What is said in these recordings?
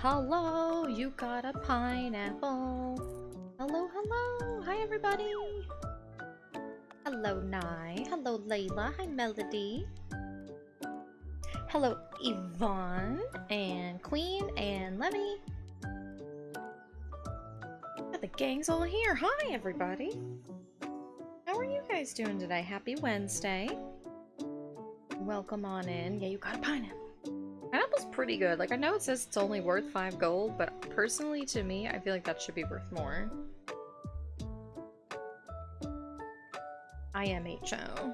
Hello, you got a pineapple. Hello, hello. Hi, everybody. Hello, Nye. Hello, Layla. Hi, Melody. Hello, Yvonne and Queen and Lemmy. The gang's all here. Hi, everybody. How are you guys doing today? Happy Wednesday. Welcome on in. Yeah, you got a pineapple. Pineapple's pretty good. Like, I know it says it's only worth 5 gold, but personally, to me, I feel like that should be worth more. IMHO.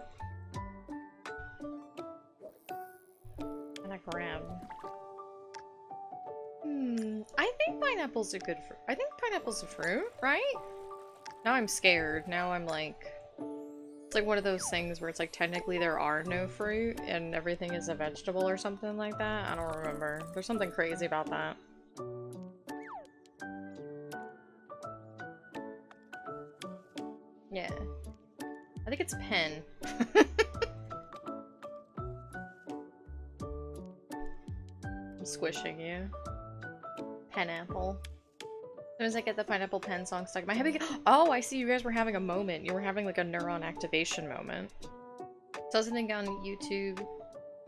And I grab. I think pineapple's a good fruit. I think pineapple's a fruit, right? Now I'm scared. Now I'm like... It's like one of those things where it's like technically there are no fruit and everything is a vegetable or something like that. I don't remember. There's something crazy about that. Yeah. I think it's pen. I'm squishing you. Pineapple. As soon as I get the pineapple pen song stuck in my head, oh, I see you guys were having a moment. You were having like a neuron activation moment. Saw something on YouTube,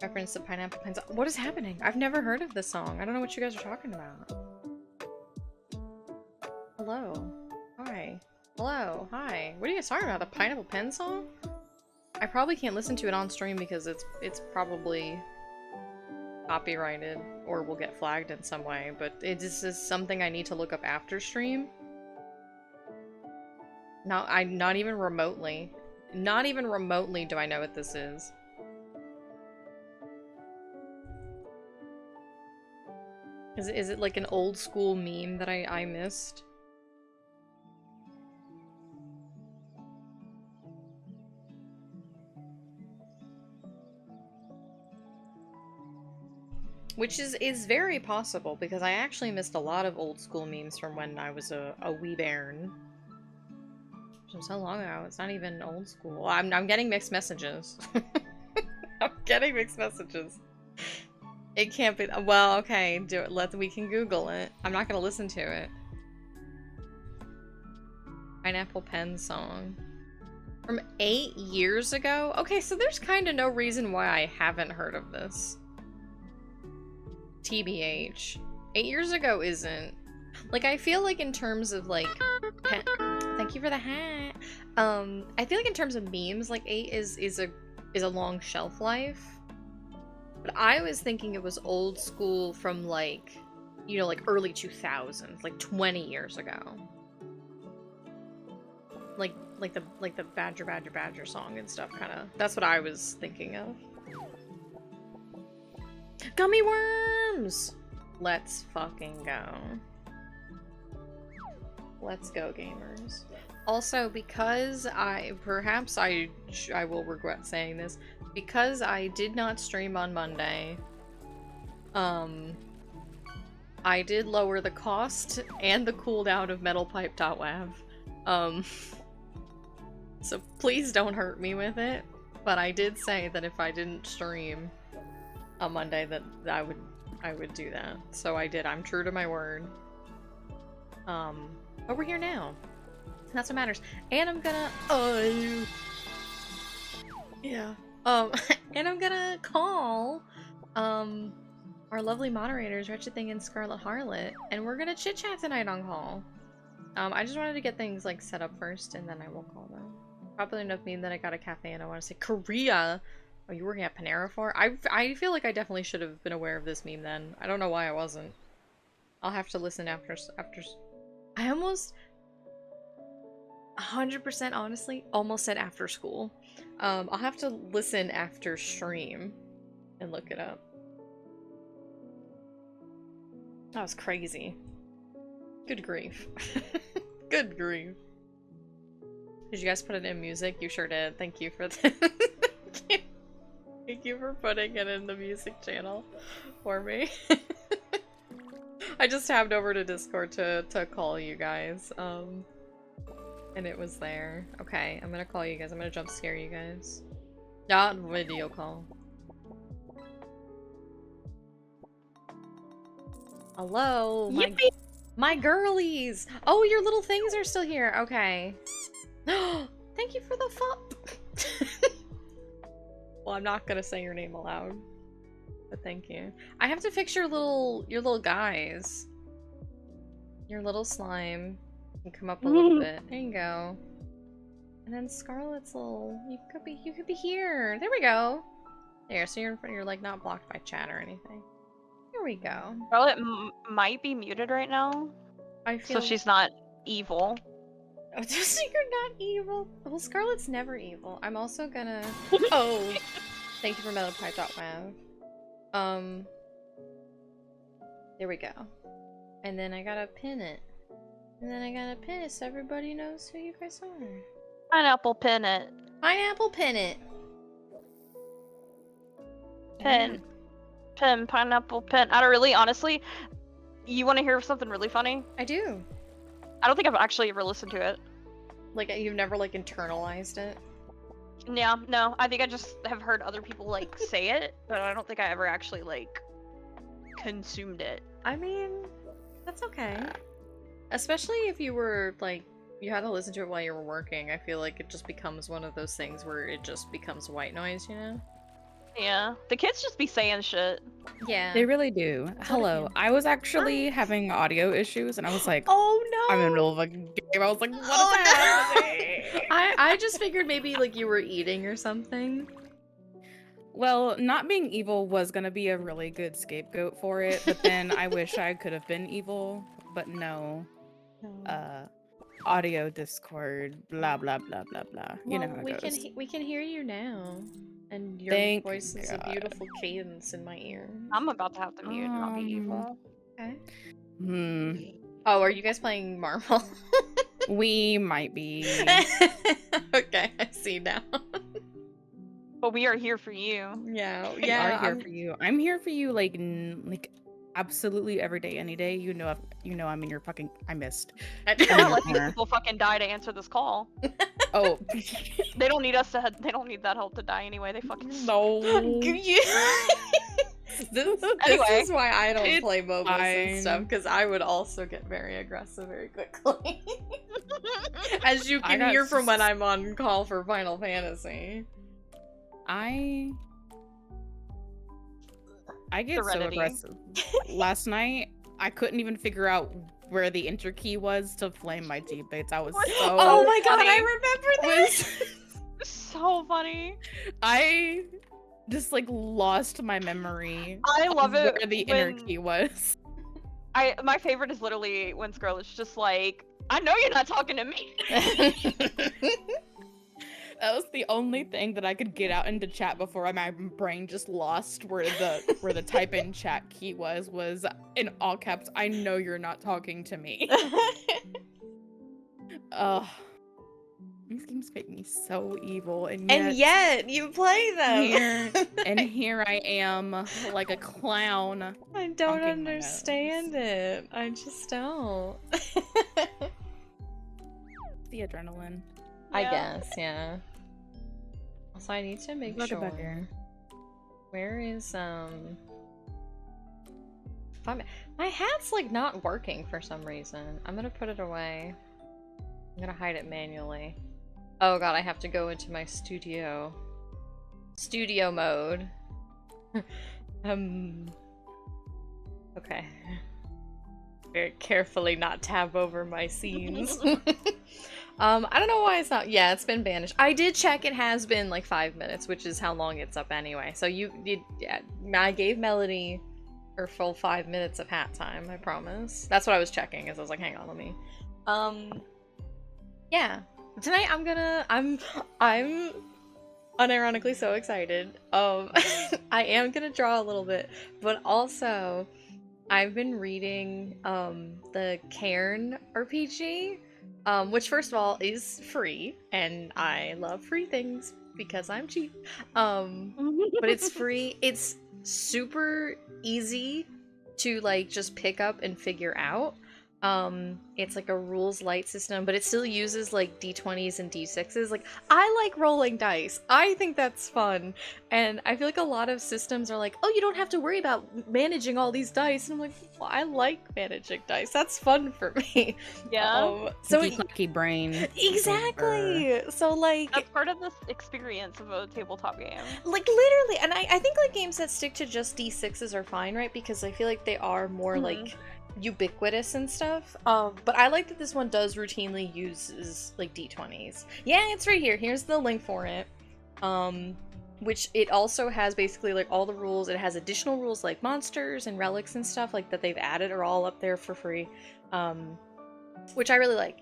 reference to pineapple pen song. What is happening? I've never heard of this song. I don't know what you guys are talking about. Hello. Hi. Hello. Hi. What are you guys talking about? The pineapple pen song? I probably can't listen to it on stream because it's probably copyrighted or will get flagged in some way, but it is something I need to look up after stream. Not even remotely do I know what this is. Is it like an old school meme that I missed? Which is very possible, because I actually missed a lot of old school memes from when I was a wee bairn. From so long ago, it's not even old school. I'm getting mixed messages. I'm getting mixed messages. It can't be- well, okay, do it. We can Google it. I'm not gonna listen to it. Pineapple pen song. From 8 years ago? Okay, so there's kind of no reason why I haven't heard of this. TBH. 8 years ago isn't. Like, I feel like in terms of, like... Thank you for the hat! I feel like in terms of memes, like, 8 is a long shelf life. But I was thinking it was old school from, like, you know, like, early 2000s. Like, 20 years ago. Like the Badger Badger Badger song and stuff, kinda. That's what I was thinking of. Gummy worms! Let's fucking go. Let's go, gamers. Also, because perhaps I will regret saying this, because I did not stream on Monday, I did lower the cost and the cooldown of metalpipe.wav. So please don't hurt me with it, but I did say that if I didn't stream on Monday that I would do that. So I did. I'm true to my word. But we're here now. That's what matters. And I'm gonna yeah. And I'm gonna call our lovely moderators, Wretched Thing and Scarlet Harlot, and we're gonna chit chat tonight on call. I just wanted to get things like set up first and then I will call them. Probably enough mean that I got a cafe and I want to say Korea. Are you working at Panera for? I feel like I definitely should have been aware of this meme then. I don't know why I wasn't. I'll have to listen after. I almost 100% honestly almost said after school. I'll have to listen after stream and look it up. That was crazy. Good grief. Good grief. Did you guys put it in music? You sure did. Thank you for that. Thank you for putting it in the music channel for me. I just tabbed over to Discord to call you guys, and it was there. Okay, I'm gonna call you guys. I'm gonna jump scare you guys. Not video call. Hello, Yippee! my girlies. Oh, your little things are still here. Okay. Thank you for the fuck. Well, I'm not gonna say your name aloud, but thank you. I have to fix your little guys. Your little slime can come up a little bit. There you go. And then Scarlett's little. You could be here. There we go. There. So you're in front. You're like not blocked by chat or anything. Here we go. Scarlett might be muted right now, I feel so she's not evil. Oh, just you're not evil. Well, Scarlett's never evil. I'm also gonna. Oh, thank you for MetaPipe.wav. There we go. And then I gotta pin it. And then I gotta pin it so everybody knows who you guys are. Pineapple pin it. Pineapple pin it. Pin. Pin, pineapple pin. I don't really, honestly, you want to hear something really funny? I do. I don't think I've actually ever listened to it. Like, you've never, like, internalized it? Yeah, no. I think I just have heard other people, like, say it, but I don't think I ever actually, like, consumed it. I mean, that's okay. Especially if you were, like, you had to listen to it while you were working. I feel like it just becomes one of those things where it just becomes white noise, you know? Yeah. The kids just be saying shit. Yeah. They really do. Hello. I was actually having audio issues, and I was like, oh no! I'm in the middle of a game. I was like, what is happening? I just figured maybe, like, you were eating or something. Well, not being evil was gonna be a really good scapegoat for it, but then I wish I could have been evil, but no. Audio Discord, blah blah blah blah blah. Well, you know how it goes. we can hear you now, and your Thank voice is God. a beautiful cadence in my ear. I'm about to have to mute and not be evil. Okay. Hmm. Oh, are you guys playing Marvel? We might be. Okay, I see now. But we are here for you. Yeah, We are here for you. I'm here for you, like absolutely every day, any day. You know, I'm in your fucking. I missed. We're not letting people fucking die to answer this call. Oh, They don't need us to. They don't need that help to die anyway. They fucking. no. This Anyway, is why I don't play MOBAs and fine. stuff, because I would also get very aggressive very quickly. As you can hear from when I'm on call for Final Fantasy. I get so Serenity. aggressive. Last night, I couldn't even figure out where the enter key was to flame my teammates. I was so. Oh my god, funny. I remember this! So funny. I just like lost my memory. I love of it where the when- inner key was. My favorite is literally when Scarlett's just like, I know you're not talking to me. That was the only thing that I could get out into chat before my brain just lost where the type in chat key was in all caps. I know you're not talking to me. Ugh. These games make me so evil, and yet you play them. here I am like a clown. I don't honking my understand it. I just don't. The adrenaline. I Yeah. guess, yeah. Also, I need to make Look sure. about here. Where is my hat's like not working for some reason. I'm gonna put it away. I'm gonna hide it manually. Oh god, I have to go into my studio mode. Okay. Very carefully not tab over my scenes. I don't know why it's not. Yeah, it's been banished. I did check. It has been like 5 minutes, which is how long it's up anyway. So yeah, I gave Melody her full 5 minutes of hat time. I promise. That's what I was checking. As I was like, hang on, let me. Yeah. Tonight I'm unironically so excited. I am gonna draw a little bit, but also I've been reading the CAIRN RPG. Which first of all is free, and I love free things because I'm cheap. But it's free. It's super easy to like just pick up and figure out. It's like a rules light system, but it still uses like d20s and d6s. Like, I like rolling dice. I think that's fun. And I feel like a lot of systems are like, oh, you don't have to worry about managing all these dice. And I'm like, well, I like managing dice. That's fun for me. Yeah. So Lucky brain. exactly. So like That's part of the experience of a tabletop game. like literally, and I think like games that stick to just d6s are fine, right? Because I feel like they are more Mhm. like ubiquitous and stuff. But I like that this one does routinely uses like d20s. Yeah, it's right here. Here's the link for it. Which it also has basically like all the rules. It has additional rules like monsters and relics and stuff like that they've added are all up there for free. Which I really like.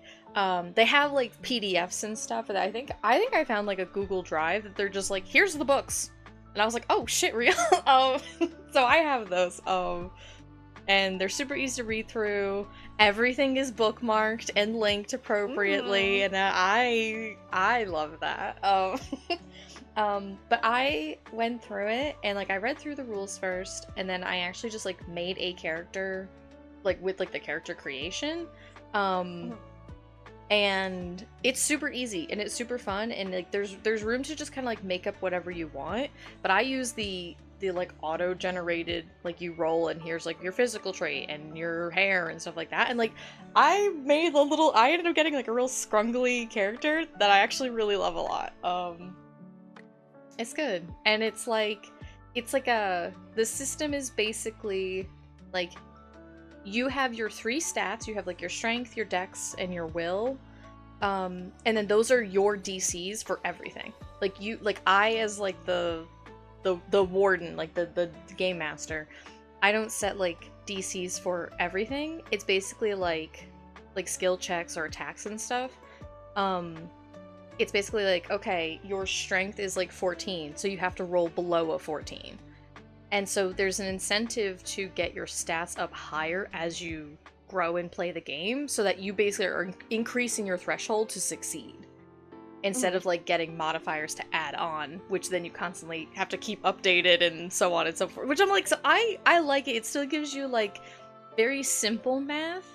They have like PDFs and stuff that I think I found like a Google Drive that they're just like, here's the books. And I was like, oh shit, real? So I have those. And they're super easy to read through. Everything is bookmarked and linked appropriately, and I love that. But I went through it and like I read through the rules first, and then I actually just like made a character, like with like the character creation, and it's super easy and it's super fun, and like there's room to just kind of like make up whatever you want. But I use the like auto-generated, like you roll and here's like your physical trait and your hair and stuff like that, and like I ended up getting like a real scrungly character that I actually really love a lot. It's good, and it's like the system is basically like you have your 3 stats. You have like your strength, your dex, and your will, and then those are your DCs for everything. Like I as like the warden, like the game master, I don't set like DCs for everything. It's basically like skill checks or attacks and stuff. It's basically like, okay, your strength is like 14, so you have to roll below a 14. And so there's an incentive to get your stats up higher as you grow and play the game, so that you basically are increasing your threshold to succeed, instead of like getting modifiers to add on, which then you constantly have to keep updated and so on and so forth. Which I'm like, so I like it. It still gives you like very simple math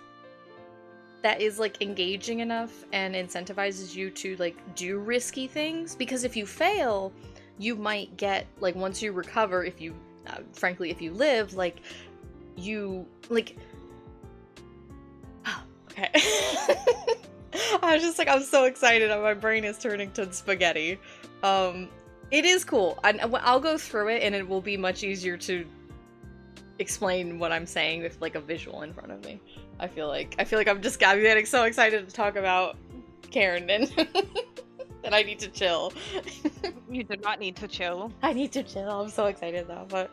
that is like engaging enough and incentivizes you to like do risky things, because if you fail, you might get like, once you recover, if you frankly if you live, like you like okay. I was just like, I'm so excited. My brain is turning to spaghetti. It is cool. I'll go through it, and it will be much easier to explain what I'm saying with like a visual in front of me. I feel like I'm getting so excited to talk about CAIRN and that I need to chill. You do not need to chill. I need to chill. I'm so excited though. But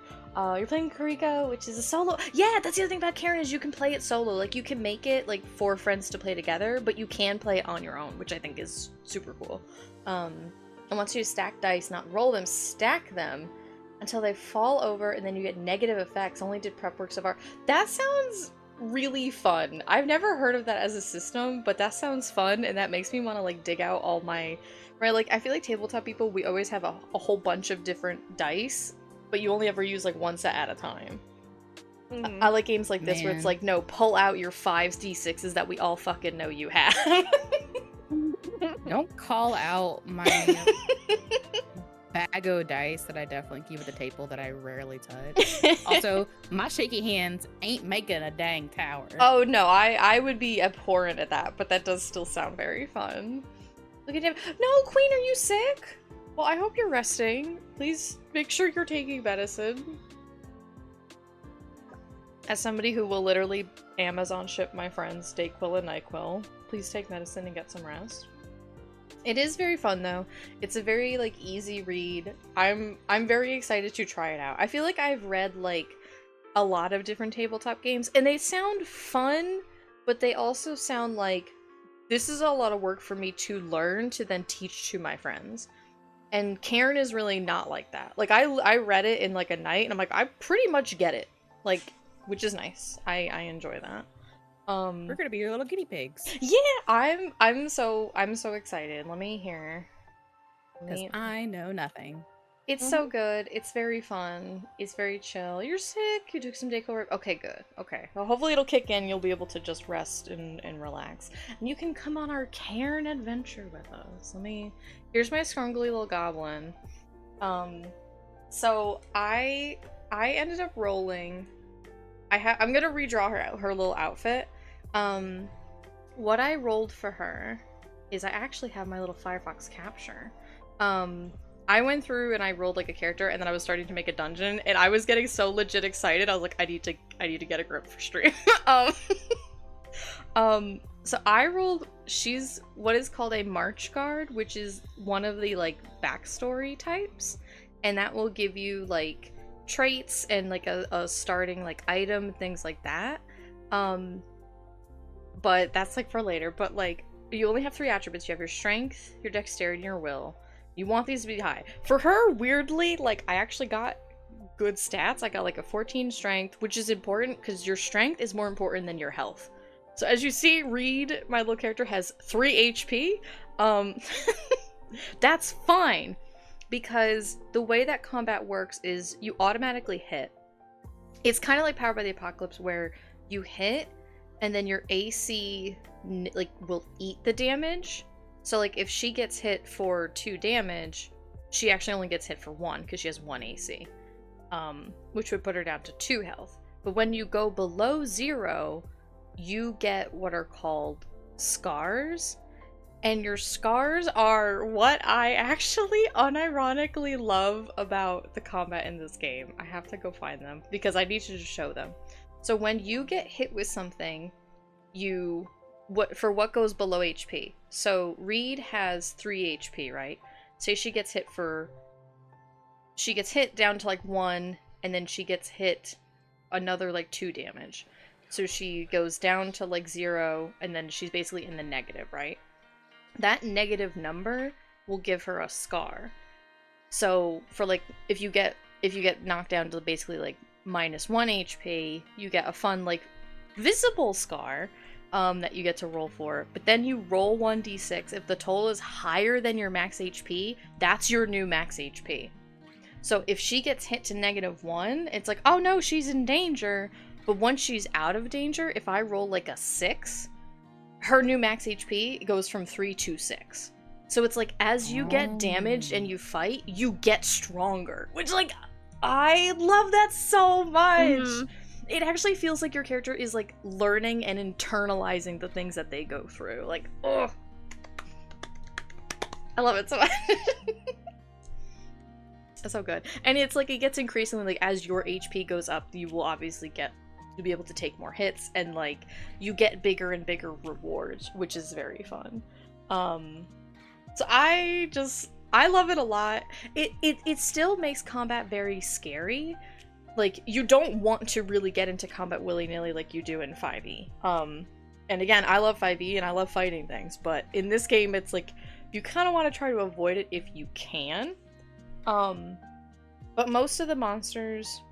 you're playing Kariko, which is a solo. Yeah, that's the other thing about CAIRN, is you can play it solo. Like you can make it like 4 friends to play together, but you can play it on your own, which I think is super cool. And once you stack dice, not roll them, stack them until they fall over, and then you get negative effects. Only did prep work so far. That sounds really fun. I've never heard of that as a system, but that sounds fun, and that makes me want to like dig out all my like, I feel like tabletop people, we always have a whole bunch of different dice, but you only ever use like one set at a time. I like games like this where it's like, no, pull out your 5 d6s that we all fucking know you have. Don't call out my bag of dice that I definitely keep at the table that I rarely touch. Also, my shaky hands ain't making a dang tower. Oh no, I would be abhorrent at that, but that does still sound very fun. Look at him. No, Queen, are you sick? Well, I hope you're resting. Please make sure you're taking medicine. As somebody who will literally Amazon ship my friends Dayquil and NyQuil, please take medicine and get some rest. It is very fun though. It's a very like easy read. I'm very excited to try it out. I feel like I've read like a lot of different tabletop games, and they sound fun, but they also sound like this is a lot of work for me to learn to then teach to my friends. And CAIRN is really not like that. Like I read it in like a night, and I'm like, I pretty much get it. Like, which is nice. I enjoy that. We're gonna be your little guinea pigs. Yeah, I'm so excited. Let me hear. Because I know nothing. It's so good. It's very fun. It's very chill. You're sick. You took some decor. Okay, good. Okay. Well, hopefully it'll kick in. You'll be able to just rest and relax. And you can come on our CAIRN adventure with us. Here's my scrungly little goblin. So I ended up rolling. I'm gonna redraw her little outfit. What I rolled for her is I actually have my little Firefox capture. I went through and I rolled like a character, and then I was starting to make a dungeon, and I was getting so legit excited. I was like, I need to get a grip for stream. So I rolled. She's what is called a March Guard, which is one of the like backstory types, and that will give you like traits and like a starting like item, things like that. But that's like for later. But like you only have 3 attributes. You have your strength, your dexterity, and your will. You want these to be high. For her, weirdly, like, I actually got good stats. I got, like, a 14 strength, which is important because your strength is more important than your health. So as you see, Reed, my little character, has 3 HP. That's fine because the way that combat works is you automatically hit. It's kind of like Powered by the Apocalypse where you hit and then your AC, like, will eat the damage. So, like, if she gets hit for 2 damage, she actually only gets hit for 1 because she has 1 AC, which would put her down to 2 health. But when you go below 0, you get what are called scars, and your scars are what I actually unironically love about the combat in this game. I have to go find them because I need to just show them. So when you get hit with something, what goes below HP. So Reed has 3 HP, right? Say she gets hit down to like 1, and then she gets hit another like 2 damage. So she goes down to like 0, and then she's basically in the negative, right? That negative number will give her a scar. So for like if you get knocked down to basically like -1 HP, you get a fun like visible scar that you get to roll for, but then you roll 1d6. If the total is higher than your max HP, that's your new max HP. So if she gets hit to -1, it's like, oh no, she's in danger. But once she's out of danger, if I roll like a 6, her new max HP goes from 3 to 6. So it's like as you get damaged and you fight, you get stronger, which like I love that so much. It actually feels like your character is like learning and internalizing the things that they go through. Like, oh, I love it so much. It's so good. And it's like it gets increasingly like as your HP goes up, you will obviously get to be able to take more hits, and like you get bigger and bigger rewards, which is very fun. So I love it a lot. It still makes combat very scary. Like, you don't want to really get into combat willy-nilly like you do in 5e. And again, I love 5e and I love fighting things, but in this game, it's like, you kind of want to try to avoid it if you can. But most of the monsters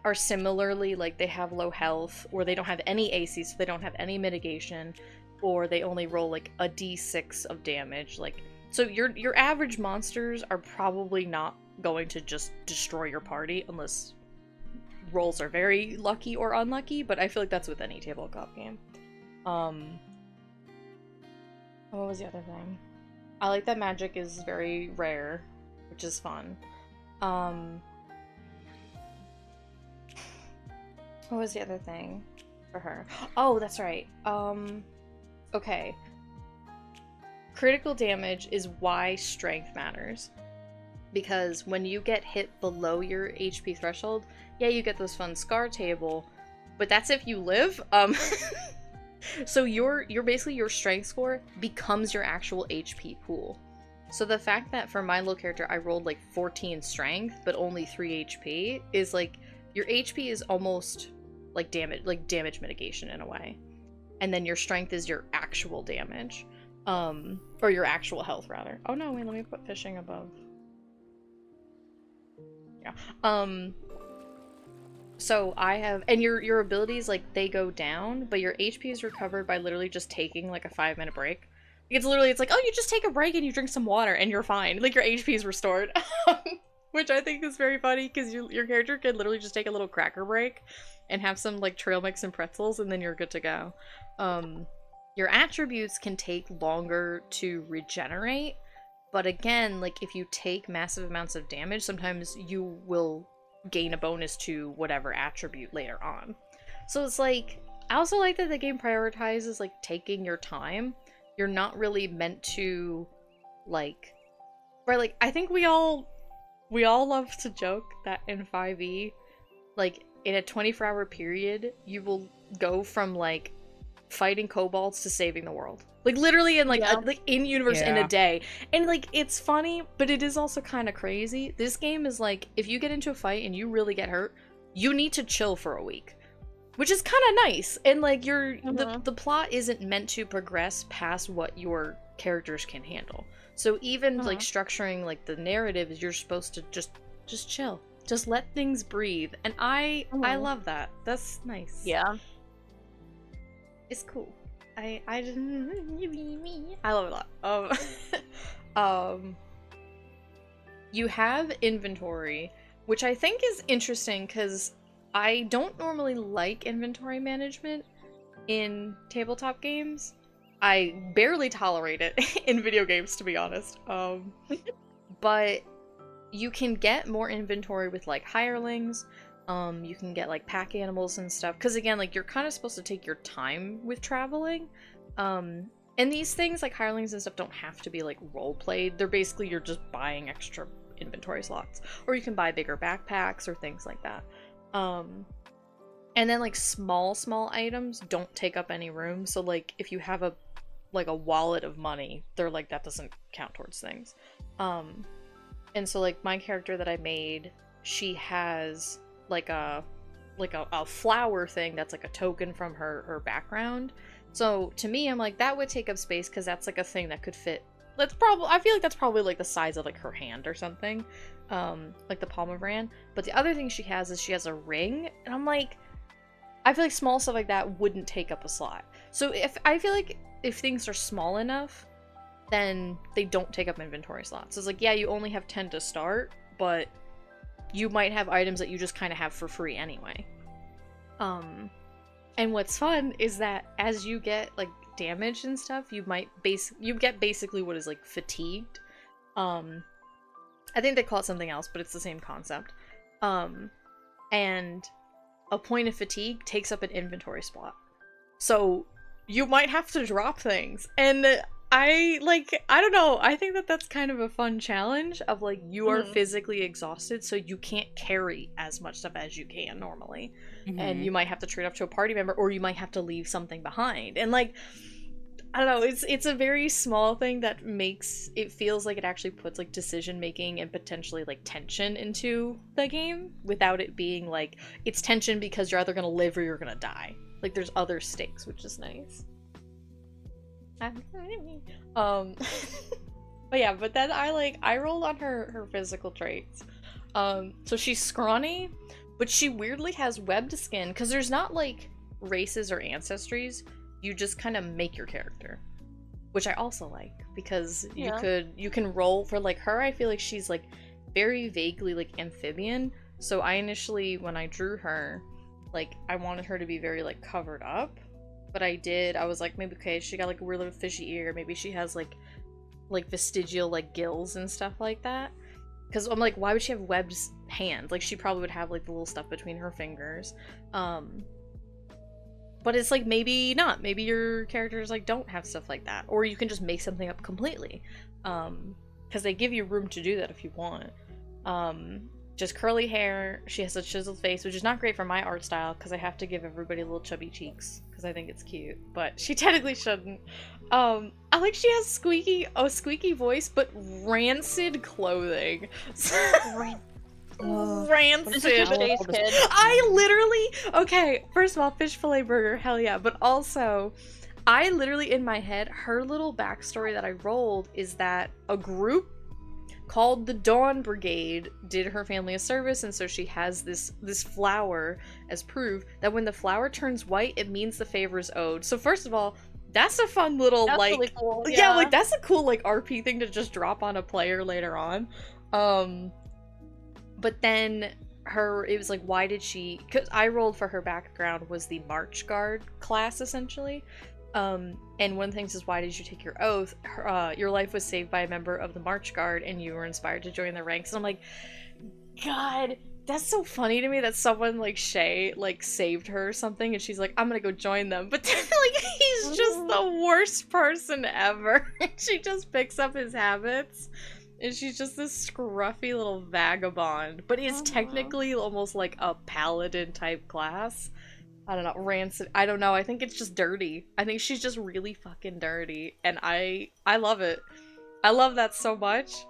are similarly, like, they have low health, or they don't have any AC, so they don't have any mitigation, or they only roll, like, a d6 of damage. Like, so your average monsters are probably not going to just destroy your party unless rolls are very lucky or unlucky, but I feel like that's with any tabletop game. What was the other thing? I like that magic is very rare, which is fun. What was the other thing for her? Oh, that's right. Okay. Critical damage is why strength matters. Because when you get hit below your HP threshold, yeah, you get this fun scar table, but that's if you live. So your basically your strength score becomes your actual HP pool. So the fact that for my little character I rolled like 14 strength but only 3 HP is like your HP is almost like damage mitigation in a way. And then your strength is your actual damage. Or your actual health rather. Oh no, wait, let me put fishing above. Yeah. So I have, and your abilities, like, they go down, but your HP is recovered by literally just taking, like, a 5-minute break. It's literally, it's like, oh, you just take a break and you drink some water and you're fine. Like, your HP is restored. Which I think is very funny because your character could literally just take a little cracker break and have some like trail mix and pretzels and then you're good to go. Your attributes can take longer to regenerate, but again, like if you take massive amounts of damage, sometimes you will gain a bonus to whatever attribute later on. So it's like, I also like that the game prioritizes like taking your time. You're not really meant to like, right, like I think we all love to joke that in 5e, like in a 24-hour period, you will go from like fighting kobolds to saving the world. Like literally in like like in universe in a day. And like it's funny, but it is also kind of crazy. This game is like if you get into a fight and you really get hurt, you need to chill for a week. Which is kind of nice. And like the plot isn't meant to progress past what your characters can handle. So even like structuring like the narrative is you're supposed to just chill. Just let things breathe. And I love that. That's nice. Yeah. It's cool. I love it a lot. You have inventory, which I think is interesting because I don't normally like inventory management in tabletop games. I barely tolerate it in video games, to be honest. But you can get more inventory with like hirelings. You can get like pack animals and stuff. Because again, like you're kind of supposed to take your time with traveling. And these things like hirelings and stuff don't have to be like role played. They're basically you're just buying extra inventory slots. Or you can buy bigger backpacks or things like that. And then like small items don't take up any room. So like if you have a wallet of money, they're like that doesn't count towards things. And so like my character that I made, she has like a flower thing that's like a token from her background. So to me, I'm like that would take up space because that's like a thing that could fit. I feel like that's probably like the size of like her hand or something, like the palm of her hand. But the other thing she has is she has a ring, and I'm like, I feel like small stuff like that wouldn't take up a slot. So I feel like if things are small enough, then they don't take up inventory slots. So it's like, yeah, you only have 10 to start, but you might have items that you just kind of have for free anyway. And what's fun is that as you get like damage and stuff, you get basically what is like fatigued. I think they call it something else, but it's the same concept. And a point of fatigue takes up an inventory spot. So you might have to drop things. And I don't know, I think that that's kind of a fun challenge of like you are physically exhausted, so you can't carry as much stuff as you can normally. And you might have to trade off to a party member, or you might have to leave something behind. And like, I don't know, it's a very small thing that makes it feels like it actually puts like decision making and potentially like tension into the game without it being like it's tension because you're either gonna live or you're gonna die. Like there's other stakes, which is nice. But then I rolled on her physical traits. So she's scrawny, but she weirdly has webbed skin because there's not like races or ancestries. You just kind of make your character, which I also like because you can roll for like her. I feel like she's like very vaguely like amphibian. So I initially, when I drew her, like I wanted her to be very like covered up. But I was like, maybe, okay, she got like a weird little fishy ear. Maybe she has like vestigial like gills and stuff like that. Because I'm like, why would she have webbed hands? Like she probably would have like the little stuff between her fingers. But it's like, maybe not. Maybe your characters like don't have stuff like that. Or you can just make something up completely. Because they give you room to do that if you want. Just curly hair. She has a chiseled face, which is not great for my art style because I have to give everybody little chubby cheeks because I think it's cute. But she technically shouldn't. I like she has a squeaky voice, but rancid clothing. Rancid. I literally, okay, first of all, fish fillet burger, hell yeah. But also, I literally in my head, her little backstory that I rolled is that a group called the Dawn Brigade did her family a service, and so she has this flower as proof that when the flower turns white, it means the favor is owed. So first of all, that's a fun little that's like really cool. Like that's a cool like RP thing to just drop on a player later on. But then it was like, why did she, because I rolled for her background was the March Guard class, essentially. And one of the things is, why did you take your oath? Your life was saved by a member of the March Guard, and you were inspired to join the ranks. And I'm like, God, that's so funny to me that someone like Shay like saved her or something, and she's like, I'm gonna go join them. But then like he's just the worst person ever. She just picks up his habits. And she's just this scruffy little vagabond, but is technically almost like a paladin type class. I don't know, rancid. I don't know. I think it's just dirty. I think she's just really fucking dirty, and I love it. I love that so much.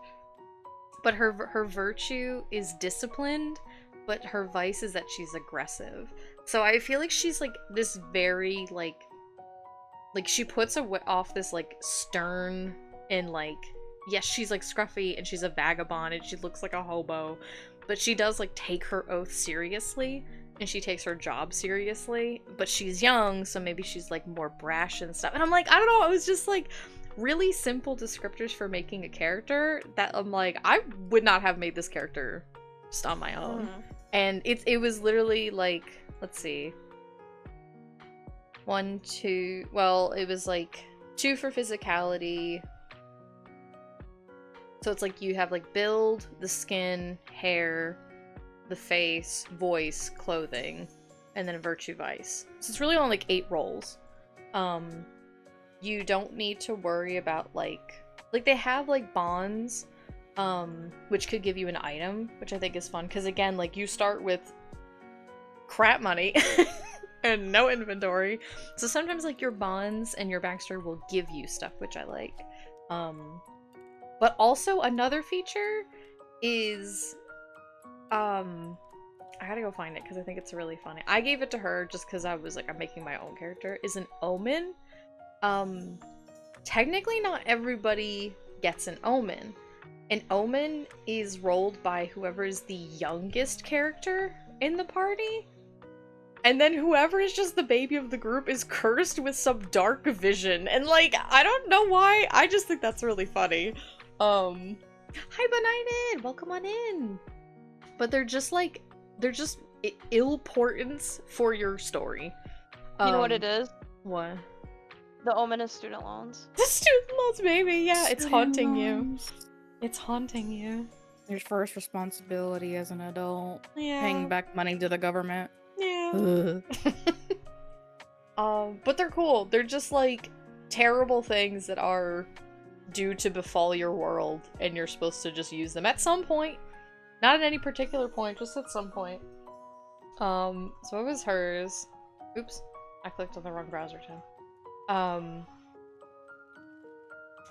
But her virtue is disciplined, but her vice is that she's aggressive. So I feel like she's like this very like she puts off this like stern and like, yes, she's like scruffy and she's a vagabond and she looks like a hobo, but she does like take her oath seriously and she takes her job seriously, but she's young, so maybe she's like more brash and stuff. And I'm like, I don't know, it was just like really simple descriptors for making a character that I'm like, I would not have made this character just on my own. And it was literally like, let's see, 1, 2, well, it was like 2 for physicality. So it's like you have like build, the skin, hair, the face, voice, clothing, and then a virtue vice. So it's really only like 8 rolls. You don't need to worry about like they have like bonds, which could give you an item, which I think is fun, because again, like you start with crap money and no inventory. So sometimes like your bonds and your backstory will give you stuff, which I like. But also another feature is, I gotta go find it because I think it's really funny. I gave it to her just because I was like, I'm making my own character, is an omen. Technically not everybody gets an omen. An omen is rolled by whoever is the youngest character in the party. And then whoever is just the baby of the group is cursed with some dark vision. And like, I don't know why, I just think that's really funny. Hi Benighted! Welcome on in! But they're just like, they're just ill-portents for your story. You know what it is? What? The omen is student loans. The student loans, baby! Yeah, it's haunting you. It's haunting you. Your first responsibility as an adult. Yeah. Paying back money to the government. Yeah. But they're cool. They're just like terrible things that are due to befall your world, and you're supposed to just use them at some point. Not at any particular point, just at some point. So what was hers? Oops, I clicked on the wrong browser tab.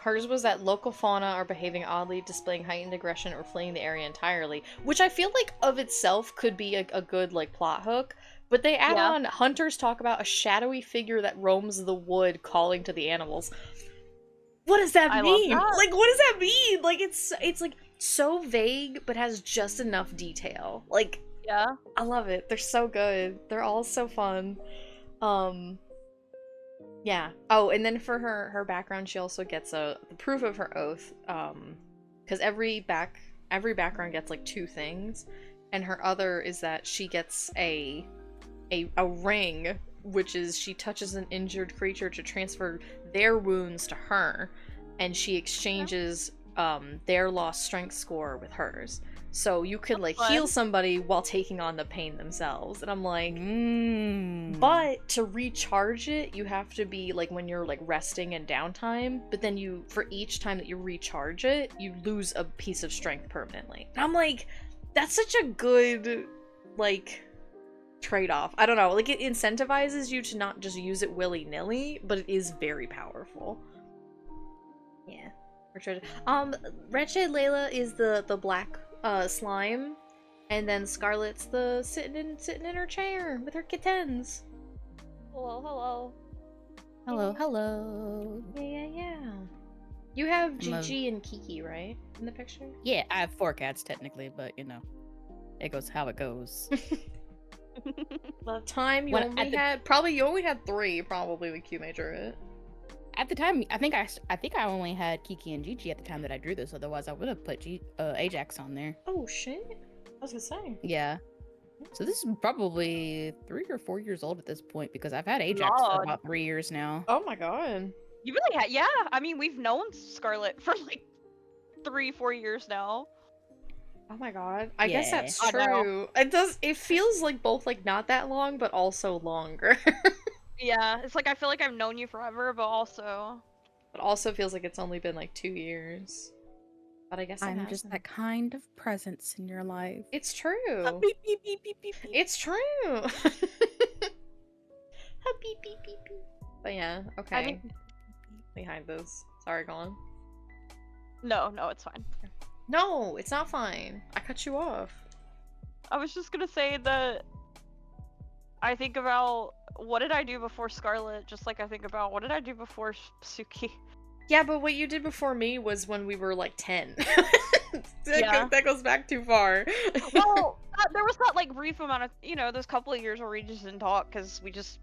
Hers was that local fauna are behaving oddly, displaying heightened aggression, or fleeing the area entirely, which I feel like of itself could be a good like plot hook. But they add on, hunters talk about a shadowy figure that roams the wood calling to the animals. What does that mean? Like, what does that mean? Like, it's like so vague, but has just enough detail. Like, yeah, I love it. They're so good. They're all so fun. Yeah. Oh, and then for her background, she also gets the proof of her oath. Because every background gets like 2 things, and her other is that she gets a ring, which is she touches an injured creature to transfer their wounds to her, and she exchanges their lost strength score with hers. So you could like heal somebody while taking on the pain themselves. And I'm like, but to recharge it, you have to be like when you're like resting and downtime, but then you, for each time that you recharge it, you lose a piece of strength permanently. And I'm like, that's such a good like trade-off. I don't know, like it incentivizes you to not just use it willy-nilly, but it is very powerful. Yeah. Wretched Layla is the black slime, and then Scarlett's the sitting in her chair with her kittens. Hello. Hello. Yeah. You have Gigi and Kiki, right, in the picture? Yeah, I have 4 cats technically, but you know, it goes how it goes. The time you only had 3, probably with Q Major it. At the time, I think I only had Kiki and Gigi at the time that I drew this. Otherwise, I would have put Ajax on there. Oh shit! was gonna say. Yeah. So this is probably 3 or 4 years old at this point because I've had Ajax for God. about 3 years now. Oh my god. You really yeah, I mean, we've known Scarlett for like 3-4 years now. Oh my god. I guess Yeah. that's I know. true. It feels like both like not that long, but also longer. Yeah, it's like I feel like I've known you forever, but also... But also feels like it's only been like 2 years. But I guess it I'm just hasn't. that kind of presence in your life. It's true. Beep, beep, beep, beep, beep, beep. It's true. Beep, beep, beep, beep. But yeah, okay. I think... Behind this. Sorry, go on. No, it's fine. No, it's not fine. I cut you off. I was just gonna say that I think about what did I do before Scarlett, just like I think about what did I do before Suki. Yeah, but what you did before me was when we were like 10. Yeah. That goes back too far. Well, there was that like brief amount of, those couple of years where we just didn't talk because we just,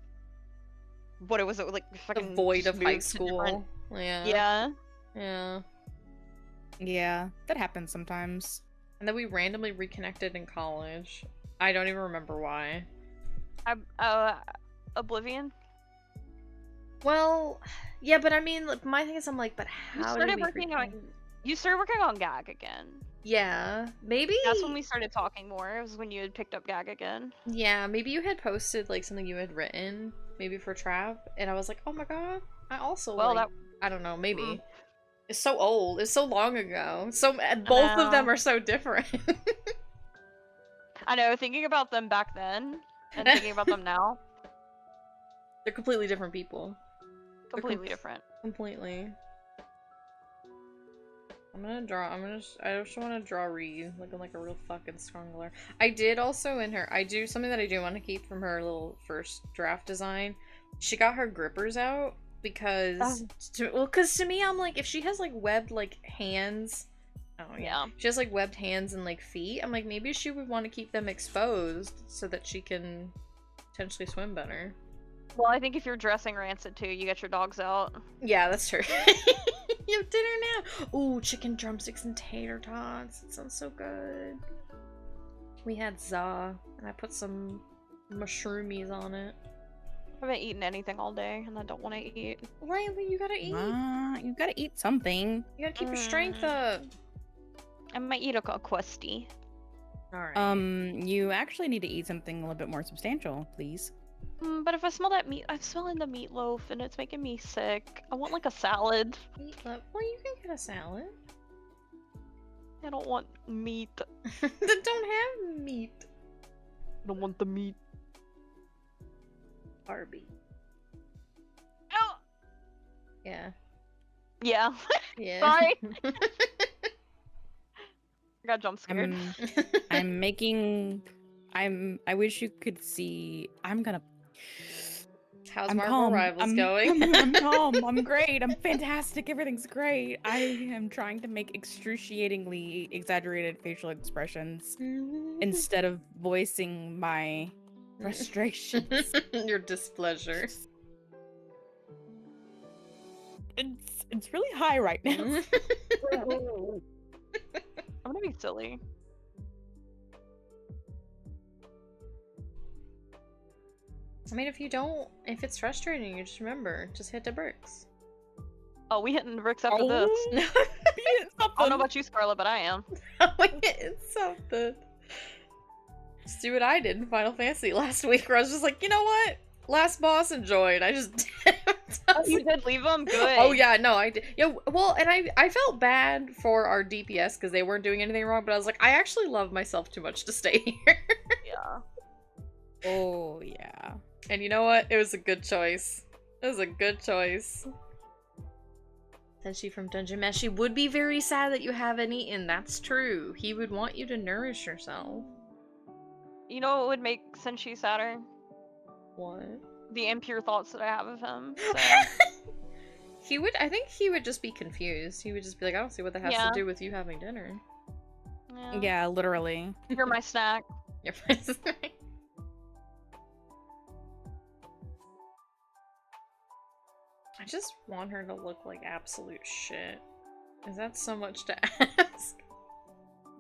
what was it like The fucking void just of high moved to school. different- Yeah. Yeah. Yeah. Yeah, that happens sometimes. And then we randomly reconnected in college. I don't even remember why. Oblivion. Well, yeah, but I mean, like, my thing is, I'm like, but You how started did we working reconnect? on. You started working on Gag again. Yeah, maybe. That's when we started talking more. It was when you had picked up Gag again. Yeah, maybe you had posted like something you had written, maybe for Trap, and I was like, oh my god, I also Well, like, that. I don't know, maybe. Mm. It's so old. It's so long ago. So both of them know. are so different. I know. Thinking about them back then and thinking about them now, They're completely different people. completely different. Completely. I just want to draw Ree looking like a real fucking strangler. I did also something that I do want to keep from her little first draft design. She got her grippers out because, to me, I'm like, if she has like webbed like hands, Yeah. she has like webbed hands and like feet, I'm like, maybe she would want to keep them exposed so that she can potentially swim better. Well, I think if you're dressing Rancid too, you get your dogs out. Yeah, that's true. You have dinner now. Ooh, chicken drumsticks and tater tots. It sounds so good. We had za, and I put some mushroomies on it. I haven't eaten anything all day, and I don't want to eat. Layla, you gotta eat. You gotta eat something. You gotta keep your strength up. I might eat a questy. Alright. You actually need to eat something a little bit more substantial, please. But if I smell that meat, I'm smelling the meatloaf, and it's making me sick. I want like a salad. Meatloaf. Well, you can get a salad. I don't want meat. Then don't have meat. I don't want the meat. Barbie. Oh! Yeah. Yeah. Yeah. Sorry. I got jump scared. I wish you could see. How's I'm Marvel calm. Rivals going? I'm calm. I'm great. I'm fantastic. Everything's great. I am trying to make excruciatingly exaggerated facial expressions instead of voicing my frustrations. Your displeasure. It's really high right now. I'm gonna be silly. I mean, if it's frustrating, you just remember, just hit the bricks. Oh, we hitting the bricks after this. I don't know about you, Scarlett, but I am. It's something. Just do what I did in Final Fantasy last week, where I was just like, you know what? Last boss enjoyed. I just You did leave them good. Oh yeah, no, I did. Yeah, well, and I felt bad for our DPS because they weren't doing anything wrong, but I was like, I actually love myself too much to stay here. Yeah. Oh yeah. And you know what? It was a good choice. It was a good choice. Said she from Dungeon Mesh. She would be very sad that you haven't eaten. That's true. He would want you to nourish yourself. You know what would make Senshi sadder? What? The impure thoughts that I have of him. So. I think he would just be confused. He would just be like, I don't see what that has to do with you having dinner. Yeah, literally. You're my snack. Your friend's snack. I just want her to look like absolute shit. Is that so much to ask?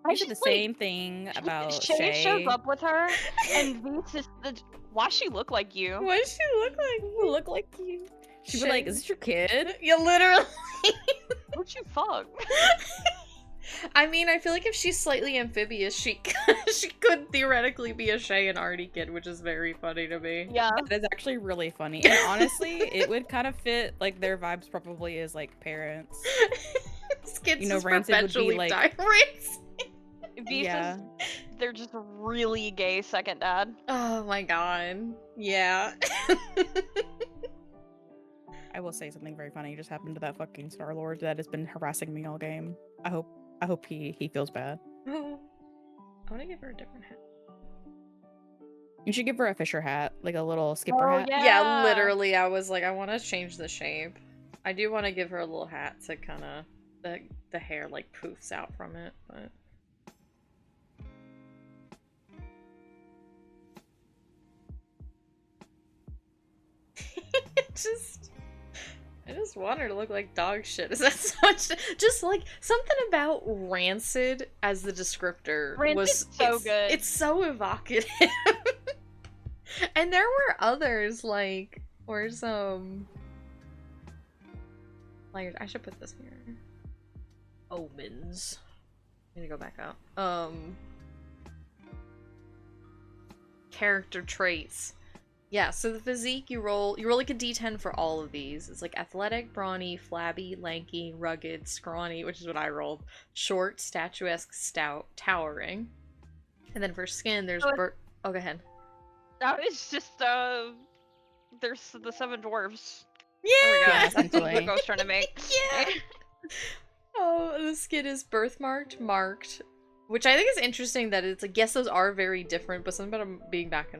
I said the same thing about Shay shows Shay. up with her, and Vince is why she look like you? What does she look like? You look like you. She'd be like, "Is this your kid?" You literally. Who'd you fuck? I mean, I feel like if she's slightly amphibious, she could theoretically be a Shay and Artie kid, which is very funny to me. Yeah. That is actually really funny. And honestly, it would kind of fit like their vibes probably as like parents. Skits You know, is Rancid would be, perpetually like- diaries. Visas, they're just really gay second dad. Oh my god. Yeah. I will say something very funny just happened to that fucking Star-Lord that has been harassing me all game. I hope he feels bad. Oh. I want to give her a different hat. You should give her a Fisher hat, like a little skipper Oh, hat. yeah. Yeah, literally, I was like, I want to change the shape. I do want to give her a little hat to kind of the hair like poofs out from it, but. I just want her to look like dog shit. Is that so much? Just like something about rancid as the descriptor was Rancid's so good. It's so evocative. And there were others like where's like I should put this here. Omens. I need to go back up. Character traits. Yeah, so the physique you roll like a d10 for all of these. It's like athletic, brawny, flabby, lanky, rugged, scrawny, which is what I rolled. Short, statuesque, stout, towering. And then for skin, there's oh, go ahead. That is just there's the 7 dwarves. Yeah, That's what I was trying to make. Yeah. Oh, the skin is birthmarked, marked, which I think is interesting that it's like yes, those are very different, but something about them being back to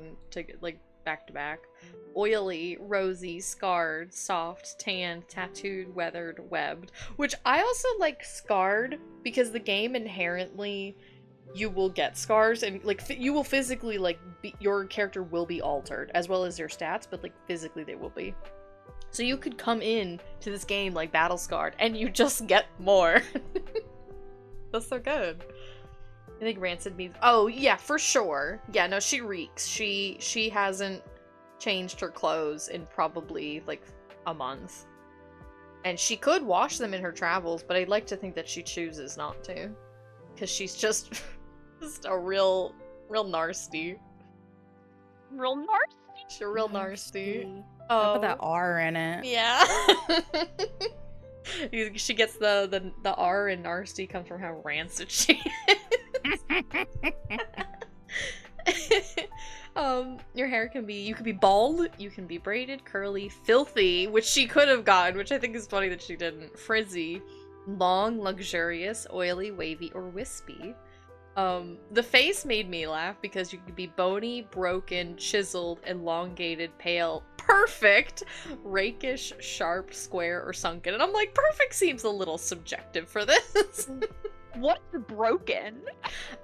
back. Oily, rosy, scarred, soft, tanned, tattooed, weathered, webbed. Which I also like scarred because the game inherently you will get scars and like you will physically like your character will be altered as well as your stats, but like physically they will be. So you could come in to this game like battle scarred and you just get more. That's so good. I think rancid means oh yeah, for sure. Yeah, no, she reeks. She hasn't changed her clothes in probably like a month. And she could wash them in her travels, but I'd like to think that she chooses not to. Cause she's just a real nasty. Real nasty? She's a real nasty. Oh. Put that R in it. Yeah. She gets the R in nasty comes from how rancid she is. Your hair can be, you could be bald, you can be braided, curly, filthy, which she could have gotten, which I think is funny that she didn't, frizzy, long, luxurious, oily, wavy, or wispy. The face made me laugh because you could be bony, broken, chiseled, elongated, pale, perfect, rakish, sharp, square, or sunken. And I'm like, perfect seems a little subjective for this. What's broken?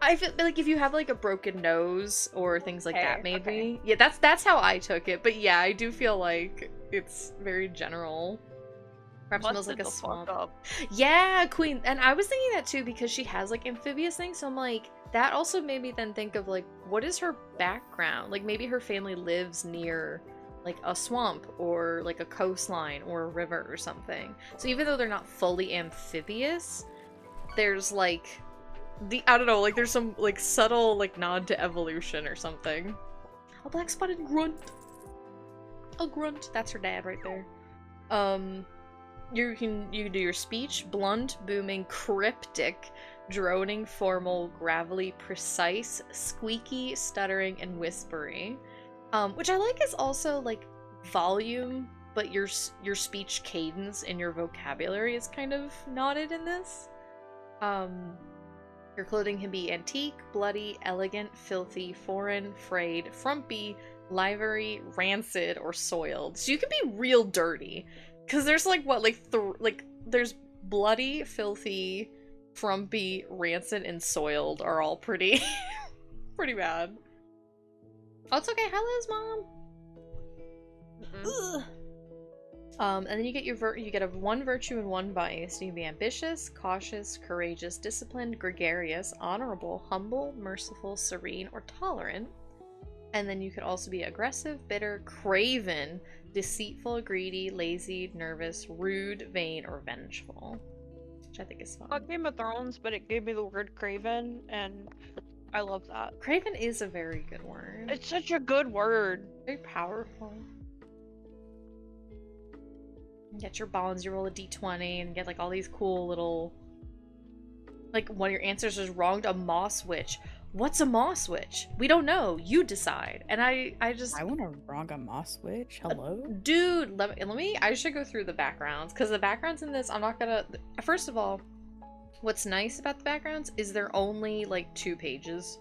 I feel like if you have like a broken nose or things like that, maybe. Okay. Yeah, that's how I took it. But yeah, I do feel like it's very general. Perhaps smells like a swamp. Yeah, Queen. And I was thinking that too because she has like amphibious things. So I'm like, that also made me then think of like, what is her background? Like maybe her family lives near like a swamp or like a coastline or a river or something. So even though they're not fully amphibious, there's like I don't know, like there's some like subtle like nod to evolution or something. A black spotted grunt. A grunt. That's her dad right there. You can do your speech, blunt, booming, cryptic, droning, formal, gravelly, precise, squeaky, stuttering, and whispery. Which I like is also like volume, but your speech cadence and your vocabulary is kind of nodded in this. Your clothing can be antique, bloody, elegant, filthy, foreign, frayed, frumpy, livery, rancid, or soiled. So you can be real dirty. Because there's like what, like there's bloody, filthy, frumpy, rancid, and soiled are all pretty pretty bad. Oh, it's okay. Hi, Liz, Mom. And then you get you get a 1 virtue and 1 vice. You can be ambitious, cautious, courageous, disciplined, gregarious, honorable, humble, merciful, serene, or tolerant. And then you could also be aggressive, bitter, craven, deceitful, greedy, lazy, nervous, rude, vain, or vengeful. Which I think is fun. Not Game of Thrones, but it gave me the word craven, and I love that. Craven is a very good word. It's such a good word. Very powerful. You get your bonds, you roll a d20, and get like all these cool little... Like, one of your answers is wronged, a moss witch. What's a moss witch? We don't know. You decide. And I just... I want to wrong a moss witch. Hello? Dude, let me... I should go through the backgrounds, because the backgrounds in this, I'm not gonna... First of all, what's nice about the backgrounds is they're only, like, 2 pages.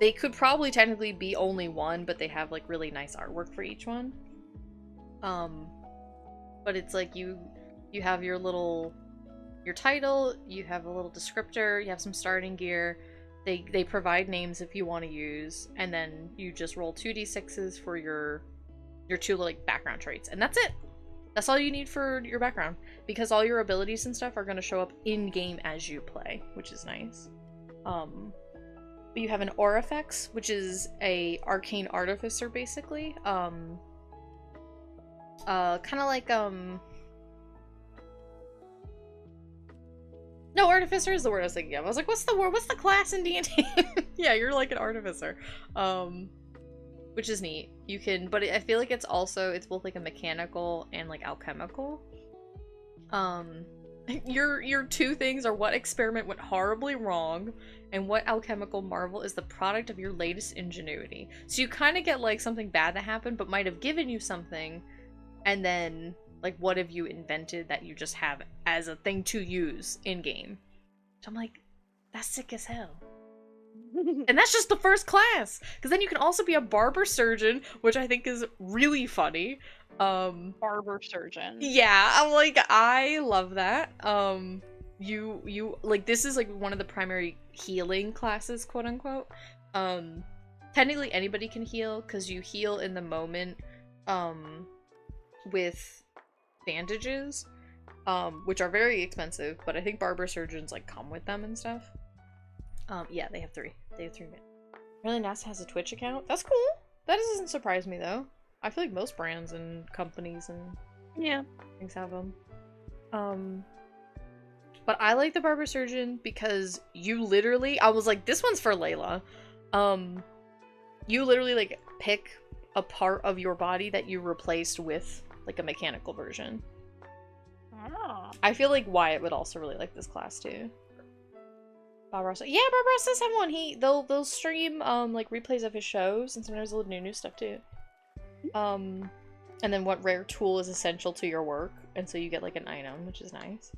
They could probably technically be only 1, but they have, like, really nice artwork for each one. But it's like you have your title, you have a little descriptor, you have some starting gear. They provide names if you want to use, and then you just roll 2d6s for your 2 like background traits, and that's it. That's all you need for your background, because all your abilities and stuff are going to show up in game as you play, which is nice. You have an Aurifex, which is a arcane artificer basically. Kind of like no, artificer is the word I was thinking of. I was like, what's the word? What's the class in D&D? Yeah, you're like an artificer. Which is neat. You can, but I feel like it's both like a mechanical and like alchemical. Your 2 things are what experiment went horribly wrong, and what alchemical marvel is the product of your latest ingenuity. So you kind of get like something bad that happened, but might have given you something, and then like, what have you invented that you just have as a thing to use in-game? So I'm like, that's sick as hell. And that's just the first class! Because then you can also be a barber surgeon, which I think is really funny. Barber surgeon. Yeah, I'm like, I love that. You like, this is like one of the primary healing classes, quote unquote. Technically anybody can heal, because you heal in the moment, with bandages, which are very expensive, but I think barber surgeons like come with them and stuff. Yeah, they have 3. They have 3 men. Really NASA has a Twitch account. That's cool. That doesn't surprise me though. I feel like most brands and companies and things have them. But I like the barber surgeon because you literally, I was like, this one's for Layla. You literally like pick a part of your body that you replaced with like a mechanical version. Oh. I feel like Wyatt would also really like this class too. Bob Ross, yeah, Bob Ross does have one. They'll stream like replays of his shows, and sometimes they'll do new stuff too. And then what rare tool is essential to your work, and so you get like an item, which is nice.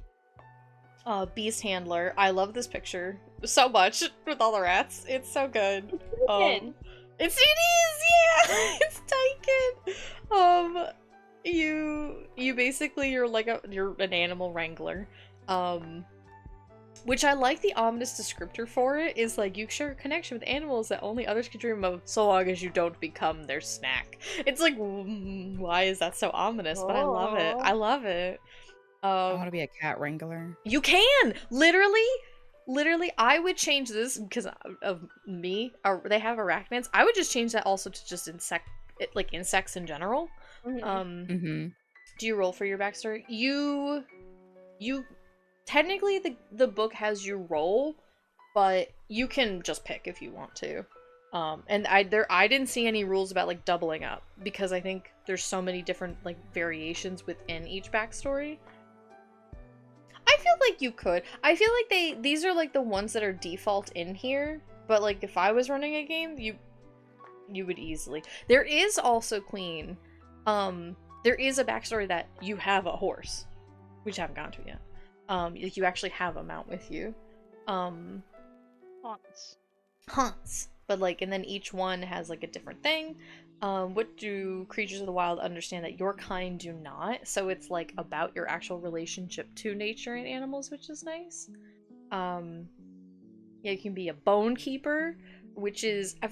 Beast Handler. I love this picture so much with all the rats. It's so good. It is, yeah. It's Tyken. You basically you're an animal wrangler. Which I like. The ominous descriptor for it is like, you share a connection with animals that only others can dream of, so long as you don't become their snack. It's like, why is that so ominous? But I love it. I love it. I want to be a cat wrangler. You can! Literally, I would change this because of me. They have arachnids. I would just change that also to just insects in general. Do you roll for your backstory? You technically the book has you roll, but you can just pick if you want to. And I didn't see any rules about like doubling up, because I think there's so many different like variations within each backstory. I feel like you could. I feel like these are like the ones that are default in here, but like if I was running a game, you would easily. There is also Queen. There is a backstory that you have a horse. We just haven't gotten to yet. Like you actually have a mount with you. Haunts. But like, and then each one has like a different thing. What do creatures of the wild understand that your kind do not? So it's like about your actual relationship to nature and animals, which is nice. Yeah, you can be a bone keeper, which is, I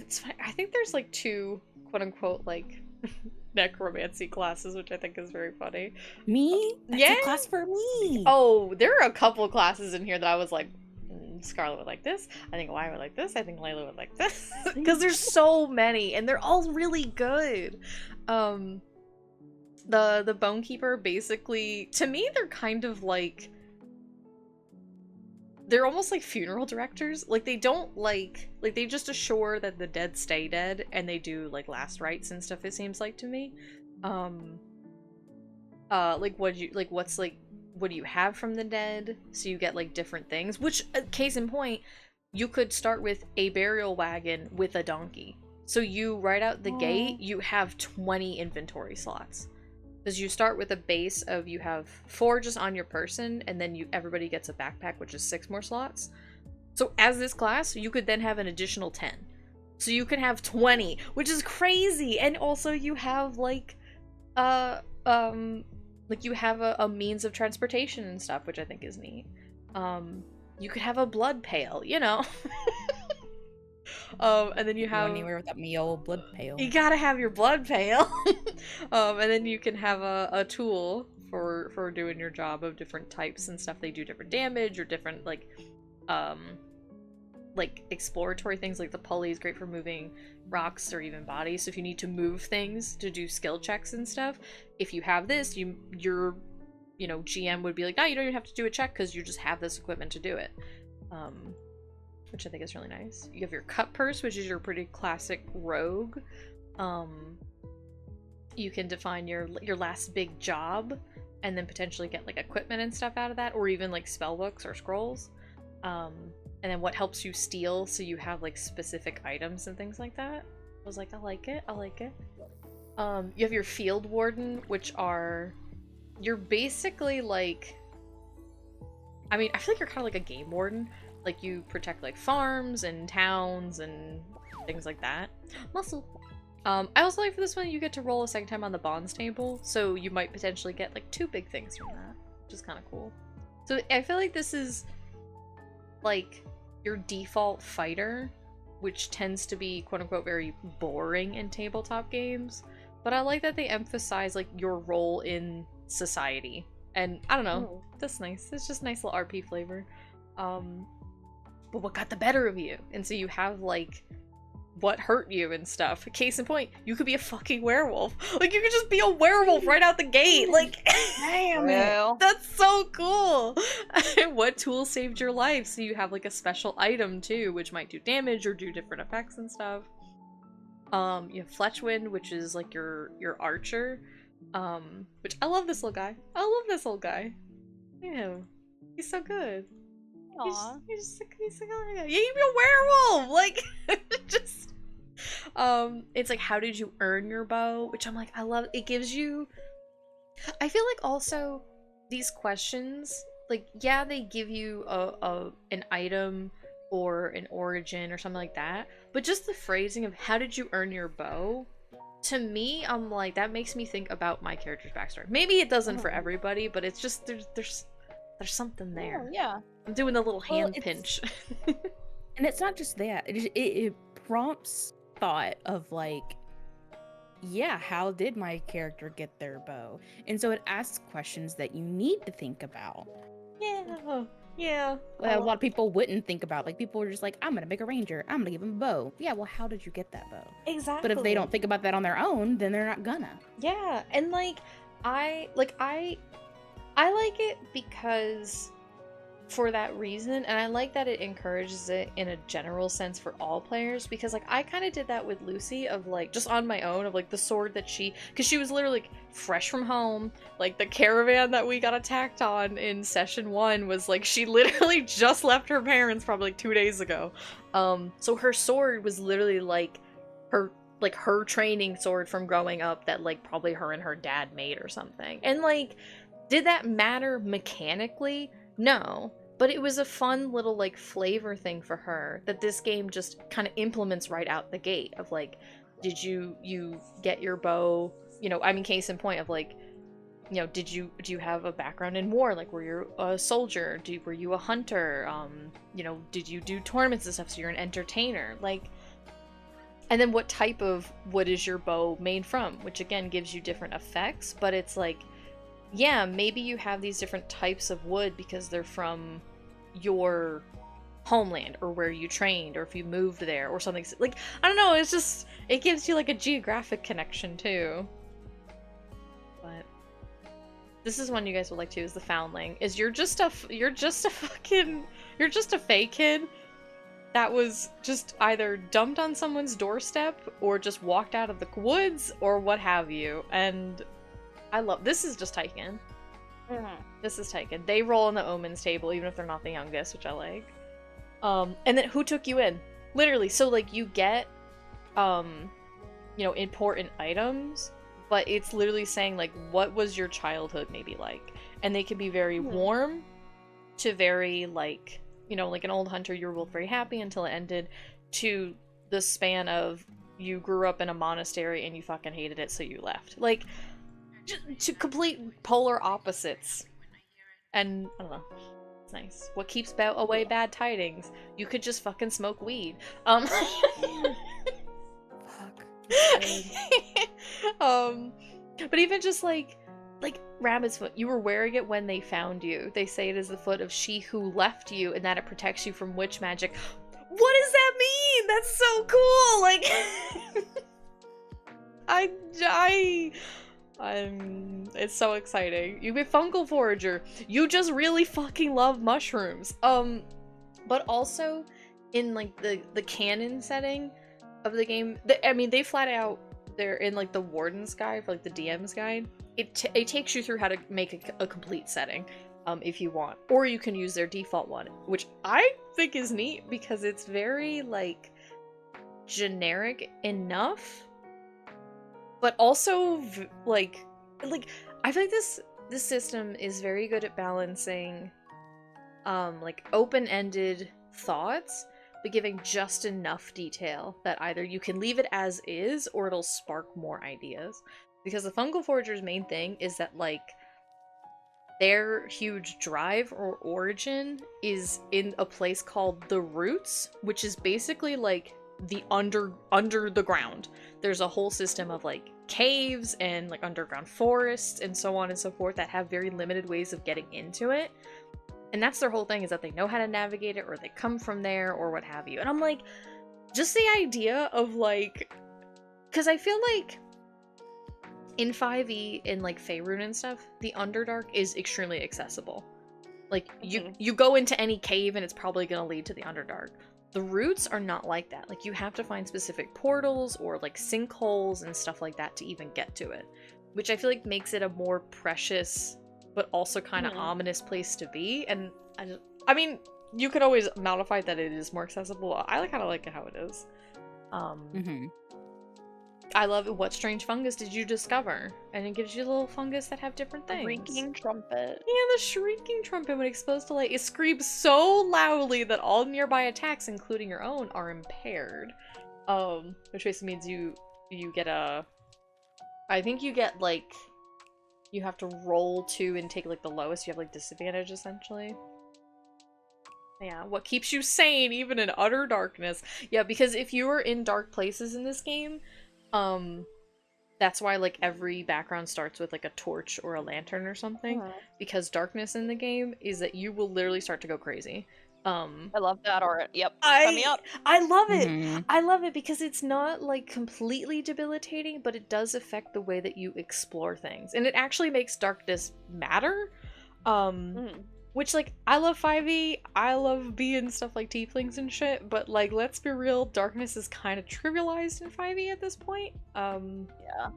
think there's like 2 quote unquote like necromancy classes, which I think is very funny. Me? That's Yeah. a class for me. Oh, there are a couple classes in here that I was like, Scarlett would like this. I think Wyatt would like this. I think Layla would like this. Because there's so many, and they're all really good. The Bonekeeper, basically, to me, they're kind of like, they're almost like funeral directors. Like, they don't like they just assure that the dead stay dead, and they do like last rites and stuff, it seems like to me. Like what do you have from the dead? So you get like different things, which, case in point, you could start with a burial wagon with a donkey. So you, right out the gate, you have 20 inventory slots. Because you start with a base of, you have 4 just on your person, and then everybody gets a backpack, which is 6 more slots. So as this class, you could then have an additional 10. So you can have 20, which is crazy. And also you have like you have a means of transportation and stuff, which I think is neat. You could have a blood pail, you know. And then you have anywhere without me old blood pail. You gotta have your blood pail. And then you can have a tool for doing your job of different types and stuff. They do different damage or different like exploratory things. Like the pulley is great for moving rocks or even bodies. So if you need to move things to do skill checks and stuff, if you have this, your GM would be like, no, you don't even have to do a check because you just have this equipment to do it. Which I think is really nice. You have your cut purse, which is your pretty classic rogue. You can define your last big job and then potentially get like equipment and stuff out of that, or even like spell books or scrolls. And then what helps you steal, so you have like specific items and things like that. I was like, I like it. You have your field warden, which you're basically like, I mean, I feel like you're kind of like a game warden. Like, you protect like farms and towns and things like that. Muscle. I also like for this one, you get to roll a second time on the bonds table, so you might potentially get like 2 big things from that, which is kind of cool. So I feel like this is like your default fighter, which tends to be quote-unquote very boring in tabletop games, but I like that they emphasize like your role in society, and I don't know, that's nice. It's just nice little RP flavor. But what got the better of you? And so you have like what hurt you and stuff. Case in point, you could be a fucking werewolf. Like, you could just be a werewolf right out the gate. Like, damn Well. it. That's so cool. What tool saved your life? So you have like a special item too, which might do damage or do different effects and stuff. You have Fletchwind, which is like your archer. Which I love this little guy. Yeah, he's so good. Aww. He's so good. Yeah, you be a werewolf. Like, just it's like, how did you earn your bow? Which I'm like, I love. It gives you. I feel like also these questions, like, yeah, they give you an item or an origin or something like that, but just the phrasing of how did you earn your bow, to me, I'm like, that makes me think about my character's backstory. Maybe it doesn't for everybody, but it's just there's something there. Oh, yeah. I'm doing the little hand it's- pinch. And it's not just that. It prompts thought of like, yeah, how did my character get their bow? And so it asks questions that you need to think about. Yeah. Well, a lot of people wouldn't think about. Like, people are just like, I'm gonna make a ranger, I'm gonna give him a bow. Yeah, well, how did you get that bow? Exactly. But if they don't think about that on their own, then they're not gonna. Yeah, and like I like it because for that reason, and I like that it encourages it in a general sense for all players, because like I kind of did that with Lucy, of like just on my own, of like the sword that because she was literally like fresh from home. Like the caravan that we got attacked on in session 1 was like, she literally just left her parents probably like 2 days ago. So her sword was literally like her training sword from growing up, that like probably her and her dad made or something. And like, did that matter mechanically? No, but it was a fun little like flavor thing for her that this game just kind of implements right out the gate, of like, did you get your bow, I mean, case in point of like, do you have a background in war? Like, were you a soldier? Were you a hunter? Did you do tournaments and stuff, so you're an entertainer? Like, And then what type of wood is your bow made from, which again gives you different effects, but it's like, yeah, maybe you have these different types of wood because they're from your homeland or where you trained or if you moved there or something. Like, I don't know, it's just, it gives you like a geographic connection too. But this is one you guys would like too, is the foundling. Is you're just a fey kid that was just either dumped on someone's doorstep or just walked out of the woods or what have you. And I love, this is just Tyken. This is Tyken. They roll on the omens table even if they're not the youngest, which I like. And then who took you in? Literally, so like you get, you know, important items, but it's literally saying like, what was your childhood maybe like? And they can be very warm to very like, you know, like an old hunter, you were both very happy until it ended, to the span of you grew up in a monastery and you fucking hated it so you left. Like, to complete polar opposites. And, I don't know. It's nice. What keeps away bad tidings? You could just fucking smoke weed. Fuck. But even just like rabbit's foot, you were wearing it when they found you. They say it is the foot of she who left you and that it protects you from witch magic. What does that mean? That's so cool! Like, it's so exciting. You've been Fungal Forager. You just really fucking love mushrooms. But also in like the canon setting of the game, I mean, they flat out, they're in like the Warden's guide, for like the DM's guide. It takes you through how to make a complete setting, if you want. Or you can use their default one, which I think is neat because it's very like generic enough, but also like I feel like this system is very good at balancing like open-ended thoughts but giving just enough detail that either you can leave it as is or it'll spark more ideas. Because the Fungal Forager's main thing is that like their huge drive or origin is in a place called the Roots, which is basically like the under the ground. There's a whole system of like caves and like underground forests and so on and so forth that have very limited ways of getting into it. And that's their whole thing, is that they know how to navigate it or they come from there or what have you. And I'm like, just the idea of like, because I feel like in 5e, in like Faerun and stuff, the Underdark is extremely accessible. Like, you go into any cave and it's probably gonna lead to the Underdark. The Roots are not like that. Like, you have to find specific portals or like sinkholes and stuff like that to even get to it. Which I feel like makes it a more precious, but also kind of ominous place to be. And I mean, you could always modify that it is more accessible. I kind of like it how it is. I love it. What strange fungus did you discover? And it gives you little fungus that have different things. Shrieking trumpet. Yeah, the shrieking trumpet, when exposed to light, it screams so loudly that all nearby attacks, including your own, are impaired. Which basically means you get a... I think you get, like... You have to roll 2 and take, like, the lowest. You have, like, disadvantage, essentially. Yeah, what keeps you sane, even in utter darkness. Yeah, because if you are in dark places in this game... that's why like every background starts with like a torch or a lantern or something, because darkness in the game is that you will literally start to go crazy. I love that art. Yep. Sign me up. I love it. I love it because it's not like completely debilitating, but it does affect the way that you explore things, and it actually makes darkness matter. Which, like, I love 5e, I love being stuff like tieflings and shit, but, like, let's be real, darkness is kind of trivialized in 5e at this point. Yeah.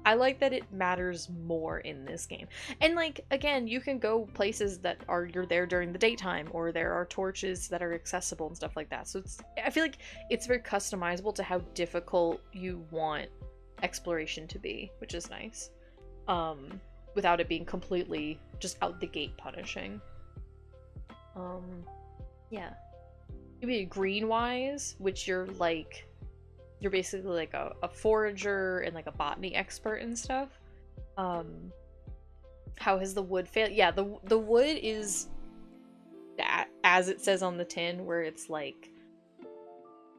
I like that it matters more in this game. And, like, again, you can go places that you're there during the daytime, or there are torches that are accessible and stuff like that. So I feel like it's very customizable to how difficult you want exploration to be, which is nice. Without it being completely just out the gate punishing. Yeah. You'd be green-wise, which you're basically like a forager and like a botany expert and stuff. How has the wood failed? Yeah, the wood is, as it says on the tin, where it's like,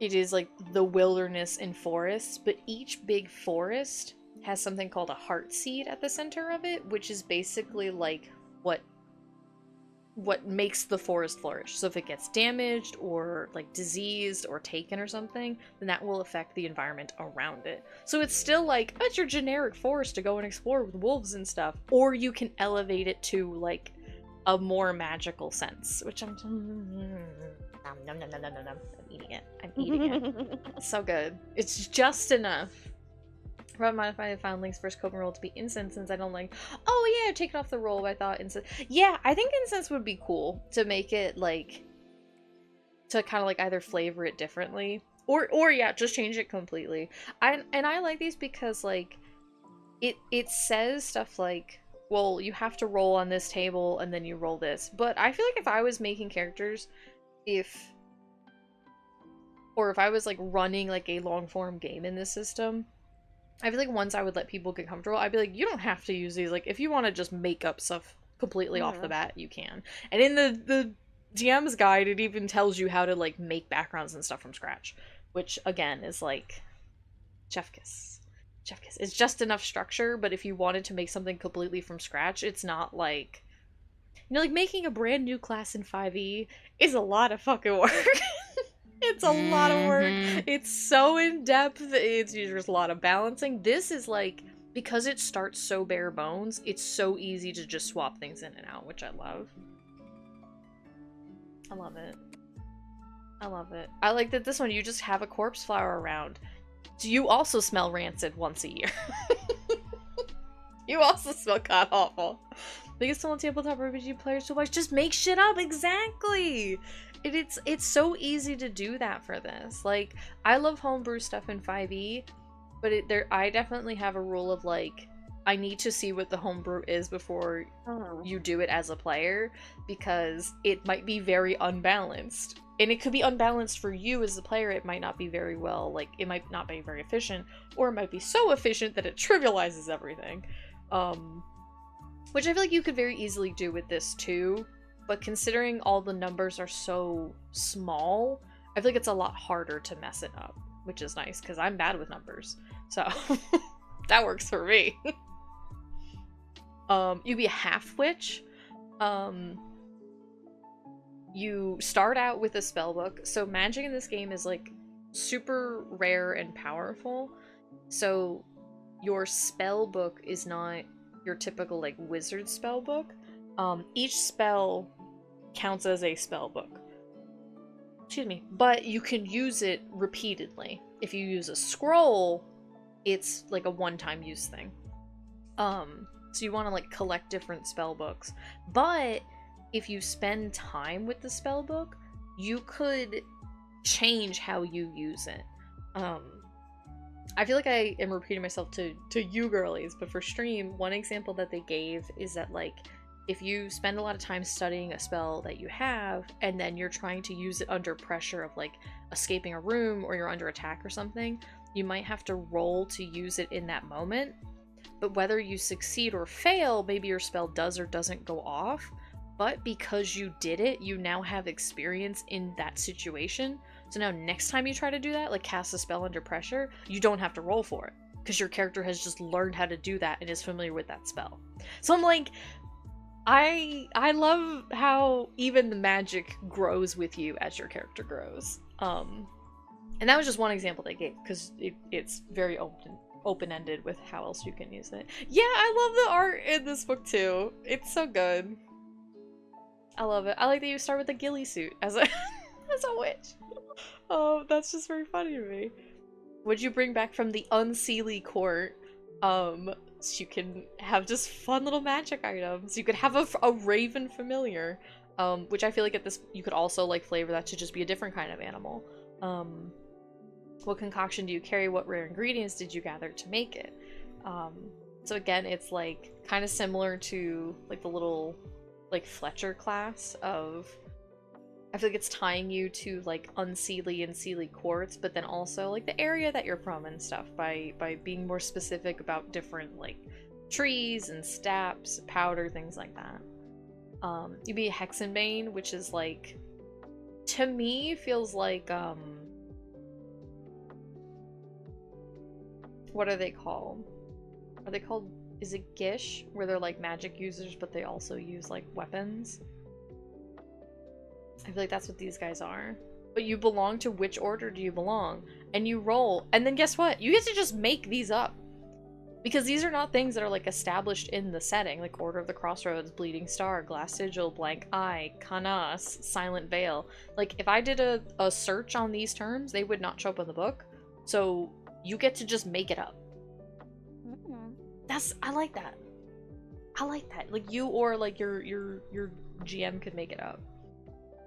it is like the wilderness and forests, but each big forest has something called a heart seed at the center of it, which is basically like what makes the forest flourish. So if it gets damaged or like diseased or taken or something, then that will affect the environment around it. So it's still like, it's your generic forest to go and explore with wolves and stuff, or you can elevate it to like a more magical sense, which I'm eating it. I'm eating it. It's so good. It's just enough. Rather modify the found link's first coping roll to be incense, since I don't like. Oh yeah, take it off the roll. I thought incense. Yeah, I think incense would be cool to make it like to kind of like either flavor it differently, or yeah, just change it completely. I like these because like it says stuff like, well, you have to roll on this table and then you roll this. But I feel like if I was making characters, if I was like running like a long form game in this system, I feel like once I would let people get comfortable, I'd be like, you don't have to use these. Like, if you want to just make up stuff completely off the bat, you can. And in the DM's guide, it even tells you how to, like, make backgrounds and stuff from scratch. Which, again, is, like, chef kiss. Chef kiss. It's just enough structure, but if you wanted to make something completely from scratch, it's not, like... You know, like, making a brand new class in 5e is a lot of fucking work. It's a lot of work. It's so in-depth. There's a lot of balancing. This is like, because it starts so bare bones, it's so easy to just swap things in and out, which I love. I love it. I love it. I like that this one, you just have a corpse flower around. Do you also smell rancid once a year? You also smell god awful. Biggest tool on tabletop RPG players to watch. Just make shit up. Exactly. It's so easy to do that for this. Like, I love homebrew stuff in 5e, but I definitely have a rule of like, I need to see what the homebrew is before you do it as a player, because it might be very unbalanced. And it could be unbalanced for you as a player. It might not be very well, like, it might not be very efficient, or it might be so efficient that it trivializes everything. Which I feel like you could very easily do with this too. But considering all the numbers are so small, I feel like it's a lot harder to mess it up, which is nice, because I'm bad with numbers. So, that works for me. You'd be a half-witch. You start out with a spellbook. So magic in this game is, like, super rare and powerful. So, your spellbook is not your typical, like, wizard spellbook. Each spell counts as a spell book. Excuse me. But you can use it repeatedly. If you use a scroll, it's like a one-time use thing. So you want to like collect different spell books. But if you spend time with the spell book, you could change how you use it. I feel like I am repeating myself to you girlies, but for stream, one example that they gave is that like, if you spend a lot of time studying a spell that you have, and then you're trying to use it under pressure of like escaping a room or you're under attack or something, you might have to roll to use it in that moment. But whether you succeed or fail, maybe your spell does or doesn't go off. But because you did it, you now have experience in that situation. So now next time you try to do that, like cast a spell under pressure, you don't have to roll for it, because your character has just learned how to do that and is familiar with that spell. So I'm like, I love how even the magic grows with you as your character grows. And that was just one example they gave, because it's very open-ended with how else you can use it. Yeah, I love the art in this book too. It's so good. I love it. I like that you start with a ghillie suit as a as a witch. Oh, that's just very funny to me. What'd you bring back from the unseelie court? So you can have just fun little magic items. You could have a raven familiar, which I feel like at this you could also like flavor that to just be a different kind of animal. What concoction do you carry? What rare ingredients did you gather to make it? So again, it's like kind of similar to like the little like Fletcher class of, I feel like it's tying you to like unseelie and seelie courts, but then also like the area that you're from and stuff by being more specific about different like trees and staps, powder, things like that. You'd be a Hexenbane, which is like, to me feels like what are they called? Are they called, is it Gish? Where they're like magic users, but they also use like weapons? I feel like that's what these guys are. But you belong to which order do you belong? And you roll, and then guess what? You get to just make these up. Because these are not things that are like established in the setting, like Order of the Crossroads, Bleeding Star, Glass Sigil, Blank Eye, Kanas, Silent Veil. Like, if I did a search on these terms, they would not show up in the book. So you get to just make it up. I like that. I like that. Like, you or like your GM could make it up.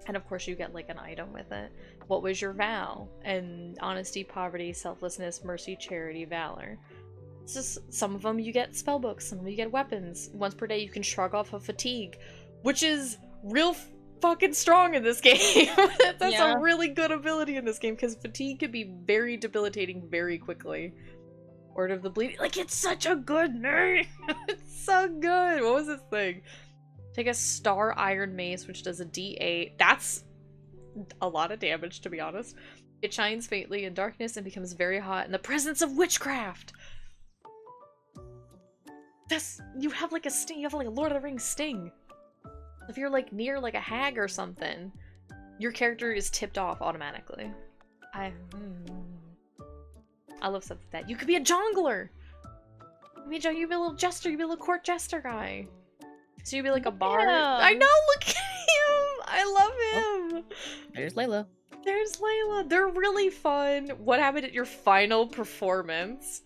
And of course you get like an item with it. What was your vow? And honesty, poverty, selflessness, mercy, charity, valor. It's just, some of them you get spellbooks, some of them you get weapons. Once per day you can shrug off of fatigue, which is real fucking strong in this game. That's a really good ability in this game, because fatigue can be very debilitating very quickly. Order of the Bleeding, like, it's such a good name. It's so good. What was this thing? Take a star iron mace, which does a d8. That's a lot of damage, to be honest. It shines faintly in darkness and becomes very hot in the presence of witchcraft. You have like a sting, you have like a Lord of the Rings sting. If you're like near like a hag or something, your character is tipped off automatically. I love stuff like that. You could be a jongler! You could be a little jester, you could be a little court jester guy. So you'd be like a bard. I know, look at him! I love him! There's Layla. There's Layla. They're really fun. What happened at your final performance?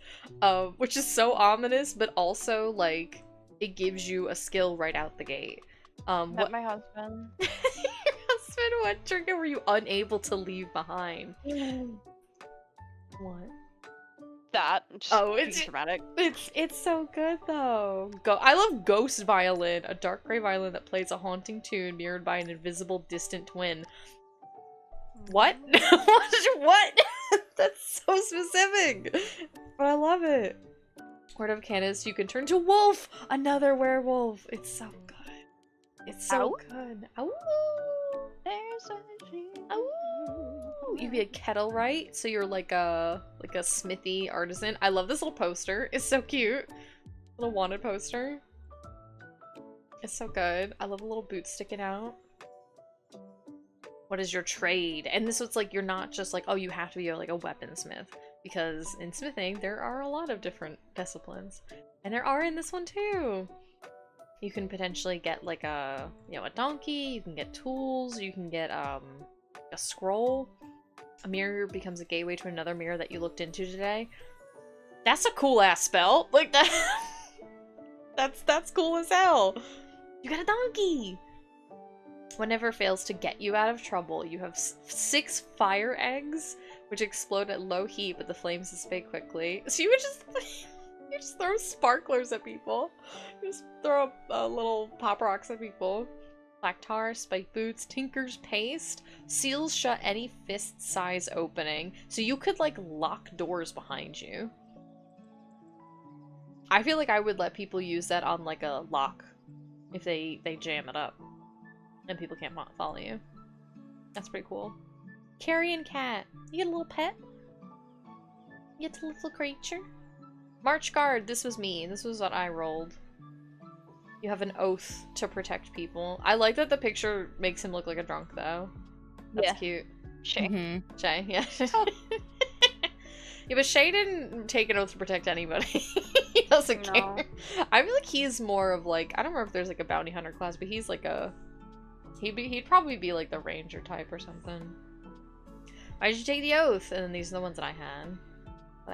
Which is so ominous, but also, like, it gives you a skill right out the gate. Met my husband. Your husband, what trinket were you unable to leave behind? What? That. It's dramatic. It's so good though. I love Ghost Violin, a dark gray violin that plays a haunting tune mirrored by an invisible distant twin. What? What? That's so specific. But I love it. Word of Canis, you can turn to wolf! Another werewolf! It's so good. It's so good. Ow! There's a Ow! You can be a kettle, right? So you're like a smithy artisan. I love this little poster. It's so cute. Little wanted poster. It's so good. I love the little boots sticking out. What is your trade? And this was like, you're not just like, oh, you have to be like a weaponsmith, because in smithing there are a lot of different disciplines, and there are in this one too. You can potentially get like a donkey, you can get tools, you can get a scroll. A mirror becomes a gateway to another mirror that you looked into today. That's a cool ass spell. Like that. that's cool as hell. You got a donkey. Whenever fails to get you out of trouble, you have 6 fire eggs, which explode at low heat, but the flames dissipate quickly. So you would just throw sparklers at people. You just throw little pop rocks at people. Black tar, spike boots, tinker's paste, seals shut any fist-size opening. So you could like lock doors behind you. I feel like I would let people use that on like a lock if they jam it up. And people can't follow you. That's pretty cool. Carrion cat. You get a little pet? You get a little creature? March guard. This was me. This was what I rolled. You have an oath to protect people. I like that the picture makes him look like a drunk, though. That's cute. Shay. Shay, yeah. Yeah, but Shay didn't take an oath to protect anybody. He doesn't care. I feel like he's more of like, I don't remember if there's like a bounty hunter class, but he's like a... He'd probably be like the ranger type or something. Why did you take the oath? And then these are the ones that I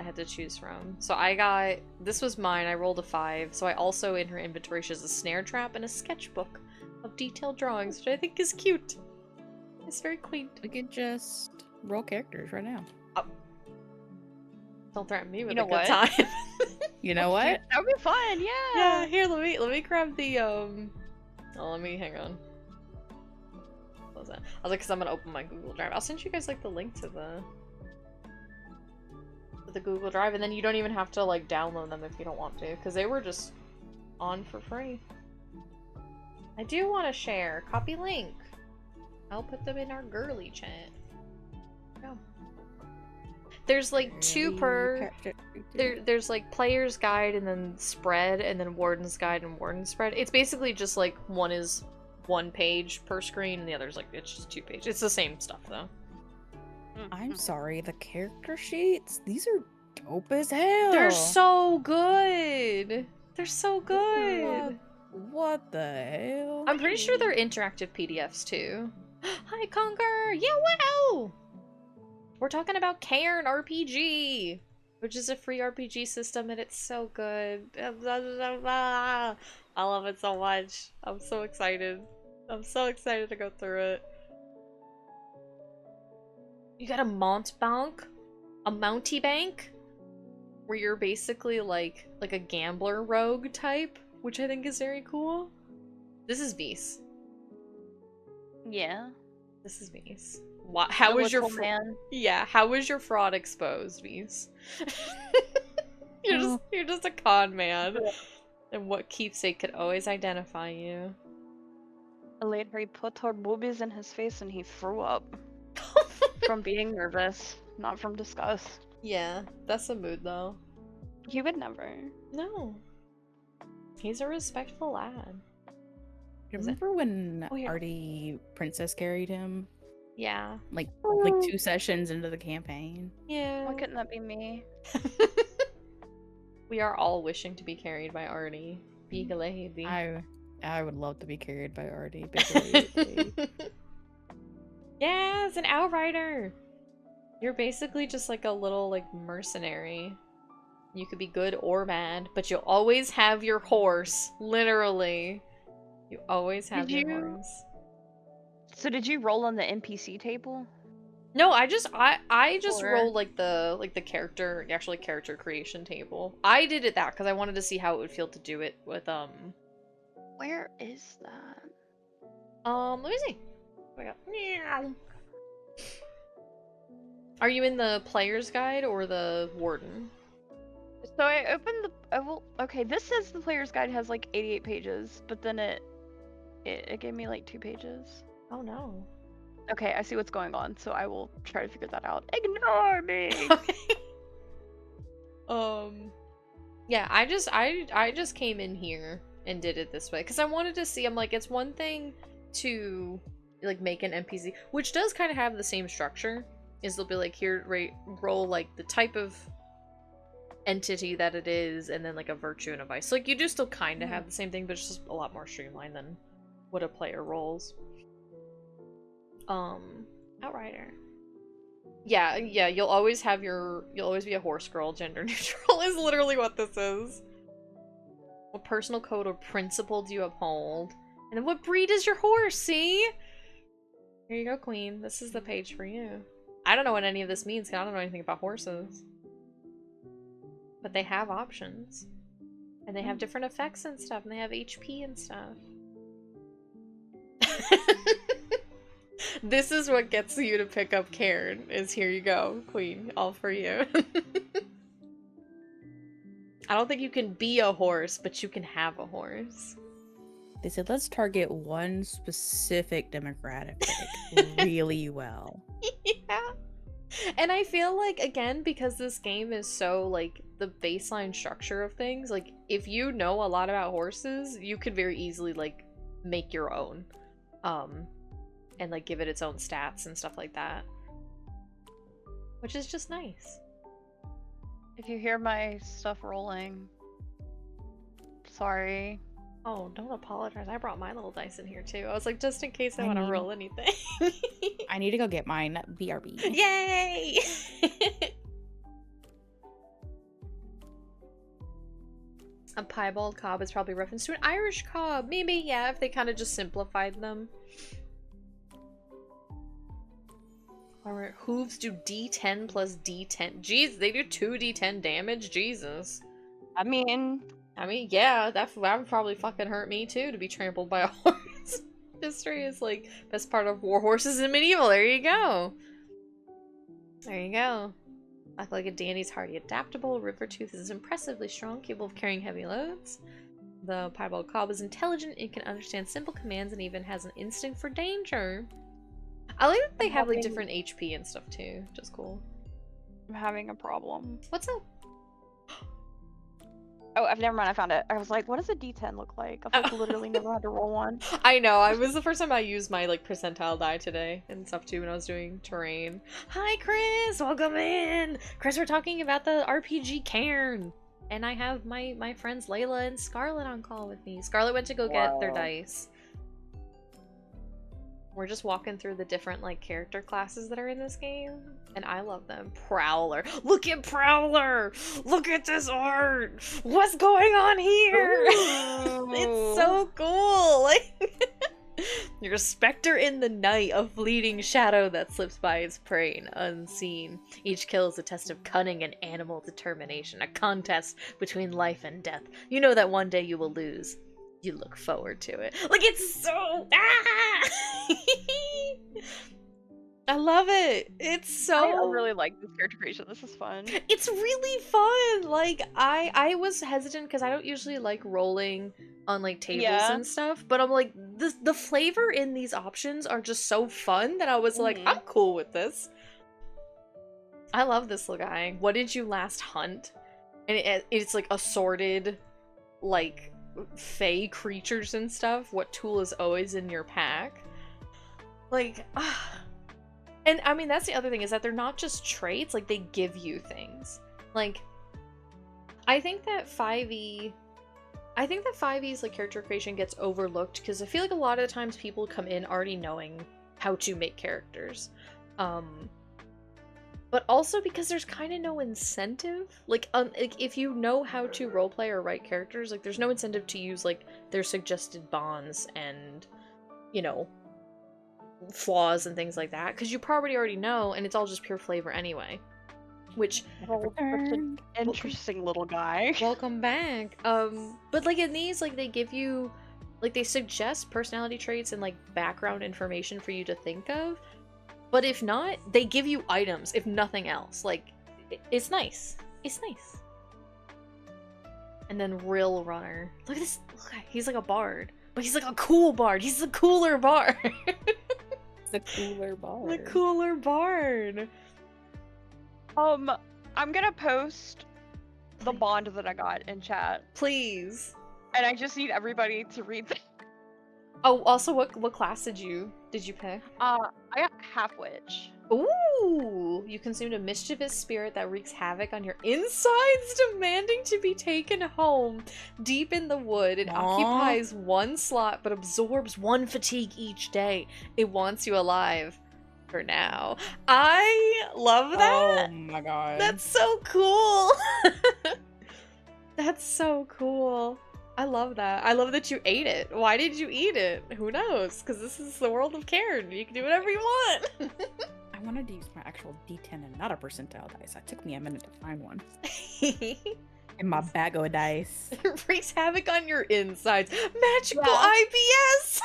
had to choose from. So I got, this was mine, I rolled a 5. So I also, in her inventory, she has a snare trap and a sketchbook of detailed drawings, which I think is cute. It's very quaint. We could just roll characters right now. Oh. Don't threaten me with a good time. You know what? That would be fun, yeah. Yeah, here, let me grab the, hang on. What was that? I was like, because I'm gonna open my Google Drive. I'll send you guys, like, the link to the Google Drive, and then you don't even have to, like, download them if you don't want to, because they were just on for free. I do want to share. Copy link. I'll put them in our girly chat. Go. There's like 2 per. There's like player's guide and then spread and then warden's guide and warden's spread. It's basically just like one is 1 page per screen and the other's like it's just 2 pages. It's the same stuff though. I'm sorry, the character sheets, these are dope as hell. They're so good. They're so good. What the hell? I'm pretty sure they're interactive PDFs too. Hi Conquer! Yeah, wow! We're talking about CAIRN RPG, which is a free RPG system and it's so good. I love it so much. I'm so excited. I'm so excited to go through it. You got a Mont Bank? A Mounty Bank? Where you're basically like a gambler rogue type, which I think is very cool. This is Vise. Yeah. This is Vise. How was your man? Yeah, how was your fraud exposed, Vise? You're just a con man. And what keepsake could always identify you? A lady put her boobies in his face and he threw up. From being nervous, not from disgust. Yeah, that's a mood though. He would never. No. He's a respectful lad. Remember when Oh, yeah. Artie Princess carried him? Yeah. Like 2 sessions into the campaign? Yeah. Why couldn't that be me? We are all wishing to be carried by Artie. Be lady. I would love to be carried by Artie. Big lady. Yeah, it's an outrider. You're basically just like a little like mercenary. You could be good or bad, but you'll always have your horse. Literally. You always have your horse. So did you roll on the NPC table? No, I just Or- rolled like the character, actually character creation table. I did it that because I wanted to see how it would feel to do it with Where is that? let me see. Oh my God. Meow. Are you in the player's guide or the warden? So I opened the. Okay, this says the player's guide has like 88 pages, but then it gave me like 2 pages. Oh no. Okay, I see what's going on, so I will try to figure that out. Ignore me. Okay. Yeah, I just came in here and did it this way because I wanted to see. I'm like, it's one thing to like make an NPC, which does kind of have the same structure. Is they'll be like, here, roll like the type of entity that it is, and then like a virtue and a vice. So, like you do still kind of have the same thing, but it's just a lot more streamlined than what a player rolls. Outrider. Yeah, you'll always be a horse girl, gender neutral is literally what this is. What personal code or principle do you uphold? And then what breed is your horse, see? Here you go, queen. This is the page for you. I don't know what any of this means, 'cause I don't know anything about horses. But they have options. And they have different effects and stuff, and they have HP and stuff. This is what gets you to pick up CAIRN, is here you go, queen. All for you. I don't think you can be a horse, but you can have a horse. They said let's target one specific demographic really well. Yeah. And I feel like, again, because this game is so, like, the baseline structure of things, like, if you know a lot about horses, you could very easily, like, make your own. And, like, give it its own stats and stuff like that. Which is just nice. If you hear my stuff rolling, sorry. Oh, don't apologize. I brought my little dice in here, too. I was like, just in case I I want to mean- roll anything. I need to go get mine. BRB. Yay! A piebald cob is probably a reference to an Irish cob. Maybe, yeah, if they kind of just simplified them. Alright, hooves do D10 plus D10. Jeez, they do 2d10 damage? Jesus. I mean, Yeah, that would probably fucking hurt me too, to be trampled by a horse. History is like best part of war horses in medieval. There you go. There you go. Black-legged Dandy's hardy, adaptable. Rivertooth is impressively strong, capable of carrying heavy loads. The piebald cob is intelligent. It can understand simple commands and even has an instinct for danger. I like that they have like different HP and stuff too, which is cool. I'm having a problem. What's up? Oh, never mind. I found it. I was like, what does a D10 look like? I've like literally never had to roll one. I know. I was the first time I used my like percentile die today and stuff too when I was doing terrain. Hi, Chris. Welcome in. Chris, we're talking about the RPG CAIRN, and I have my friends Layla and Scarlett on call with me. Scarlett went to go get their dice. We're just walking through the different like character classes that are in this game, and I love them. Prowler. Look at Prowler! Look at this art! What's going on here? It's so cool! Like you're a specter in the night, a fleeting shadow that slips by its prey unseen. Each kill is a test of cunning and animal determination, a contest between life and death. You know that one day you will lose. You look forward to it. Like, it's so... Ah! I love it. It's so... I really like this character creation. This is fun. It's really fun. Like, I was hesitant because I don't usually like rolling on, like, tables and stuff. But I'm like, the flavor in these options are just so fun that I was like, I'm cool with this. I love this little guy. What did you last hunt? And it's, like, assorted, like... fey creatures and stuff. What tool is always in your pack? Like, and I mean that's the other thing is that they're not just traits, like they give you things. Like, I think that 5e's like character creation gets overlooked because I feel like a lot of the times people come in already knowing how to make characters. But also because there's kind of no incentive. Like if you know how to roleplay or write characters, like there's no incentive to use like their suggested bonds and, you know, flaws and things like that, because you probably already know, and it's all just pure flavor anyway. Which such an interesting little guy. Welcome back. But like in these, like they give you, like they suggest personality traits and like background information for you to think of. But if not, they give you items, if nothing else. Like, it's nice. It's nice. And then Rill Runner. Look at this. Look, he's like a bard. But he's like a cool bard. He's the cooler bard. The cooler bard. The cooler bard. I'm gonna post the bond that I got in chat. Please. And I just need everybody to read that. Oh, also, what class did you pick? I got half witch. Ooh! You consumed a mischievous spirit that wreaks havoc on your insides, demanding to be taken home. Deep in the wood, it occupies 1 slot but absorbs 1 fatigue each day. It wants you alive. For now. I love that! Oh my god. That's so cool! That's so cool. I love that. I love that you ate it. Why did you eat it? Who knows? Because this is the world of CAIRN. You can do whatever you want. I wanted to use my actual D10 and not a percentile dice. It took me a minute to find one. In my bag of dice. It wreaks havoc on your insides. Magical IBS!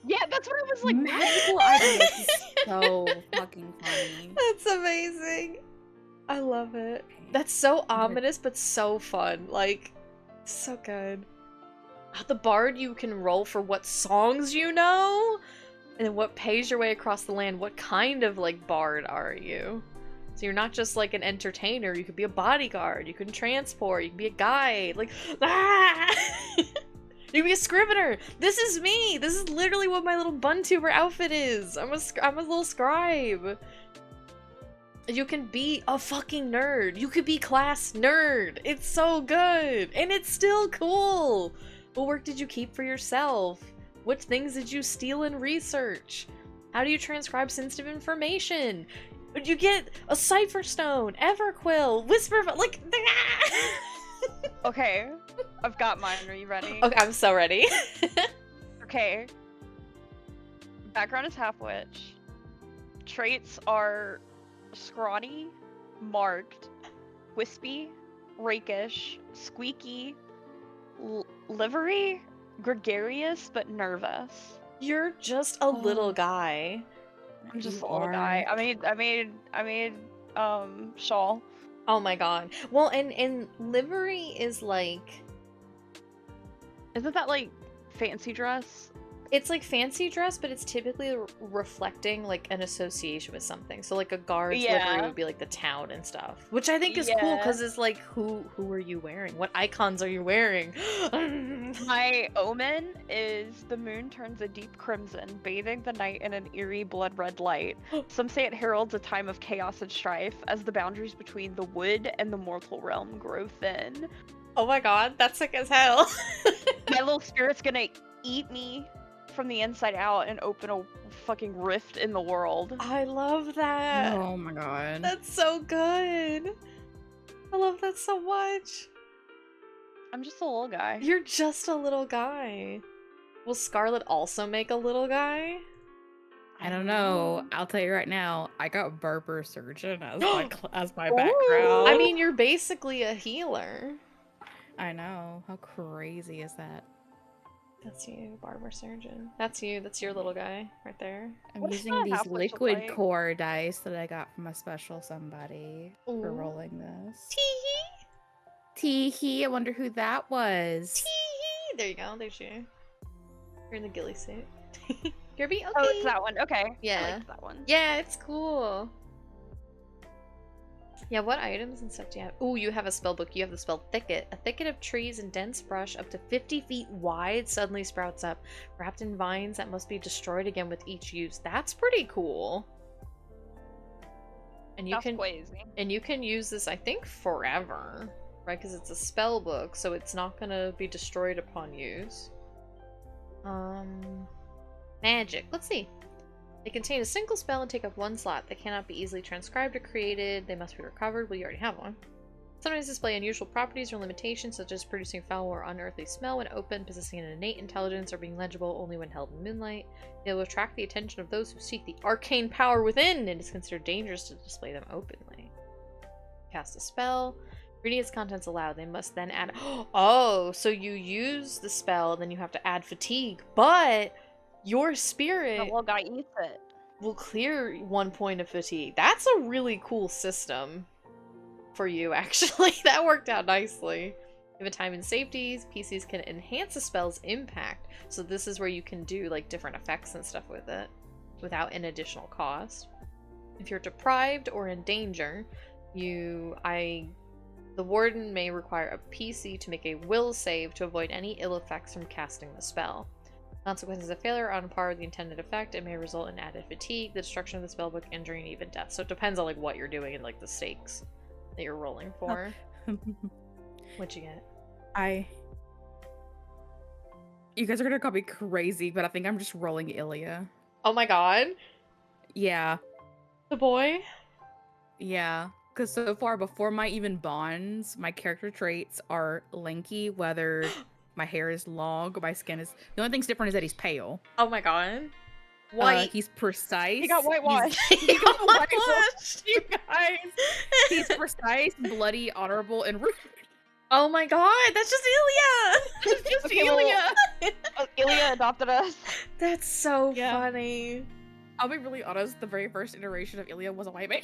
Yeah, that's what I was like. Magical IBS is so fucking funny. That's amazing. I love it. That's so ominous, but so fun. Like, so good. The bard, you can roll for what songs you know, and then what pays your way across the land. What kind of, like, bard are you? So you're not just, like, an entertainer. You could be a bodyguard. You can transport. You can be a guide. Like, ah! You can be a scrivener. This is me. This is literally what my little buntuber outfit is. I'm a little scribe. You can be a fucking nerd. You could be class nerd. It's so good. And it's still cool. What work did you keep for yourself? What things did you steal in research? How do you transcribe sensitive information? You get a Cipher Stone, Everquill, Whisper, like... Okay, I've got mine. Are you ready? Okay, I'm so ready. Okay. Background is half witch. Traits are scrawny, marked, wispy, rakish, squeaky, livery, gregarious, but nervous. You're just a little guy. I'm just a little guy. I made shawl. Oh my god. Well, and livery is like... Isn't that like fancy dress? It's like fancy dress, but it's typically reflecting like an association with something. So like a guard's livery would be like the town and stuff, which I think is cool because it's like who are you wearing? What icons are you wearing? My omen is the moon turns a deep crimson, bathing the night in an eerie blood red light. Some say it heralds a time of chaos and strife as the boundaries between the wood and the mortal realm grow thin. Oh my god, that's sick as hell. My little spirit's gonna eat me from the inside out and open a fucking rift in the world. I love that. Oh my god. That's so good. I love that so much. I'm just a little guy. You're just a little guy. Will Scarlett also make a little guy? I don't know. I'll tell you right now, I got barber surgeon as my background. I mean, you're basically a healer. I know. How crazy is that? That's you, barber surgeon. That's you. That's your little guy right there. I'm What does using that these halfwitch look liquid like? core dice that I got from a special somebody for Ooh. rolling this. Tee-hee. Teehee, I wonder who that was. Tee-hee. There you go. There's you. You're in the ghillie suit. Derby, okay. Oh, it's that one. Okay. Yeah. I liked that one. Yeah, it's cool. Yeah, what items and stuff do you have? Ooh, you have a spell book. You have the spell Thicket. A thicket of trees and dense brush up to 50 feet wide suddenly sprouts up, wrapped in vines that must be destroyed again with each use. That's pretty cool. And you can use this, I think, forever, right? Because it's a spell book, so it's not gonna be destroyed upon use. Magic. Let's see. They contain a single spell and take up one slot. They cannot be easily transcribed or created. They must be recovered. Well, you already have one. Sometimes display unusual properties or limitations, such as producing foul or unearthly smell when open, possessing an innate intelligence, or being legible only when held in moonlight. It will attract the attention of those who seek the arcane power within, and is considered dangerous to display them openly. Cast a spell. Reading its contents aloud, they must then add... Oh, so you use the spell, and then you have to add fatigue, but... Your spirit The little guy eats it. will clear 1 point of fatigue. That's a really cool system for you, actually. That worked out nicely. Given time and safeties, PCs can enhance a spell's impact. So this is where you can do like different effects and stuff with it without an additional cost. If you're deprived or in danger, the warden may require a PC to make a will save to avoid any ill effects from casting the spell. Consequences of failure are on par with the intended effect. It may result in added fatigue, the destruction of the spellbook, injury, and even death. So it depends on like what you're doing and like the stakes that you're rolling for. What'd you get? You guys are gonna call me crazy, but I think I'm just rolling Ilya. Oh my god. Yeah. The boy? Yeah. Because so far, before my even bonds, my character traits are lanky, weathered. My hair is long. My skin is... The only thing's different is that he's pale. Oh my god. White. He's precise. He got whitewashed. He got whitewashed, you guys. He's precise, bloody, honorable, and rude. Oh my god, that's just Ilya! It's just Okay, well, Ilya. Ilya adopted us. That's so Yeah. funny. I'll be really honest, the very first iteration of Ilya was a white man.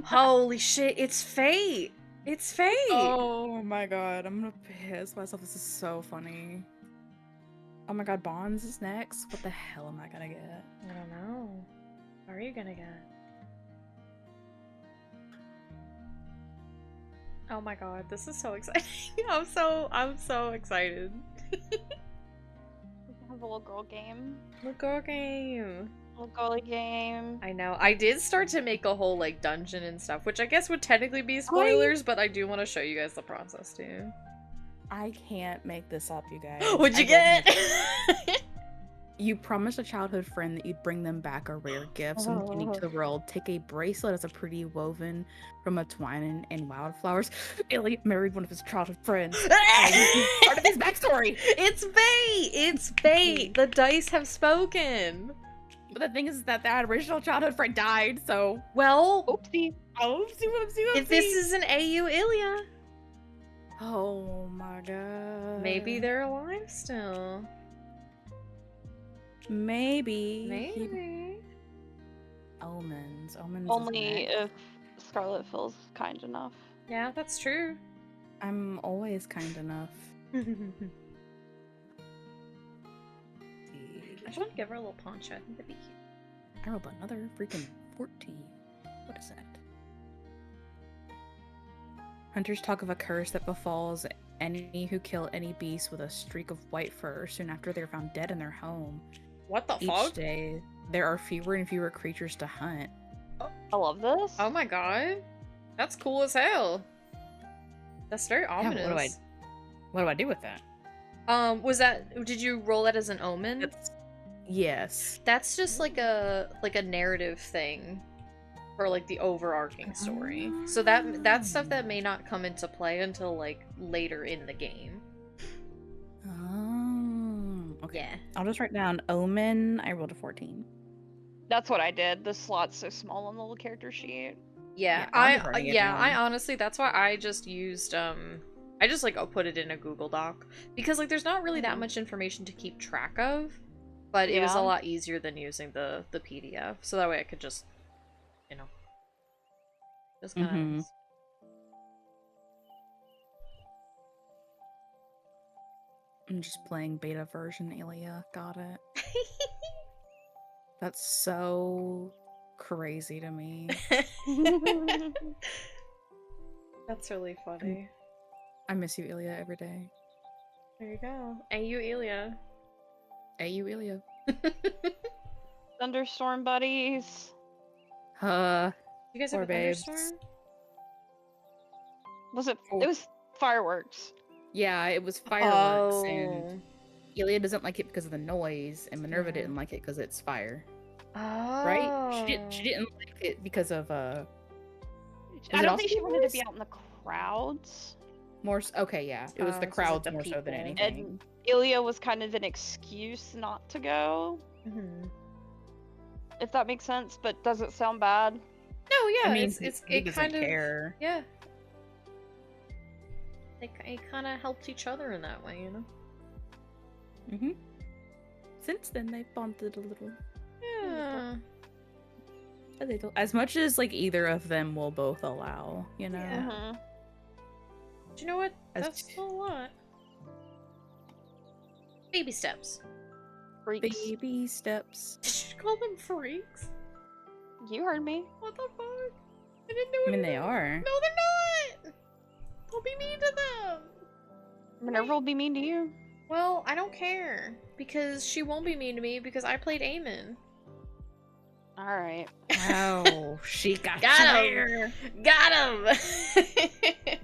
Holy shit, it's fate! It's fate! Oh my god, I'm gonna piss myself. This is so funny. Oh my god, Bonds is next. What the hell am I gonna get? I don't know. What are you gonna get? Oh my god, this is so exciting. I'm so excited. We can have a little girl game. The girl game. Little girly game. I know. I did start to make a whole like dungeon and stuff, which I guess would technically be spoilers, but I do want to show you guys the process too. I can't make this up, you guys. What'd you I get? You promised a childhood friend that you'd bring them back a rare gift, something unique to the world. Take a bracelet as a pretty woven from a twine and wildflowers. Ilya married one of his childhood friends. Part of his backstory. It's fate! It's fate! The dice have spoken! But the thing is that that original childhood friend died, so... Well, Oopsie. Oopsie. if this is an AU Ilya, Oh my god. maybe they're alive still. Maybe. Maybe. Omens. Omens. Only is next. if Scarlett feels kind enough. Yeah, that's true. I'm always kind enough. I just want to give her a little poncho. I think that'd be cute. I rolled another freaking 14. What is that? Hunters talk of a curse that befalls any who kill any beast with a streak of white fur soon after they're found dead in their home. What the Each fuck? day, there are fewer and fewer creatures to hunt. I love this. Oh my god. That's cool as hell. That's very ominous. What do I do with that? Did you roll that as an omen? Yes. That's just like a narrative thing for like the overarching story. So that's stuff that may not come into play until like later in the game. Oh. Okay. Yeah. I'll just write down omen. I rolled a 14. That's what I did. The slot's so small on the little character sheet. Yeah, I'm just writing it down. I honestly, that's why I just used I just like put it in a Google Doc because like there's not really that much information to keep track of, but it was a Yeah. lot easier than using the PDF. So that way I could just, you know, just kind of. Mhm. I'm just playing beta version Ilya. Got it. That's so crazy to me. That's really funny. I miss you, Ilya, every day. There you go. And you, Ilya. Hey, you, Ilya. Thunderstorm buddies. You guys have Poor a babes. thunderstorm? Was it? Oh. It was fireworks. Yeah, it was fireworks, Oh. and Ilya doesn't like it because of the noise, and Minerva Yeah. didn't like it because it's fire. Oh. Right? She didn't like it because of I it don't also think she wanted to be noise? out in the crowds. more. Okay, yeah, it was Oh, the so it's like crowds the more so than people. anything. Ilya was kind of an excuse not to go, Mhm. if that makes sense. But does it sound bad? No, yeah, I mean, it's he it doesn't kind of care. yeah. It kind of helped each other in that way, you know. Mm-hmm. Since then, they bonded a little. Yeah. A little. As much as like either of them will both allow, you know. Yeah. Mm-hmm. Do you know what? As That's t- a lot. Baby steps. Freaks. Baby steps. Did you call them freaks? You heard me. What the fuck? I didn't know. I mean, they anything. are. No, they're not. Don't be mean to them. Minerva will be mean to you. Well, I don't care because she won't be mean to me because I played Eamon. All right. Wow, she got Got you him. there. Got him.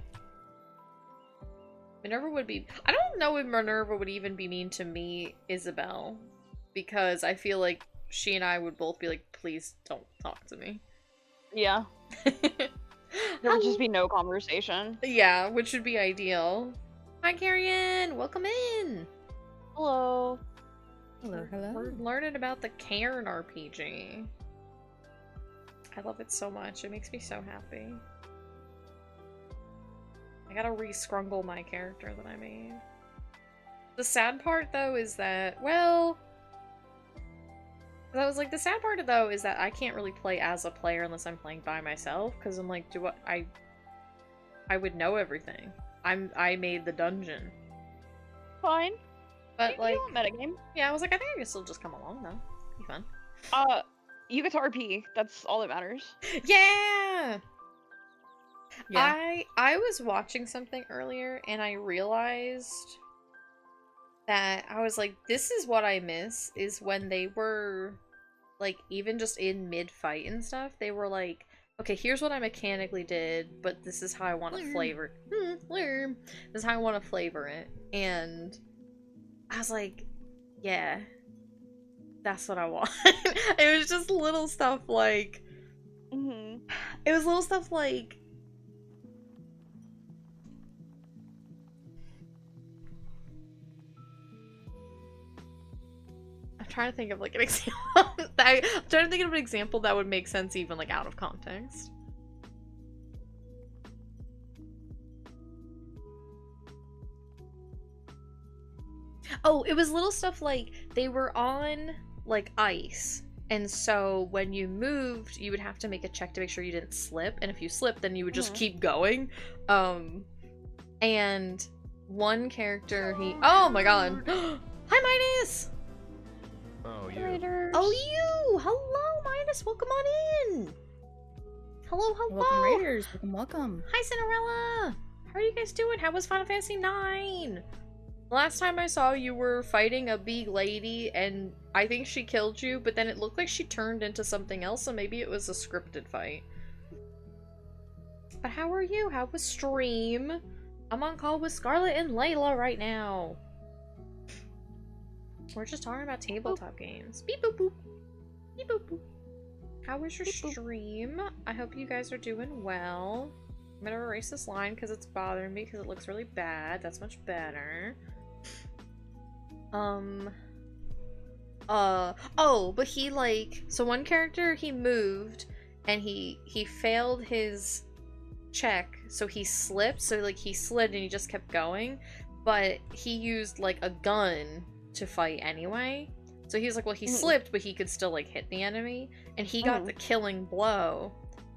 Minerva would be. I don't know if Minerva would even be mean to me, Isabel, because I feel like she and I would both be like, please don't talk to me. Yeah. There would just be no conversation. Yeah, which would be ideal. Hi, Carrion! Welcome in! Hello. Hello, We're hello. learning about the CAIRN RPG. I love it so much. It makes me so happy. I gotta re-scrungle my character that I made. The sad part, though, is that, well... I was like, the sad part, though, is that I can't really play as a player unless I'm playing by myself, because I'm like, I would know everything. I made the dungeon. Fine. But, like, you want metagame. yeah, I was like, I think I can still just come along, though. Be fun. You get to RP. That's all that matters. Yeah! Yeah. I was watching something earlier and I realized that I was like, this is what I miss, is when they were like, even just in mid-fight and stuff, they were like, okay, here's what I mechanically did, but this is how I want to flavor this is how I want to flavor it. And I was like, yeah, that's what I want. It was just little stuff like, Mm-hmm. it was little stuff like, I'm trying to think of like an example. I'm trying to think of an example that would make sense even like out of context. Oh, it was little stuff like they were on like ice. And so when you moved, you would have to make a check to make sure you didn't slip. And if you slipped, then you would just keep going. And one character, he... Oh my god. Hi, Midas! Oh, Oh, you! Hello, Midas. Welcome on in. Hello, hello. Welcome, Raiders. Welcome. Hi, Cinderella. How are you guys doing? How was Final Fantasy 9? Last time I saw you were fighting a big lady, and I think she killed you, but then it looked like she turned into something else, so maybe it was a scripted fight. But how are you? How was stream? I'm on call with Scarlett and Layla right now. We're just talking about tabletop games. Beep boop boop. Beep boop boop. How was your stream? I hope you guys are doing well. I'm gonna erase this line because it's bothering me because it looks really bad. That's much better. Oh, but he so one character, he moved and he failed his check, so he slipped, so like he slid and he just kept going, but he used like a gun to fight anyway. So he was like, well, he slipped, but he could still like hit the enemy, and he got the killing blow.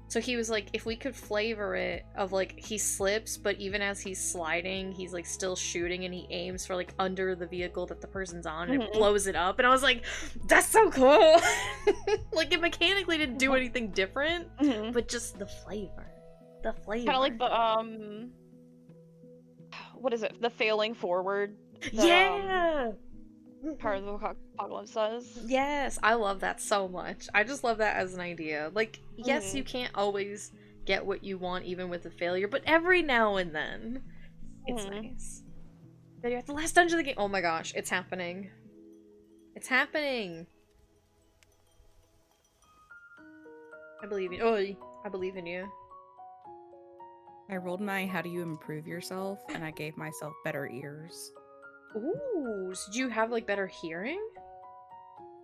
So he was like, if we could flavor it of like he slips, but even as he's sliding, he's like still shooting and he aims for like under the vehicle that the person's on and it blows it up. And I was like, that's so cool. Like it mechanically didn't do anything different, but just the flavor. The flavor. Kind of like the what is it? The failing forward. Yeah. Part of the apocalypse says. Yes, I love that so much. I just love that as an idea. Like, yes, you can't always get what you want even with a failure, but every now and then, it's nice. Then you're at the last dungeon of the game. Oh my gosh, it's happening. It's happening. I believe in you. Oh, I believe in you. I rolled my how do you improve yourself, and I gave myself better ears. Ooh, so do you have like better hearing?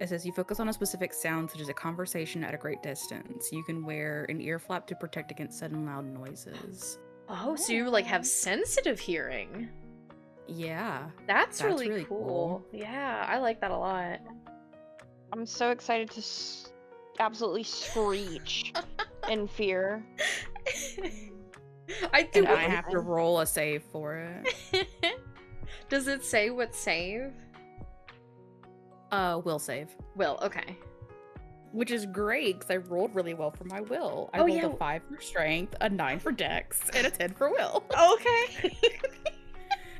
It says you focus on a specific sound, such as a conversation at a great distance. You can wear an ear flap to protect against sudden loud noises. Oh, so you like have sensitive hearing. Yeah. That's really cool. Yeah, I like that a lot. I'm so excited to absolutely screech in fear. I do. And I have to roll a save for it. Does it say what save? Will save. Will, okay. Which is great, because I rolled really well for my will. I rolled a 5 for strength, a 9 for dex, and a 10 for will. Okay.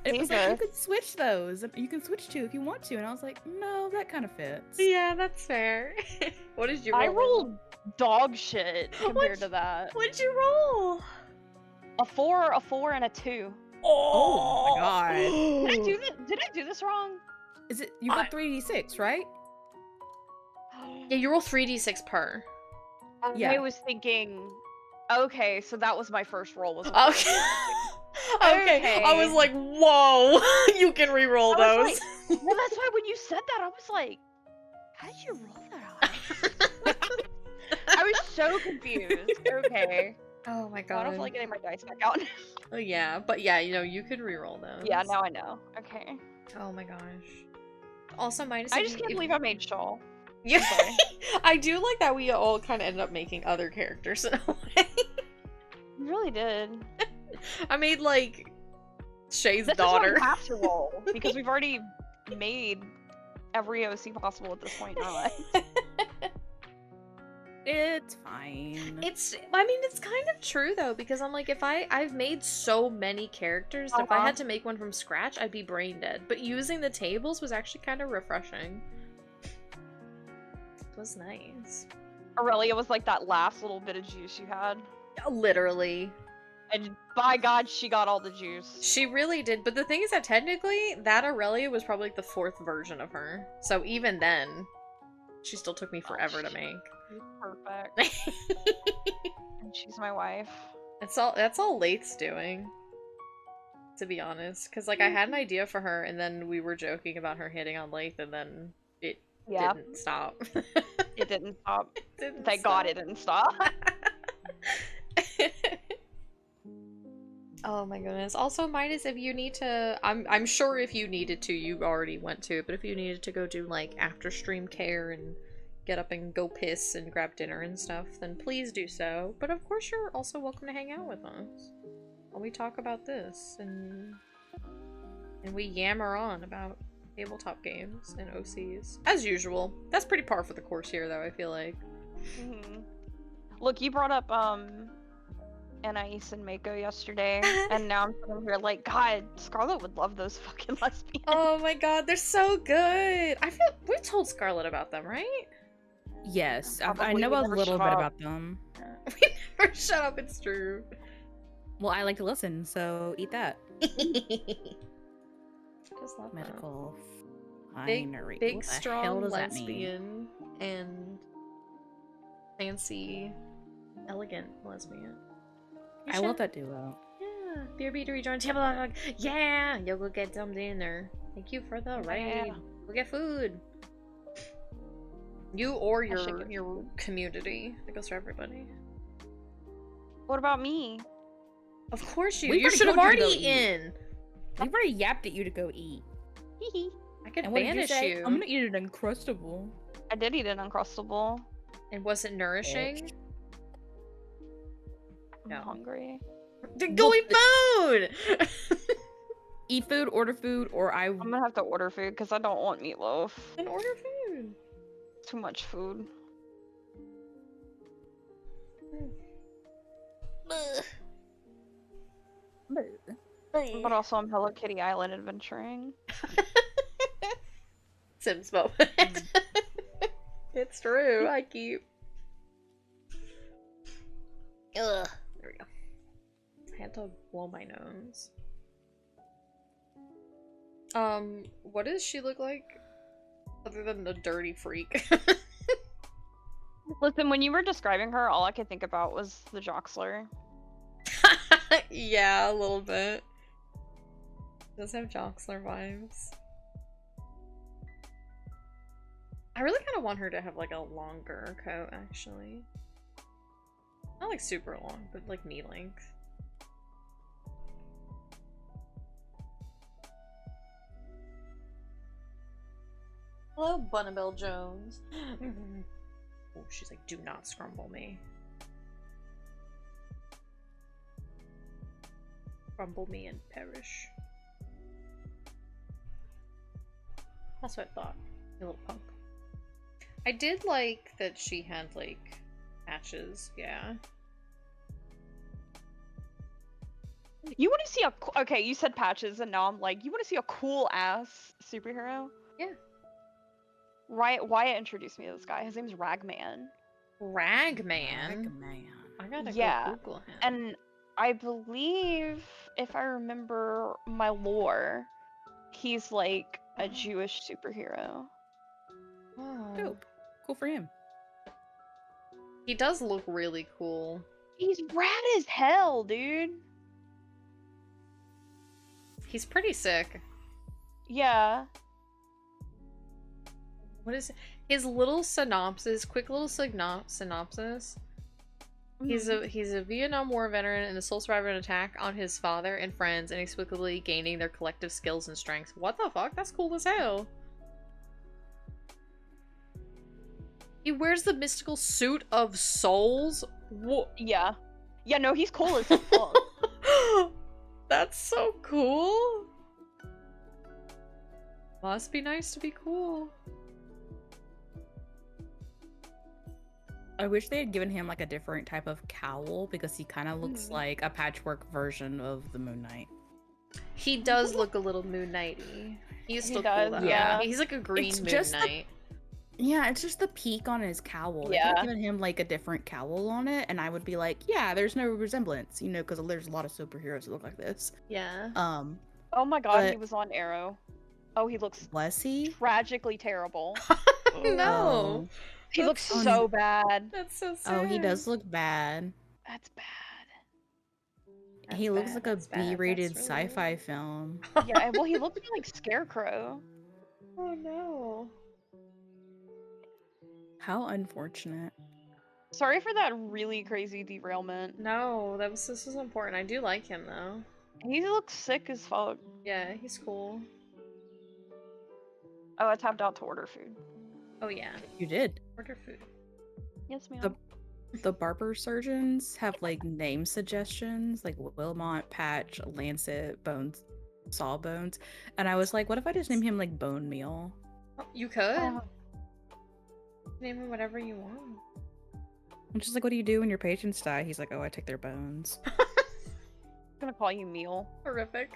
It was like, you could switch those. You can switch to if you want to. And I was like, no, that kind of fits. Yeah, that's fair. What did you roll? I rolled dog shit compared to that. What'd you roll? A 4, and a 2. Oh my god. Did I do this wrong? Is it you got 3d6, right? Yeah, you roll 3d6 per. Yeah. I was thinking, okay, so that was my first roll. Was Okay. Okay. I was like, whoa, you can re-roll those. Like, well, that's why when you said that, I was like, how did you roll that high? I was so confused. Okay. Oh my god. I don't feel like getting my dice back out. Oh yeah, but yeah, you know, you could re-roll those. Yeah, now I know. Okay. Oh my gosh. Also, minus. I just can't believe I made Shawl. Yeah, I do like that we all kind of ended up making other characters in a way. You really did. I made like Shay's This daughter. Is why we have to roll because we've already made every OC possible at this point in our life. It's fine. I mean, it's kind of true though, because I'm like, I've made so many characters that if I had to make one from scratch, I'd be brain dead. But using the tables was actually kind of refreshing. It was nice. Aurelia was like that last little bit of juice you had. Literally. And by God, she got all the juice. She really did. But the thing is that technically, that Aurelia was probably like the 4th version of her. So even then, she still took me forever to make. Perfect. And she's my wife. That's all Late's doing, to be honest. Because like I had an idea for her, and then we were joking about her hitting on Lathe, and then it didn't stop. It didn't stop. Thank stop. God it didn't stop. Oh my goodness. Also, Midas, if you need to, I'm sure if you needed to, you already went to it, but if you needed to go do like after stream care and get up and go piss and grab dinner and stuff, then please do so. But of course, you're also welcome to hang out with us while we talk about this and we yammer on about Tabletop games and OCs. As usual. That's pretty par for the course here, though, I feel like. Look, you brought up, Anais and Mako yesterday, and now I'm sitting here like, God, Scarlett would love those fucking lesbians. Oh my god, they're so good! I feel we told Scarlett about them, right? Yes, I Probably know we a never little shut bit up. about them. We never shut up, it's true. Well, I like to listen, so eat that. Just love that. Medical Big, finery. big What the hell strong does that mean? lesbian and fancy, elegant lesbian. I love that duo. Yeah. BRB to rejoin Tabletop. Yeah! You'll go get some dinner. Thank you for the raid. Yeah. Go get food. You or I should get your community. That goes for everybody. What about me? Of course you. We've You already should have told you to already go eat. eaten. We've already yapped at you to go eat. I could And what did you banish say? you. I'm gonna eat an Uncrustable. I did eat an Uncrustable. And was it nourishing? No. I'm hungry. Then go eat food! Eat food, order food, or I'm gonna have to order food because I don't want meatloaf. Then order food. Too much food. But also I'm Hello Kitty Island adventuring. Sims moment. It's true. I keep. Ugh. There we go. I had to blow my nose. What does she look like? Other than a dirty freak. Listen, when you were describing her, all I could think about was the Joxler. Yeah, a little bit. Does have Joxler vibes. I really kind of want her to have like a longer coat, actually. Not like super long, but like knee length. Hello, Bunnabelle Jones. Oh, she's like, do not scrumble me. Crumble me and perish. That's what I thought. You little punk. I did like that she had, like, patches, yeah. You want to see a okay? You said patches, and now I'm like, you want to see a cool ass superhero? Yeah. Wyatt introduced me to this guy. His name's Ragman. Ragman? I gotta Yeah, go Google him. and I believe, if I remember my lore, he's like a Jewish superhero. Oh. Dope. Cool for him. He does look really cool. He's rad as hell, dude. He's pretty sick. Yeah. What is it? His little synopsis, quick little synopsis. He's a Vietnam War veteran and the sole survivor of an attack on his father and friends, inexplicably gaining their collective skills and strengths. What the fuck? That's cool as hell. He wears the mystical suit of souls. What? Yeah. Yeah, no, he's cool as fuck. That's so cool. Must be nice to be cool. I wish they had given him like a different type of cowl because he kind of looks like a patchwork version of the Moon Knight. He does look a little Moon Knight-y. He's still does, cool though. yeah. He's like a green It's Moon just the- Knight. Yeah, it's just the peak on his cowl. They Yeah. could have given him like a different cowl on it, and I would be like, yeah, there's no resemblance, you know, because there's a lot of superheroes that look like this. Yeah. Oh my god, he But- was on Arrow. Oh, he looks Was he? tragically terrible. No. He That's looks so so bad. That's so sad. Oh, he does look bad. That's bad. He looks bad, like a that's bad, B-rated that's really sci-fi film. Yeah, well, he looked like Scarecrow. Oh no. How unfortunate. Sorry for that really crazy derailment. No, this was important. I do like him though. He looks sick as fuck. Yeah, he's cool. Oh, I tapped out to order food. Oh yeah. You did. Order food. Yes, ma'am. The barber surgeons have like name suggestions like Wilmot, Patch, Lancet, Bones. Sawbones, and I was like, what if I just name him like Bone Meal? Oh, you could. Name him whatever you want. I'm just like, what do you do when your patients die? He's like, oh, I take their bones. I'm gonna call you Meal. Horrific.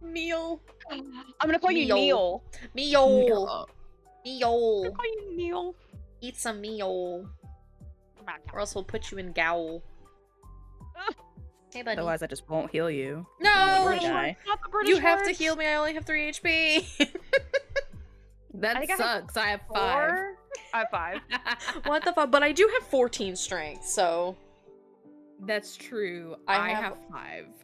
Meal. I'm gonna call you Meal. Neil. Meal. I'm Meal. gonna call you Neil. Eat some meal. Or else we'll put you in gowl. Hey, buddy. Otherwise, I just won't heal you. No! British guy. Not the British You have to words. heal me. I only have 3 HP. That I think I have sucks. I have 5. 4. I have 5. What the fuck? But I do have 14 strength, so That's true. I I have- have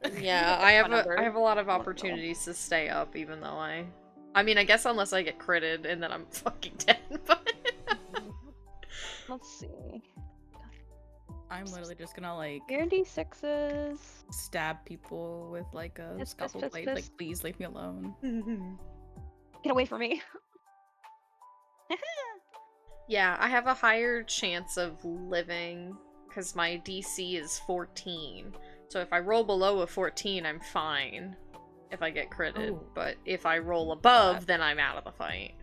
5. yeah, I have Whatever. I have a lot of opportunities to stay up, even though I mean, I guess unless I get critted and then I'm fucking dead. But Let's see. I'm literally just gonna like Your D6s. stab people with like a Fist, scalpel fist, blade. fist. Like, please leave me alone. Get away from me. yeah, I have a higher chance of living because my DC is 14. So if I roll below a 14, I'm fine if I get critted. Oh. But if I roll above, then I'm out of the fight.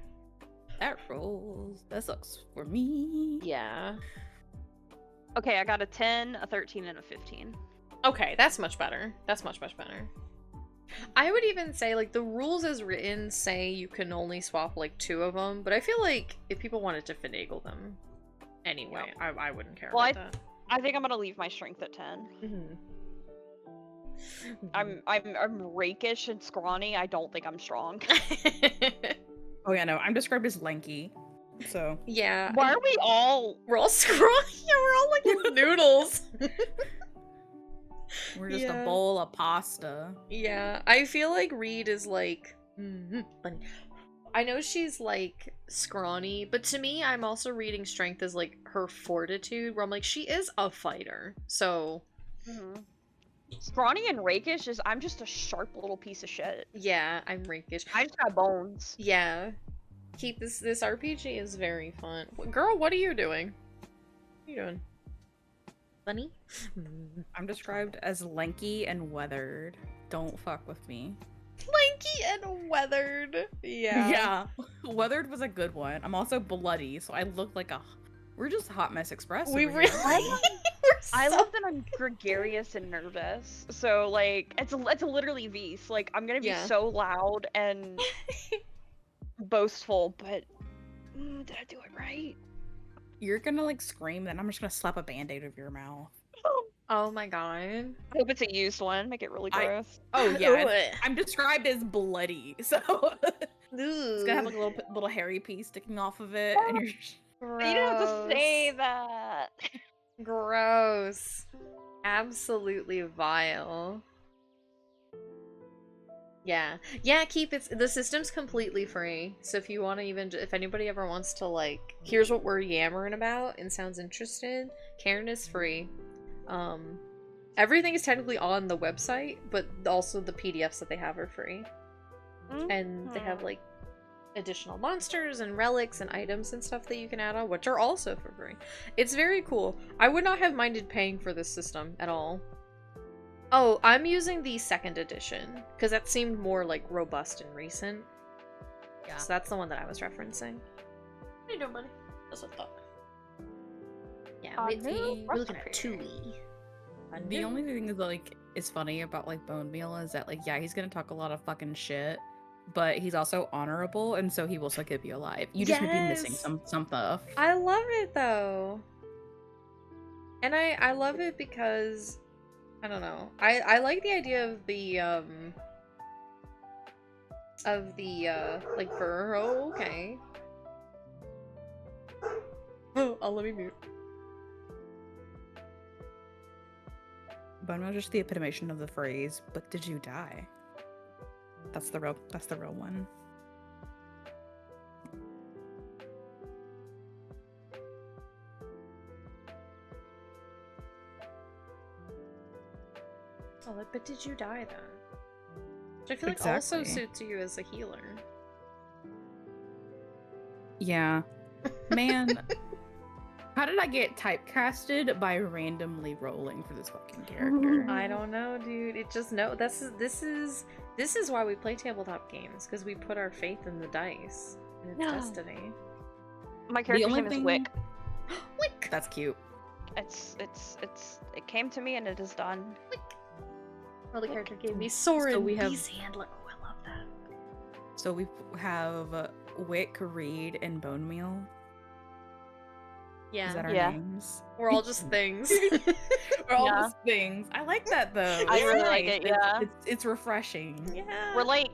That rolls. That sucks for me. Yeah. Okay, I got a 10, a 13, and a 15. Okay, that's much better. That's much better. I would even say, like, the rules as written say you can only swap, like, 2 of them, but I feel like if people wanted to finagle them anyway, I wouldn't care Well, about I think I'm gonna leave my strength at 10. that. I'm rakish and scrawny. I don't think I'm strong. Oh yeah, no, I'm described as lanky. So yeah. Why are we all? We're all scrawny. Yeah, we're all like little noodles. we're just Yeah. a bowl of pasta. Yeah, I feel like Reed is like funny. I know she's like scrawny, but to me, I'm also reading strength as like her fortitude, where I'm like, she is a fighter. So Scrawny and rakish is I'm just a sharp little piece of shit. yeah, I'm rakish. I just got bones. Yeah, keep this RPG is very fun. Girl, what are you doing? What are you doing? Bunny? I'm described as lanky and weathered. Don't fuck with me. Lanky and weathered. Yeah. Yeah. Weathered was a good one. I'm also bloody, so I look like a. We're just Hot Mess Express. We over really. here. I so- love that I'm gregarious and nervous. So like it's literally Vs. Like I'm gonna be Yeah. so loud and boastful, but did I do it right? You're gonna like scream, then I'm just gonna slap a band-aid over your mouth. Oh my god. I hope it's a used one. Make it really gross. Oh yeah, Ugh. I'm described as bloody, so it's gonna have like a Ugh. little hairy piece sticking off of it, and you're. You didn't have to say that. Gross. Absolutely vile. Yeah. Yeah, keep it. The system's completely free. So if you want to even, if anybody ever wants to like, here's what we're yammering about and sounds interested, CAIRN is free. Everything is technically on the website, but also the PDFs that they have are free. And they have like additional monsters and relics and items and stuff that you can add on, which are also for free. It's very cool. I would not have minded paying for this system at all. Oh, I'm using the 2nd edition because that seemed more like robust and recent. Yeah. So that's the one that I was referencing. How you doing, buddy? That's what I thought. Yeah, A we're new looking at recipe. Tui. The only thing that like is funny about like Bone Meal is that like yeah, he's gonna talk a lot of fucking shit, but he's also honorable, and so he will still keep you alive. You just may be missing Yes. some stuff. I love it though. And I love it because I don't know. I like the idea of the like fur. Oh, okay. Oh, I'll let me mute. Bone Meal is just the epitomation of the phrase, but did you die? That's the real one. Oh, but did you die then? Which I feel like also Exactly. suits you as a healer. Yeah. Man, How did I get typecasted by randomly rolling for this fucking character? I don't know, dude. It just this is why we play tabletop games, because we put our faith in the dice and its destiny. My character's name is Wick. Wick. That's cute. It came to me and it is done. Wick. Oh, the character gave me Soren. So we have Beast Handler. Oh, I love that. So we have Wick, Reed, and Bone Meal. Yeah. Is that our Yeah. names? We're all just things. We're all Yeah. just things. I like that though. I It's really like nice. it, yeah. It's refreshing. Yeah. We're like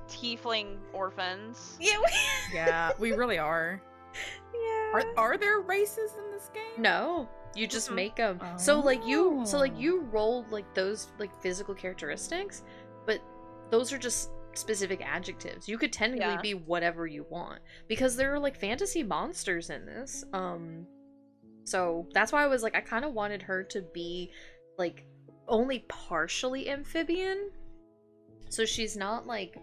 tiefling orphans. Yeah. Yeah, we really are. Yeah. Are there races in this game? No, you just Mhm. make them. So like you Oh. rolled like those like physical characteristics, but those are just specific adjectives. You could technically Yeah. be whatever you want because there are like fantasy monsters in this. So that's why I was like I kind of wanted her to be like only partially amphibian. So she's not like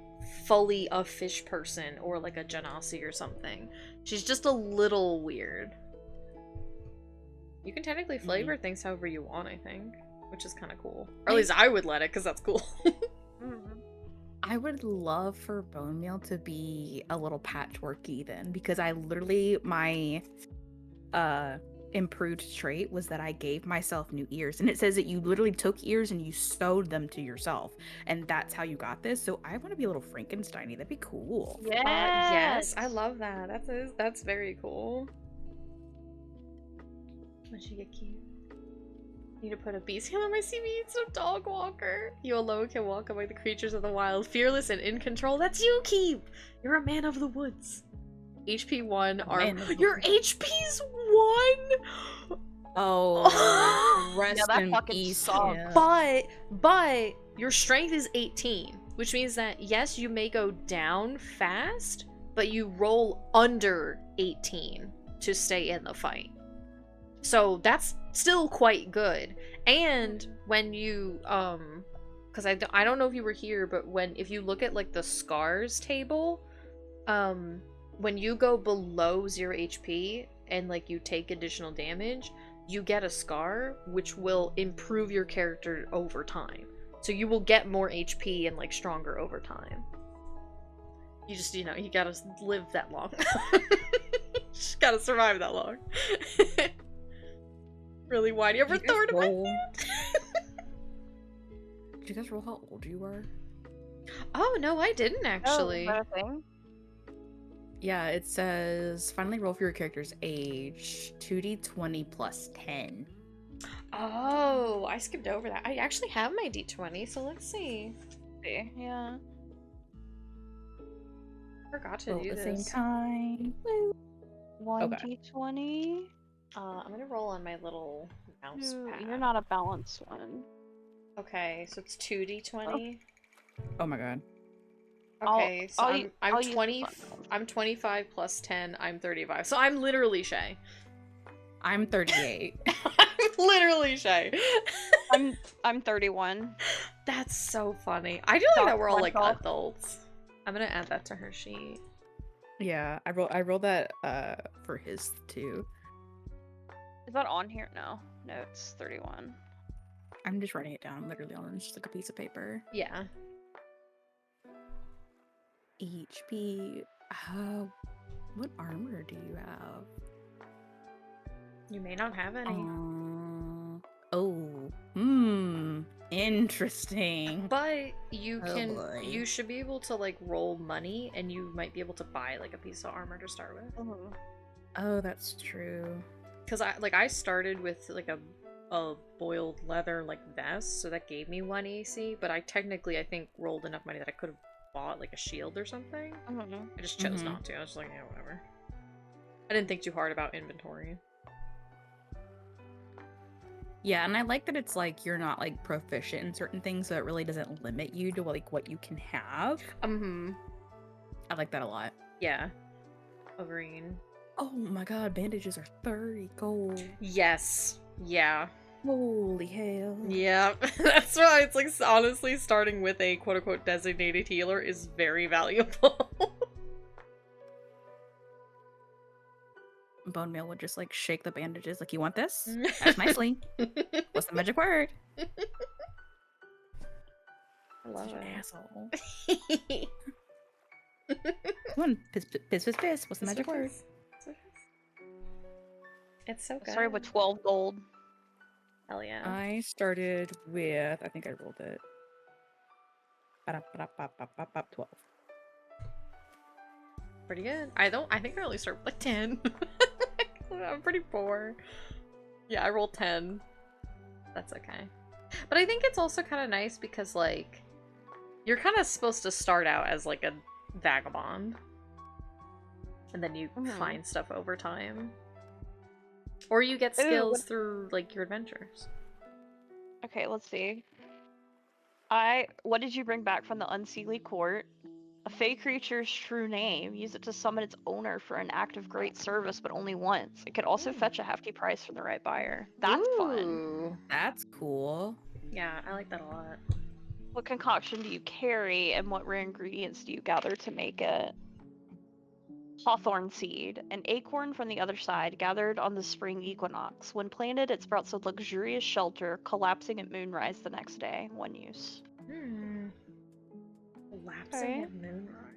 fully a fish person or like a genasi or something. She's just a little weird. You can technically flavor things however you want, I think, which is kind of cool. Or at least I would let it, because that's cool. Mhm. I would love for Bone Meal to be a little patchworky then, because I literally my improved trait was that I gave myself new ears, and it says that you literally took ears and you sewed them to yourself, and that's how you got this. So I want to be a little Frankenstein-y. That'd be cool. Yes, I love that. That's very cool. When she get cute. Need to put a beast healer on my CV instead of dog walker. You alone can walk among the creatures of the wild, fearless and in control. That's you, Keep. You're a man of the woods. HP 1. Your HP's 1. Oh, rest Yeah, that in fucking peace. sucks. Yeah. But your strength is 18, which means that yes, you may go down fast, but you roll under 18 to stay in the fight. So that's still quite good. And when you because I don't know if you were here, but if you look at like the scars table, when you go below 0 HP and like you take additional damage, you get a scar which will improve your character over time. So you will get more HP and like stronger over time. You just, you gotta live that long. Just gotta survive that long. Really, why do you ever throw it in my hand? Did you guys roll how old you were? Oh, no, I didn't actually. Oh, is that a thing? Yeah, it says finally roll for your character's age. 2d20 plus 10. Oh, I skipped over that. I actually have my d20, so let's see. Yeah. Forgot to Roll do at the this. same time. Woo. 1d20. I'm gonna roll on my little mouse pad. You're not a balanced one. Okay, so it's 2d20. Oh my god. Okay, so I'm use 20. the fun ones. I'm 25 plus 10. I'm 35. So I'm literally Shay. I'm 38. I'm literally Shay. I'm 31. That's so funny. I do like that we're all like Myself. adults. I'm gonna add that to her sheet. Yeah, I rolled that for his too. Is that on here? No, it's 31. I'm just writing it down literally on just like a piece of paper. Yeah. HP. What armor do you have? You may not have any. Interesting. But you Oh can boy. you should be able to like roll money and you might be able to buy like a piece of armor to start with. Oh, that's true. Cuz I started with like a boiled leather like vest, so that gave me 1 AC, but I think rolled enough money that I could have bought like a shield or something. I just chose Mhm. not to. I was just like, yeah, whatever. I didn't think too hard about inventory. Yeah, and I like that it's like you're not like proficient in certain things, so it really doesn't limit you to like what you can have. I like that a lot. Yeah. Agreed. Oh my god, bandages are 30 gold. Yes. Yeah. Holy hell. Yeah. That's why it's like honestly starting with a quote-unquote designated healer is very valuable. Bone Meal would just like shake the bandages like, you want this? That's nicely. What's the magic word? I love Such an it. asshole. Come Come on, piss, piss, piss, piss. What's the magic word? It's so good. Started with 12 gold. Hell yeah. I started with, I think I rolled it. 12. Pretty good. I think I only started with like 10. I'm pretty poor. Yeah, I rolled 10. That's okay. But I think it's also kind of nice because, like, you're kind of supposed to start out as, like, a vagabond. And then you find stuff over time. Or you get skills through, like, your adventures. Okay, let's see. What did you bring back from the Unseelie Court? A fey creature's true name. Use it to summon its owner for an act of great service, but only once. It could also fetch a hefty price from the right buyer. That's fun. Ooh. That's cool. Yeah, I like that a lot. What concoction do you carry, and what rare ingredients do you gather to make it? Hawthorn seed, an acorn from the other side, gathered on the spring equinox. When planted, it sprouts a luxurious shelter, collapsing at moonrise the next day. One use. Collapsing at moonrise.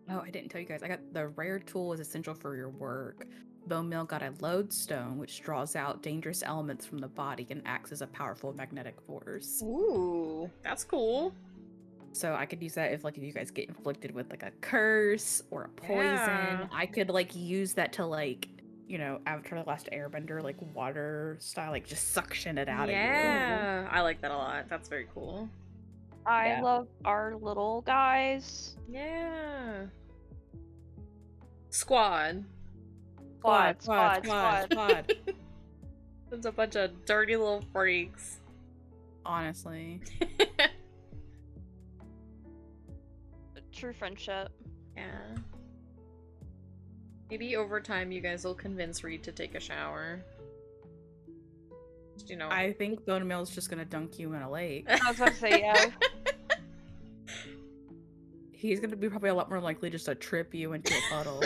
Oh, I didn't tell you guys. I got the rare tool is essential for your work. Bone Meal got a lodestone, which draws out dangerous elements from the body and acts as a powerful magnetic force. Ooh, that's cool. So I could use that if you guys get inflicted with like a curse or a poison. Yeah. I could like use that to like, you know, Avatar: The Last Airbender, like water style, like just suction it out of you. Yeah, I like that a lot. That's very cool. I love our little guys. Yeah. Squad. Squad. There's a bunch of dirty little freaks. Honestly. True friendship. Yeah. Maybe over time you guys will convince Reed to take a shower. You know. I think Bone Meal's just gonna dunk you in a lake. I was about to say, yeah. He's gonna be probably a lot more likely just to trip you into a puddle.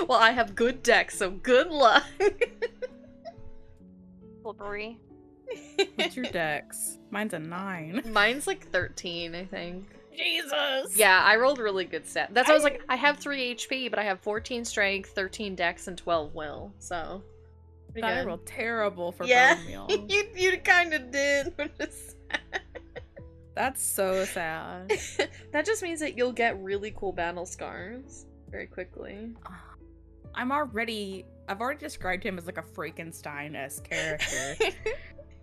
Well, I have good deck, so good luck. Slippery. What's your dex? Mine's a 9. Mine's like 13, I think. Jesus! Yeah, I rolled really good stat. That's why I was like, I have 3 HP, but I have 14 strength, 13 dex, and 12 will, so... I rolled terrible for Bone Meal. you kind of did. That's so sad. That just means that you'll get really cool battle scars very quickly. I've already described him as like a Frankenstein-esque character.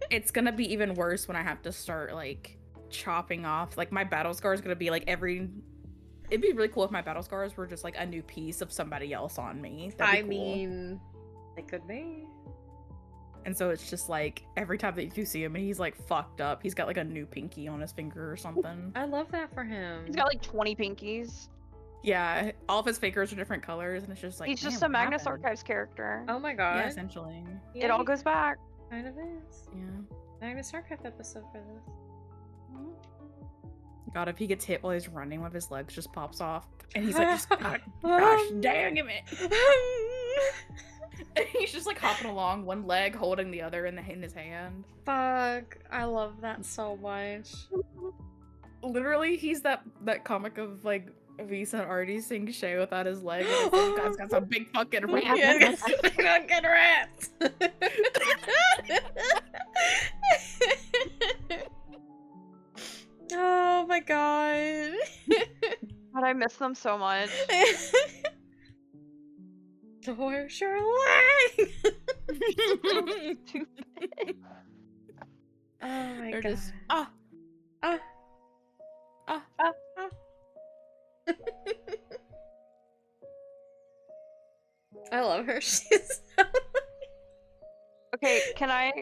It's gonna be even worse when I have to start like chopping off. Like my battle scar is gonna be like it'd be really cool if my battle scars were just like a new piece of somebody else on me. That'd be cool. Mean, it could be. And so it's just like every time that you see him and he's like fucked up, he's got like a new pinky on his finger or something. I love that for him. He's got like 20 pinkies. Yeah, all of his fingers are different colors, and it's just like he's just a Magnus Archives character. Oh my god. Yeah, essentially. It all goes back. Kind of is. Yeah. Magnus Archive episode for this. God, if he gets hit while he's running, one of his legs just pops off, and he's like, just, gosh dang it! He's just like hopping along, one leg holding the other in his hand. Fuck, I love that so much. Literally, he's that comic of like Visa and Artie seeing Shay without his leg. And this guy's got some big fucking rats. Yeah, got some big fucking rats. Oh my god. God, I miss them so much. Where's your leg? Oh my god. Just, I love her. She's so... Okay, can I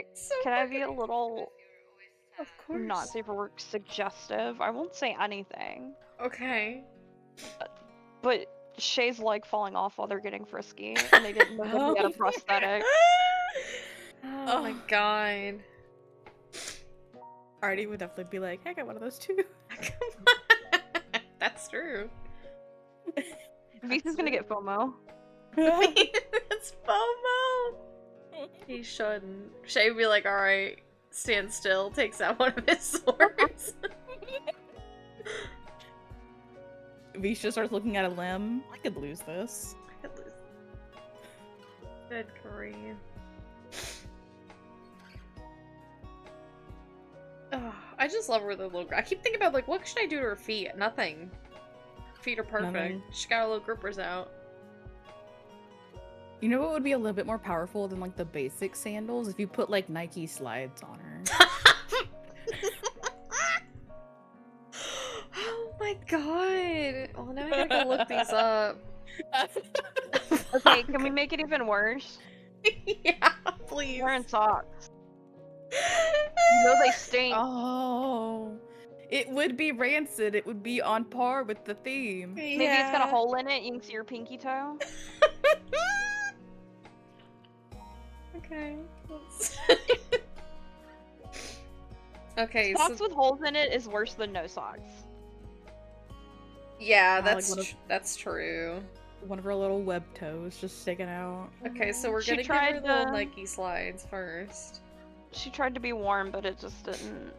be a little Of course. not safe for work suggestive? I won't say anything. Okay. But Shay's leg falling off while they're getting frisky, and they didn't know that he had a prosthetic. Oh my god. Artie would definitely be like, hey, I got one of those too. That's true. Visa's gonna get FOMO. It's FOMO! He shouldn't. Shay would be like, alright, stand still, takes out one of his swords. Visha starts looking at a limb. I could lose this. I could lose. Good grief. Ugh, I just love her little. I keep thinking about like, what should I do to her feet? Nothing. Feet are perfect. Nothing. She got her little grippers out. You know what would be a little bit more powerful than like the basic sandals? If you put like Nike slides on her. Oh my god. Well, now I gotta go look these up. Okay, can we make it even worse? Yeah, please. Wearing socks. You know they stink. Oh, it would be rancid. It would be on par with the theme. Maybe it's got a hole in it. You can see your pinky toe. Okay. Okay, Socks so with holes in it is worse than no socks. yeah, Like that's true. One of her little web toes just sticking out. Okay, so we're She gonna give her tried little to- Nike slides first. She tried to be warm, but it just didn't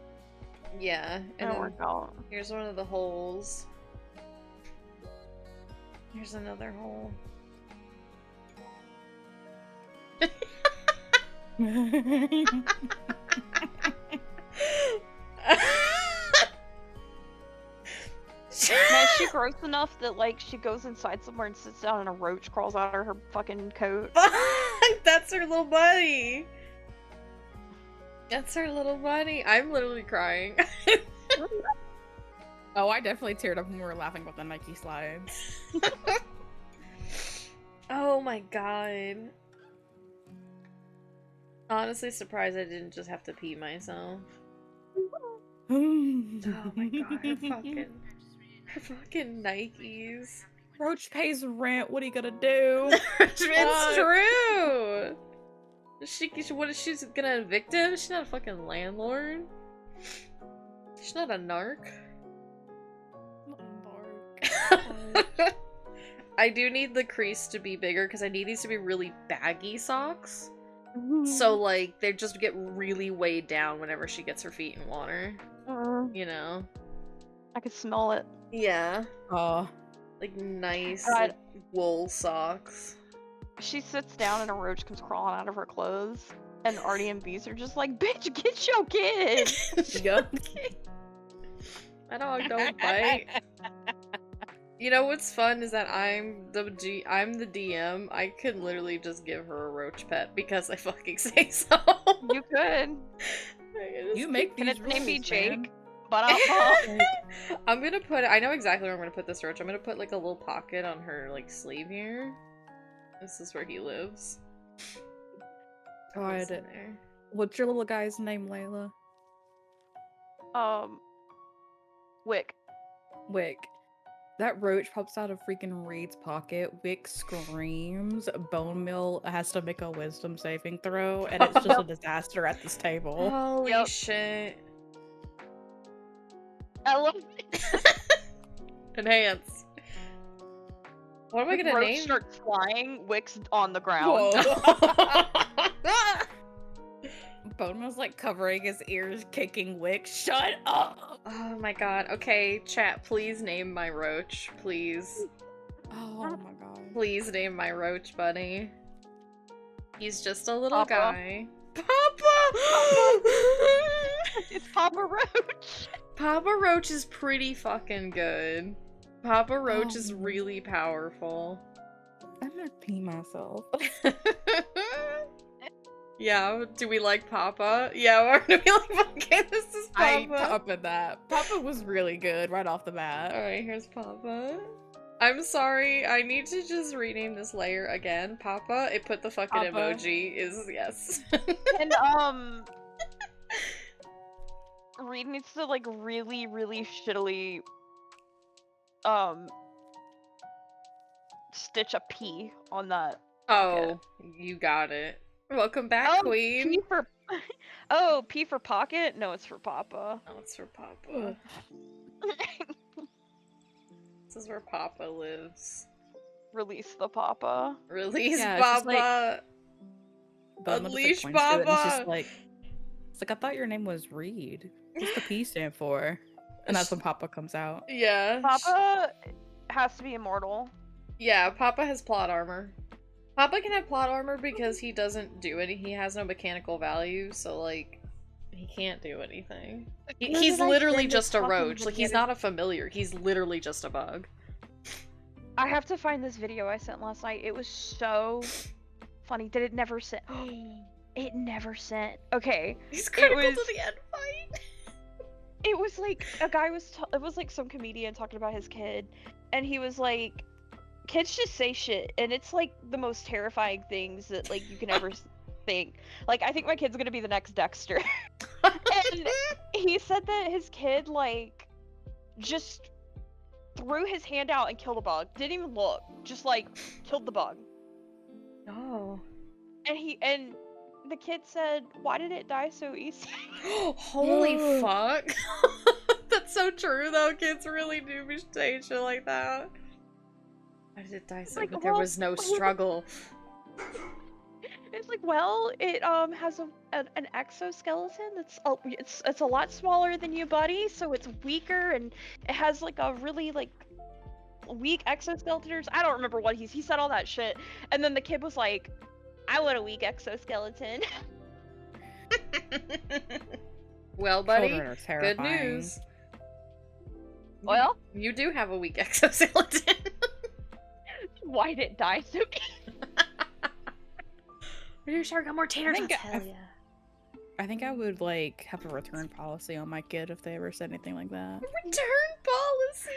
Yeah, and then work out. here's one of the holes. Here's another hole. Now, is she gross enough that like she goes inside somewhere and sits down and a roach crawls out of her fucking coat? That's her little buddy. That's her little buddy. I'm literally crying. Oh, I definitely teared up when we were laughing about the Nike slides. Oh my god. Honestly surprised I didn't just have to pee myself. Oh my god, her fucking Nikes. Roach pays rent. What are you gonna do? It's true. What is she gonna evict him? She's not a fucking landlord. She's not a narc. I do need the crease to be bigger because I need these to be really baggy socks. So like they just get really weighed down whenever she gets her feet in water. You know? I could smell it. Yeah. Oh, Like nice God. like, wool socks. She sits down and a roach comes crawling out of her clothes. And Artie and Beast are just like, bitch, get your kid! yep. My dog don't bite. You know what's fun is that I'm the DM. I could literally just give her a roach pet because I fucking say so. You could. You make Can these its name be rules, Jake? man. But I'm gonna put. I know exactly where I'm gonna put this roach. I'm gonna put like a little pocket on her like sleeve here. This is where he lives. God. It's in there. What's your little guy's name, Layla? Wick. Wick. That roach pops out of freaking Reed's pocket. Wick screams. Bone Mill has to make a wisdom saving throw, and it's just a disaster at this table. Holy Yep. shit! I love Enhance. What am I gonna roach name? starts flying, Wick's on the ground. Whoa. Bone Mill's like covering his ears, kicking Wick. Shut up! Oh my god. Okay, chat, please name my roach. Please. Oh my god. Please name my roach buddy. He's just a little Papa. guy. Papa! It's Papa Roach. Papa Roach is pretty fucking good. Papa Roach is Oh. really powerful. I'm gonna pee myself. Yeah, do we like Papa? Yeah, we're gonna be like, okay, this is I Papa. top of that. Papa was really good right off the bat. Alright, here's Papa. I'm sorry, I need to just rename this layer again. Papa, it put the fucking Papa. emoji is yes. And Reed needs to like really, really shittily stitch a P on that. Oh, you got it. Welcome back, Queen. P for oh, P for pocket? No, it's for Papa. Oh, it's for Papa. This is where Papa lives. Release the papa. Release Yeah, it's just like- Papa. But Emma just, Unleash points to it, and it's just Papa. like, I thought your name was Reed. What's the P stand for? And that's when Papa comes out. Yeah. Papa has to be immortal. Yeah, Papa has plot armor. Papa can have plot armor because he doesn't do any. He has no mechanical value, so like, he can't do anything. He's literally just a roach. Like, he's not a familiar. He's literally just a bug. I have to find this video I sent last night. It was so funny. Did it never sent? It never sent. Okay. He's critical was- to the end fight. It was like a guy was. It was like some comedian talking about his kid, and he was like, "Kids just say shit, and it's like the most terrifying things that like you can ever think. Like, I think my kid's gonna be the next Dexter." And he said that his kid like just threw his hand out and killed a bug. Didn't even look. Just like killed the bug. Oh. And the kid said, "Why did it die so easy?" Holy fuck. That's so true though. Kids really do be saying shit like that. Why did it die so like, but there well- was no struggle. It's like, well, it has an exoskeleton that's it's a lot smaller than you, buddy, so it's weaker, and it has like a really like weak exoskeleton. I don't remember what he said all that shit, and then the kid was like, "I want a weak exoskeleton." Well, buddy, Children are good terrifying. news. Well, You do have a weak exoskeleton. why did it die so easy? Your shark got more tater think tots. I- Hell yeah. I think I would like have a return policy on my kid if they ever said anything like that. Return policy.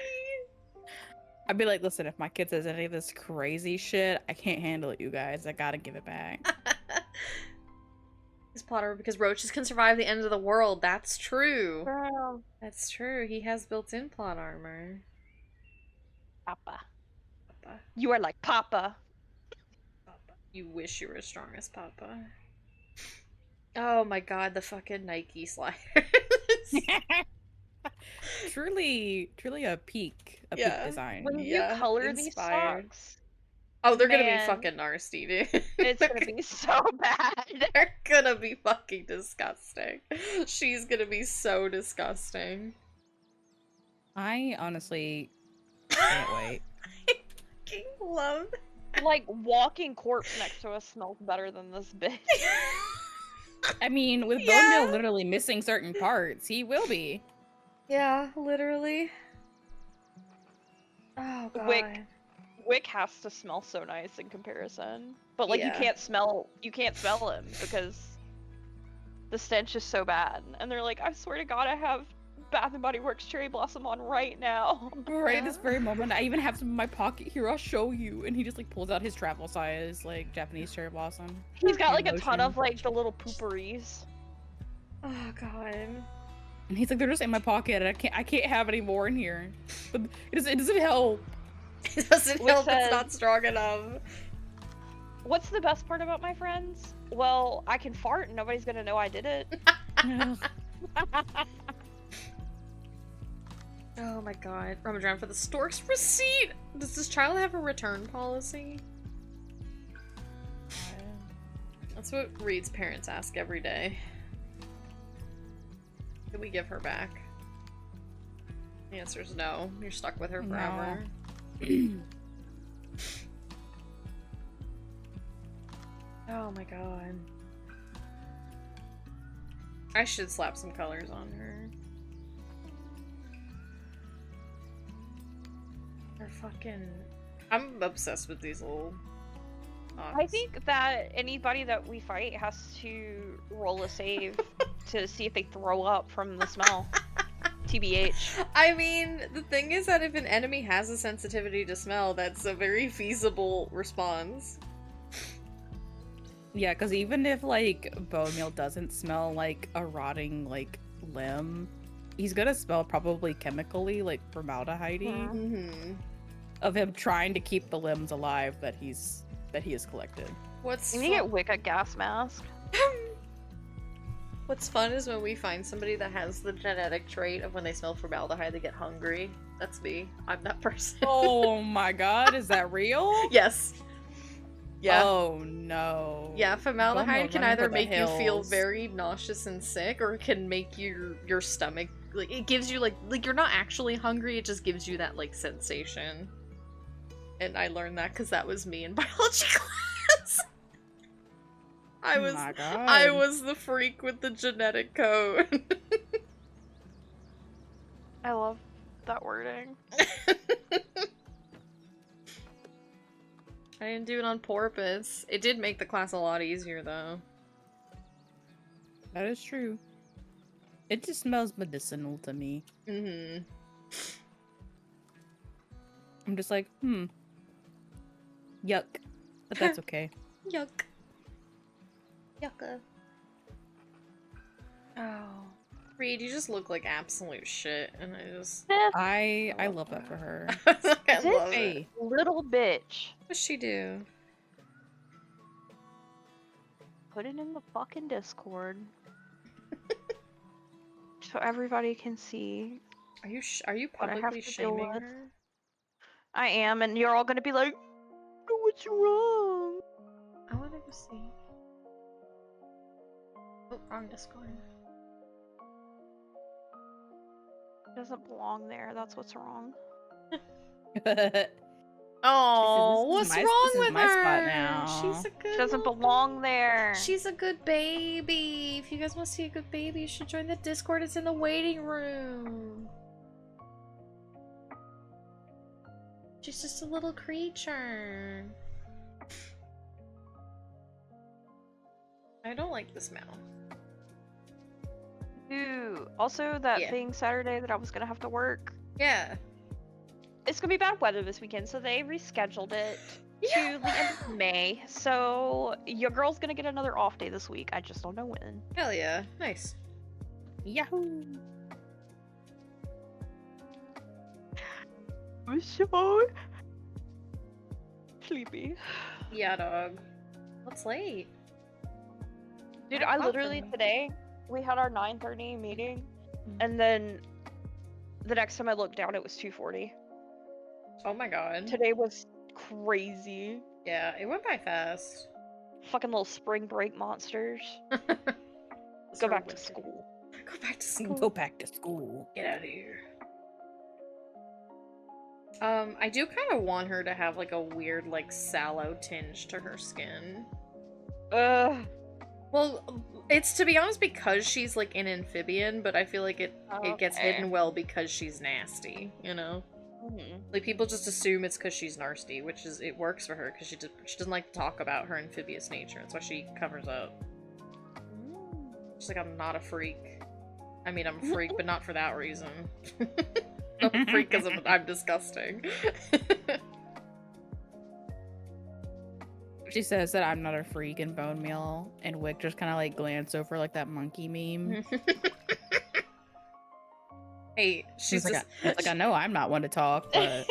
I'd be like, listen, if my kid says any of this crazy shit, I can't handle it, you guys. I gotta give it back. His plotter because roaches can survive the end of the world. That's true. Girl. That's true. He has built-in plot armor. Papa. Papa. You are like Papa. Papa. You wish you were as strong as Papa. Oh my god, the fucking Nike sliders. truly a peak Yeah. design. When Yeah, you color inspired. these socks, Oh, they're gonna be Man. fucking nasty, dude. it's gonna be so bad. They're gonna be fucking disgusting. She's gonna be so disgusting. I honestly can't wait. I fucking love Like, walking corpse next to us smells better than this bitch. I mean, with Yeah. Bone Meal literally missing certain parts, he will be. Yeah, literally. Oh god. Wick has to smell so nice in comparison. But like Yeah. you can't smell him because the stench is so bad. And they're like, I swear to god I have Bath and Body Works Cherry Blossom on right now. Right this very moment, I even have some in my pocket here. I'll show you. And he just like pulls out his travel size like Japanese cherry blossom. He's got like a ton Lotion. of like the little pooperies. Oh god. And he's like, they're just in my pocket. And I can't have any more in here. But it doesn't help. It doesn't Wick help it's says- not strong enough. What's the best part about my friends? Well, I can fart and nobody's gonna know I did it. Oh my god. Ramadan for the stork's receipt! Does this child have a return policy? That's what Reed's parents ask every day. Can we give her back? The answer is no. You're stuck with her No. forever. Oh my god. I should slap some colors on her. They're fucking... I'm obsessed with these little... I think that anybody that we fight has to roll a save to see if they throw up from the smell. TBH. I mean, the thing is that if an enemy has a sensitivity to smell, that's a very feasible response. Yeah, because even if like bone meal doesn't smell like a rotting like limb, he's gonna smell probably chemically like formaldehyde Mm-hmm. of him trying to keep the limbs alive that he has collected. What's You need to get Wick a gas mask. What's fun is when we find somebody that has the genetic trait of when they smell formaldehyde, they get hungry. That's me. I'm that person. Oh my god, is that real? Yes. Yeah. Oh no. Yeah, Bone formaldehyde will can run for either the make you feel hills. very nauseous and sick, or it can make your stomach, like, it gives you like you're not actually hungry, it just gives you that like sensation. And I learned that because that was me in biology class. I Oh my god. I was the freak with the genetic code. I love that wording. I didn't do it on purpose. It did make the class a lot easier though. That is true. It just smells medicinal to me. Mm-hmm. I'm just like, yuck. But that's okay. Yuck. Yucca. Oh. Reed, you just look like absolute shit, and I just... I love that for her. I love it. Hey, Little bitch. What's she do? Put it in the fucking Discord. So everybody can see. Are you What I have publicly to deal shaming with. her? I am, and you're all gonna be like, what's wrong? I wanna go see. Oh, wrong Discord. It doesn't belong there, that's what's wrong. Oh, "This what's is wrong with my her? spot now." She's a good It doesn't little- belong there. She's a good baby. If you guys want to see a good baby, you should join the Discord. It's in the waiting room. She's just a little creature. I don't like the smell. Ooh, also that Yeah. thing Saturday that I was gonna have to work. Yeah. It's gonna be bad weather this weekend, so they rescheduled it to the end of May. So your girl's gonna get another off day this week. I just don't know when. Hell yeah. Nice. Yahoo! I'm so sleepy. Yeah, dog. What's late? Dude, I I love literally them. today we had our 9:30 meeting, and then the next time I looked down, it was 2:40. Oh my god. Today was crazy. Yeah, it went by fast. Fucking little spring break monsters. Let's Go go back to winter. school. Go back to school. Go back to school. Get out of here. I do kind of want her to have like a weird, like, sallow tinge to her skin. Ugh. Well, it's, to be honest, because she's like an amphibian, but I feel like it gets Okay. hidden well because she's nasty, you know? Mhm. Like, people just assume it's because she's nasty, which is, it works for her because she doesn't like to talk about her amphibious nature. That's why she covers up. She's like, I'm not a freak. I mean, I'm a freak, but not for that reason. I'm a freak because I'm disgusting. She says that I'm not a freak in bone meal, and Wick just kind of like glance over like that monkey meme. Hey, she's Like, just... I know I'm not one to talk, but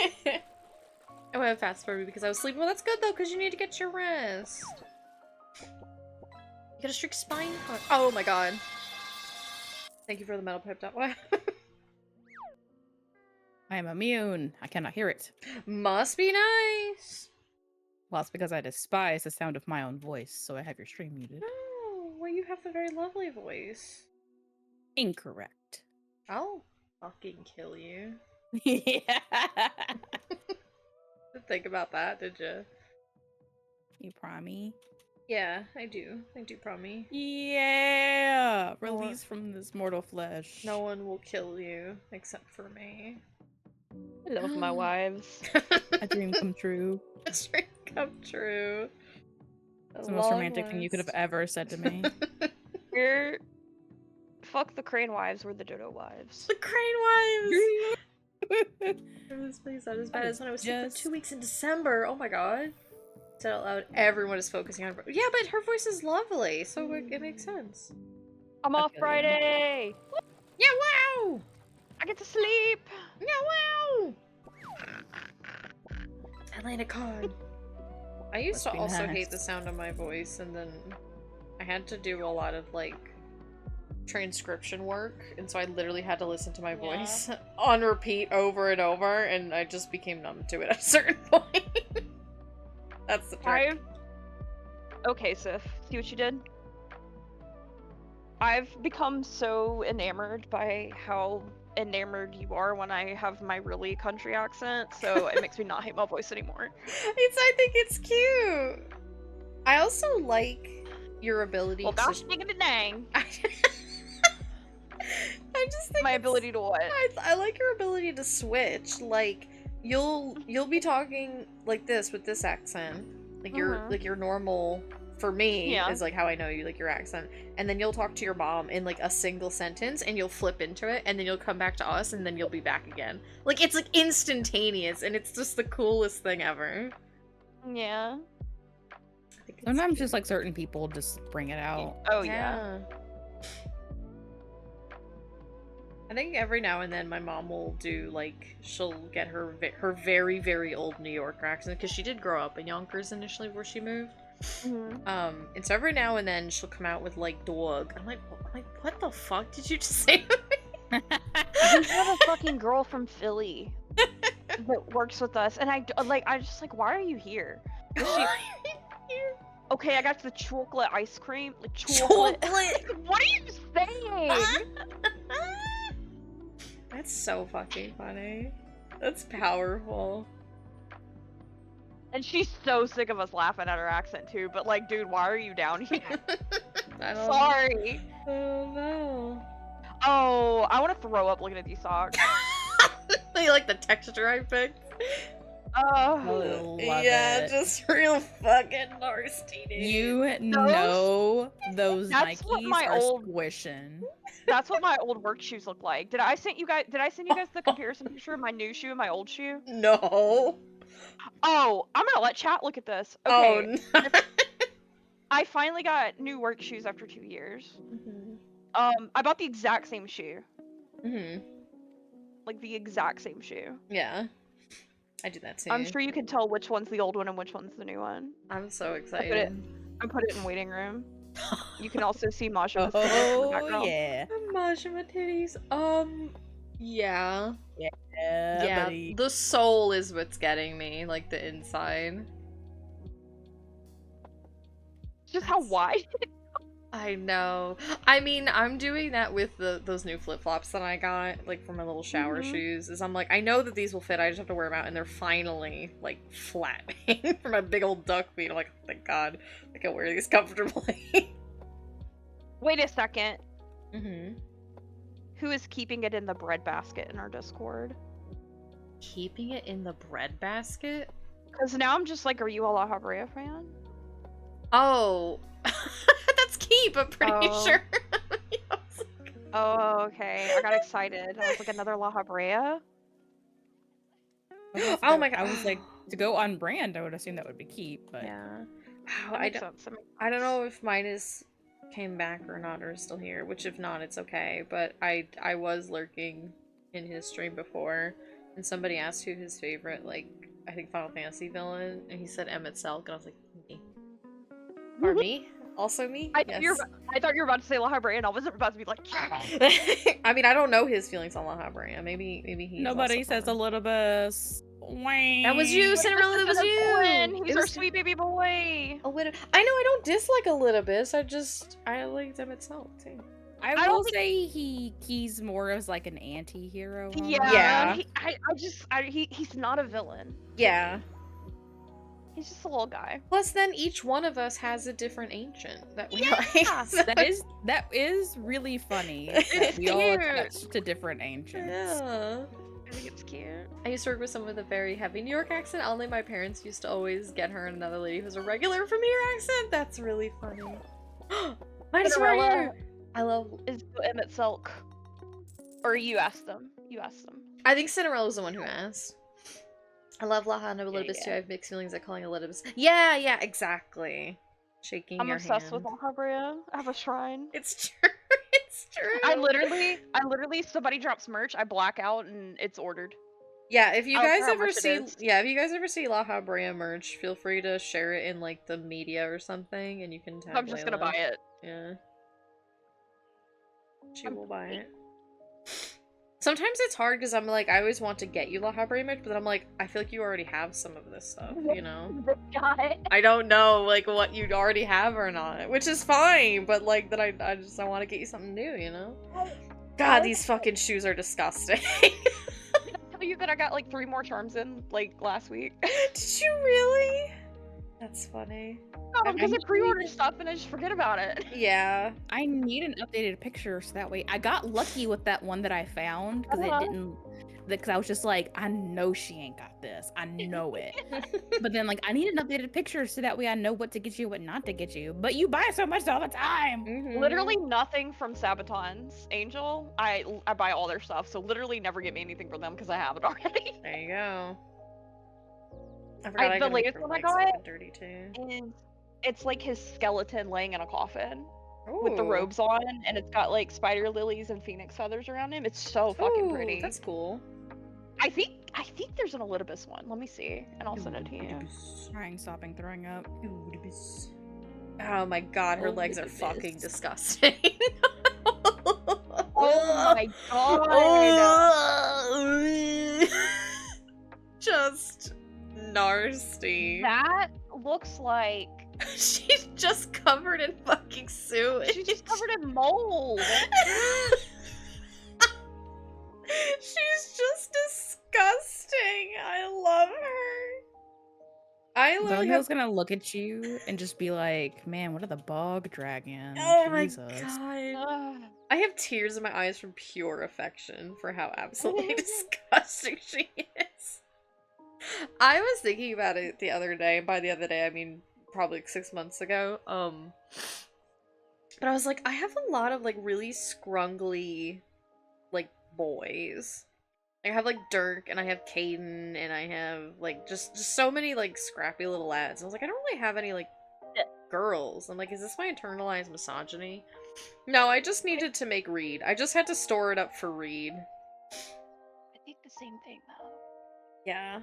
I went fast forward because I was sleeping. Well, that's good though, because you need to get your rest. You got a strict spine punch. Oh my god. Thank you for the metal pipe dot. What? I am immune. I cannot hear it. Must be nice. Well, it's because I despise the sound of my own voice, so I have your stream muted. Oh, well, you have a very lovely voice. Incorrect. I'll fucking kill you. Yeah. Think about that, did you? You promise? Yeah, I do. I do promise. Yeah. No one- Release from this mortal flesh. No one will kill you except for me. I love my wives. A dream come true. A dream come true. It's the most romantic thing you could have ever said to me. We're fuck the crane wives, we're the dodo wives. The crane wives! This place not as bad as when I was sick for Just- 2 weeks in December. Oh my god. Said out loud, everyone is focusing on... Yeah, but her voice is lovely, so it makes sense. I'm I off feel you. Friday! Yeah, wow! I get to sleep! Yeah, wow! Atlantic cod. I used Must to be also nice. hate the sound of my voice, and then I had to do a lot of, like, transcription work, and so I literally had to listen to my Yeah. voice on repeat over and over, and I just became numb to it at a certain point. That's the trick. Okay, Sif, see what you did? I've become so enamored by how enamored you are when I have my really country accent, so it makes me not hate my voice anymore. I think it's cute. I also like your ability Well, to... gosh dang it dang. I just think My it's- ability to what? I like your ability to switch. Like, you'll be talking like this with this accent, like your normal, for me, Yeah. is like how I know you, like your accent, and then you'll talk to your mom in like a single sentence, and you'll flip into it, and then you'll come back to us, and then you'll be back again. Like, it's like instantaneous, and it's just the coolest thing ever. Yeah. I think it's Sometimes cute. just like certain people just bring it out. Oh yeah. I think every now and then my mom will do, like, she'll get her very, very old New Yorker accent, because she did grow up in Yonkers initially before she moved. Mhm. And so every now and then she'll come out with, like, dog. I'm like, what the fuck did you just say to me? We have a fucking girl from Philly that works with us, and I just like, why are you here? Does she- Okay, I got the chocolate ice cream. Like, chocolate. What are you saying? That's so fucking funny. That's powerful. And she's so sick of us laughing at her accent too. But like, dude, why are you down here? I don't Sorry. Oh no. Oh, I want to throw up looking at these socks. You like the texture I picked? Oh, Love yeah, it. just real fucking nasty, dude. You know those That's what Nikes my are old- squishing. that's what my old work shoes look like. Did I send you guys the comparison picture of my new shoe and my old shoe? No. Oh, I'm gonna let chat look at this. Oh Okay, no. I finally got new work shoes after 2 years. I bought the exact same shoe. Like the exact same shoe. Yeah. I do that too. I'm sure you can tell which one's the old one and which one's the new one. I'm so I excited. put it in waiting room. You can also see Masha. in the Oh background. yeah. I'm mashing my titties. Yeah. Yeah, buddy. The soul is what's getting me, like the inside. It's just how That's- wide. I know. I mean, I'm doing that with those new flip-flops that I got, like, for my little shower shoes, is I'm like, I know that these will fit, I just have to wear them out, and they're finally, like, flat for my big old duck feet. I'm like, oh, thank God, I can wear these comfortably. Wait a second. Mm-hmm. Who is keeping it in the bread basket in our Discord? Keeping it in the bread basket? Because now I'm just like, are you a La Habrea fan? Oh. That's Keep, I'm pretty Oh. sure. Oh, okay. I got excited. I was like, another La Habrea? Oh my God. I was like, to go on brand, I would assume that would be keep, but Yeah. Wow, That I makes don't, sense. That makes I don't sense. know if mine is came back or not, or is still here, which if not, it's okay. But I was lurking in his stream before, and somebody asked who his favorite, like, I think Final Fantasy villain, and he said Emmett Selk, and I was like, me. Or me? Also me? I Yes. thought you were about to say La Habrea, and I was about to be like, I mean, I don't know his feelings on La Habrea. Maybe he's nobody also says fine. a little bit. That was you, Cinderella. That was you. He's It our was sweet baby boy. a little. I know I don't dislike a little bit. I liked him itself too. I don't will think- say he's more as like an anti-hero. almost. Yeah. Yeah. He's not a villain. Yeah. He's just a little guy. Plus, then each one of us has a different ancient that we like. Yeah. So- That is really funny. It's that we all cute. attach to different ancients. Yeah. I think it's cute. I used to work with someone with a very heavy New York accent. Only my parents used to always get her and another lady who's a regular from New York accent. That's really funny. Mine is right Cinderella. here. I love. Is Emmett Selk. Or you asked them. You asked them. I think Cinderella was the one who asked. I love Laha and Elidibus yeah. too. I have mixed feelings at calling Elidibus. Yeah, exactly. Shaking I'm your obsessed hand. with La Habrea. I have a shrine. It's true. It's true. I literally, somebody drops merch, I black out, and it's ordered. Yeah, if you I don't guys care how ever much it see, is. if you guys ever see La Habrea merch, feel free to share it in like the media or something, and you can tag I'm just gonna Layla. buy it. Yeah. She will buy it. Sometimes it's hard because I'm like, I always want to get you the hybrid image, but then I'm like, I feel like you already have some of this stuff, you know? I don't know, like, what you already have or not, which is fine, but, like, that I want to get you something new, you know? God, these fucking shoes are disgusting. Did I tell you that I got like 3 more charms in, like, last week? Did you really? That's funny. No, because I pre-ordered stuff and I just forget about it. Yeah. I need an updated picture so that way I got lucky with that one that I found because it didn't. Because I was just like, I know she ain't got this. I know it. But then, like, I need an updated picture so that way I know what to get you, what not to get you. But you buy so much all the time. Literally nothing from Sabaton's Angel. I buy all their stuff, so literally never get me anything from them because I have it already. There you go. I forgot I the got latest from, one like, I got Something Dirty too. is it's like his skeleton laying in a coffin with the Ooh. robes on, and it's got like spider lilies and phoenix feathers around him. It's so fucking pretty. That's cool. I think there's an Elidibus one. Let me see, and I'll send it to you. Crying, stopping, throwing up. Oh my god, her legs are fucking disgusting. Oh my god! Just nasty. That looks like She's just covered in fucking sewage. she's just covered in mold. She's just disgusting. I love her. I literally Bellio's gonna look at you and just be like, man, what are the bog dragons? Oh Jesus. my god. I have tears in my eyes from pure affection for how absolutely disgusting she is. I was thinking about it the other day. By the other day, I mean probably like 6 months ago. But I was like, I have a lot of like really scrungly like boys. I have like Dirk and I have Caden and I have like just so many like scrappy little lads. I was like, I don't really have any like girls. I'm like, is this my internalized misogyny? No, I just needed to make Reed. I just had to store it up for Reed. I think the same thing though. Yeah.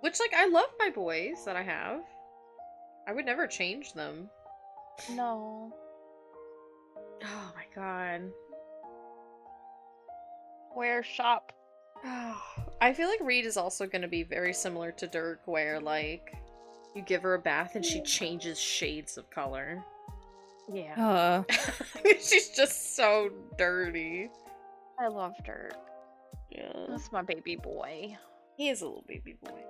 Which, like, I love my boys that I have. I would never change them. No. Oh my god. Where shop? I feel like Reed is also going to be very similar to Dirk, where, like, you give her a bath and she changes shades of color. Yeah. She's just so dirty. I love Dirk. Yeah. That's my baby boy. He is a little baby boy.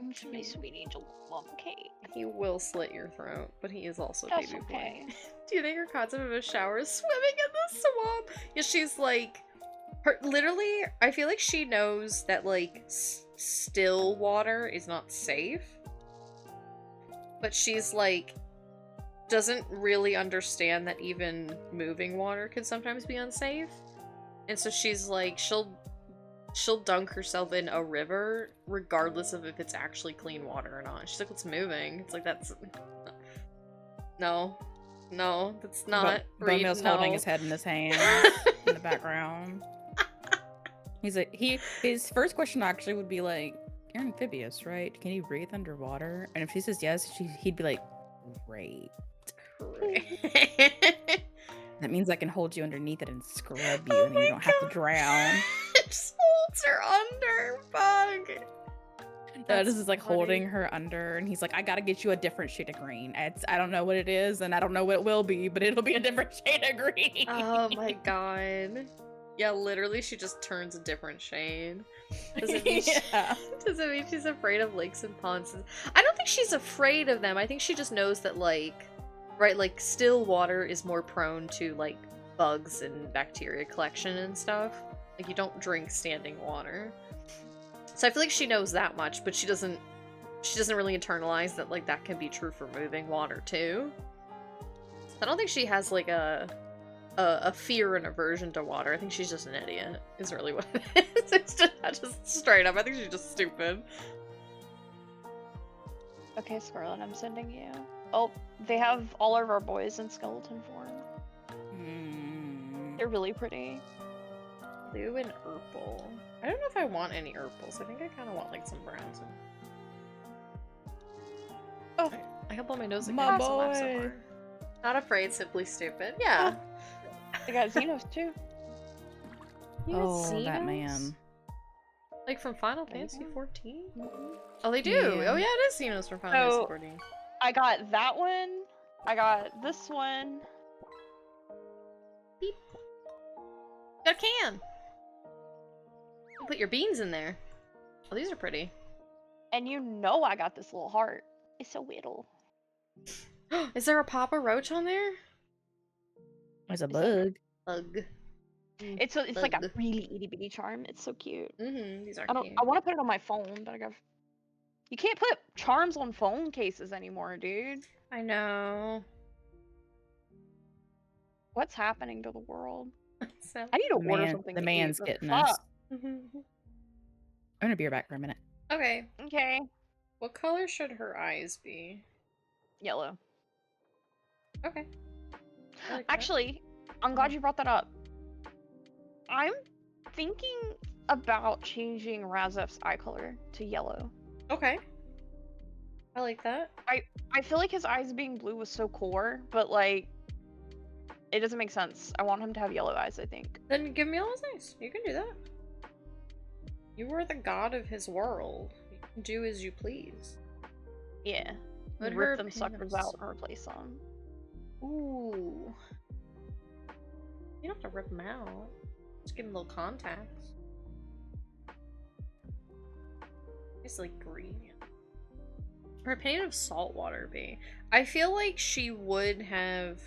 He's my sweet angel plum cake. He will slit your throat, but he is also a That's baby okay. boy. Do you think her concept of a shower is swimming in the swamp? Yeah, she's like... literally, I feel like she knows that, like, still water is not safe. But she's, like, doesn't really understand that even moving water can sometimes be unsafe. And so she's, like, she'll dunk herself in a river regardless of if it's actually clean water or not. She's like, it's moving. It's like, that's... No. No, that's not. Bonemill's no. holding his head in his hands in the background. He's like, his first question actually would be like, you're amphibious, right? Can you breathe underwater? And if she says yes, he'd be like, great. That means I can hold you underneath it and scrub you, and you don't have to drown. It just holds her under, bug. That is like holding her under, and he's like, I gotta get you a different shade of green. I don't know what it is, and I don't know what it will be, but it'll be a different shade of green. Oh my god. Yeah, literally, she just turns a different shade. Does it mean, does it mean she's afraid of lakes and ponds? I don't think she's afraid of them. I think she just knows that, like, right, like, still water is more prone to, like, bugs and bacteria collection and stuff. Like, you don't drink standing water. So I feel like she knows that much, but she doesn't really internalize that, like, that can be true for moving water, too. I don't think she has, like, a fear and aversion to water. I think she's just an idiot, is really what it is. It's just straight up. I think she's just stupid. Okay, Scarlett, I'm sending you. Oh, they have all of our boys in skeleton form. They're really pretty. Blue and Urple. I don't know if I want any Urples. I think I kind of want, like, some browns. Oh, I hope on my nose again. My Some boy. Lapsar. Not afraid, simply stupid. Yeah. They got Xenos too. You got Oh, that Xenos? man. Like from Final There you Fantasy go. 14? Oh, they do. Yeah. Oh yeah, it is Xenos from Final Fantasy So 14. I got that one. I got this one. Beep. Got a can. You put your beans in there. Oh, these are pretty. And you know I got this little heart. It's so little. Is there a Papa Roach on there? There's a Is there? bug. Bug. It's like a Bug. really itty bitty charm. It's so cute. These are I cute. want to put it on my phone, but I got. You can't put charms on phone cases anymore, dude. I know. What's happening to the world? So. I need to order something. The to man's eat, getting fuck. us. I'm gonna be back for a minute. Okay. Okay. What color should her eyes be? Yellow. Okay. I like that. Actually, I'm glad you brought that up. I'm thinking about changing Razef's eye color to yellow. Okay. I like that. I feel like his eyes being blue was so core, but like, it doesn't make sense. I want him to have yellow eyes, I think. Then give me all his eyes. You can do that. You are the god of his world. You can do as you please. Yeah. Let her Rip them pin suckers them. out and replace them. Ooh. You don't have to rip them out. Just give them little contacts. It's like green. Her opinion of saltwater be? I feel like she would have...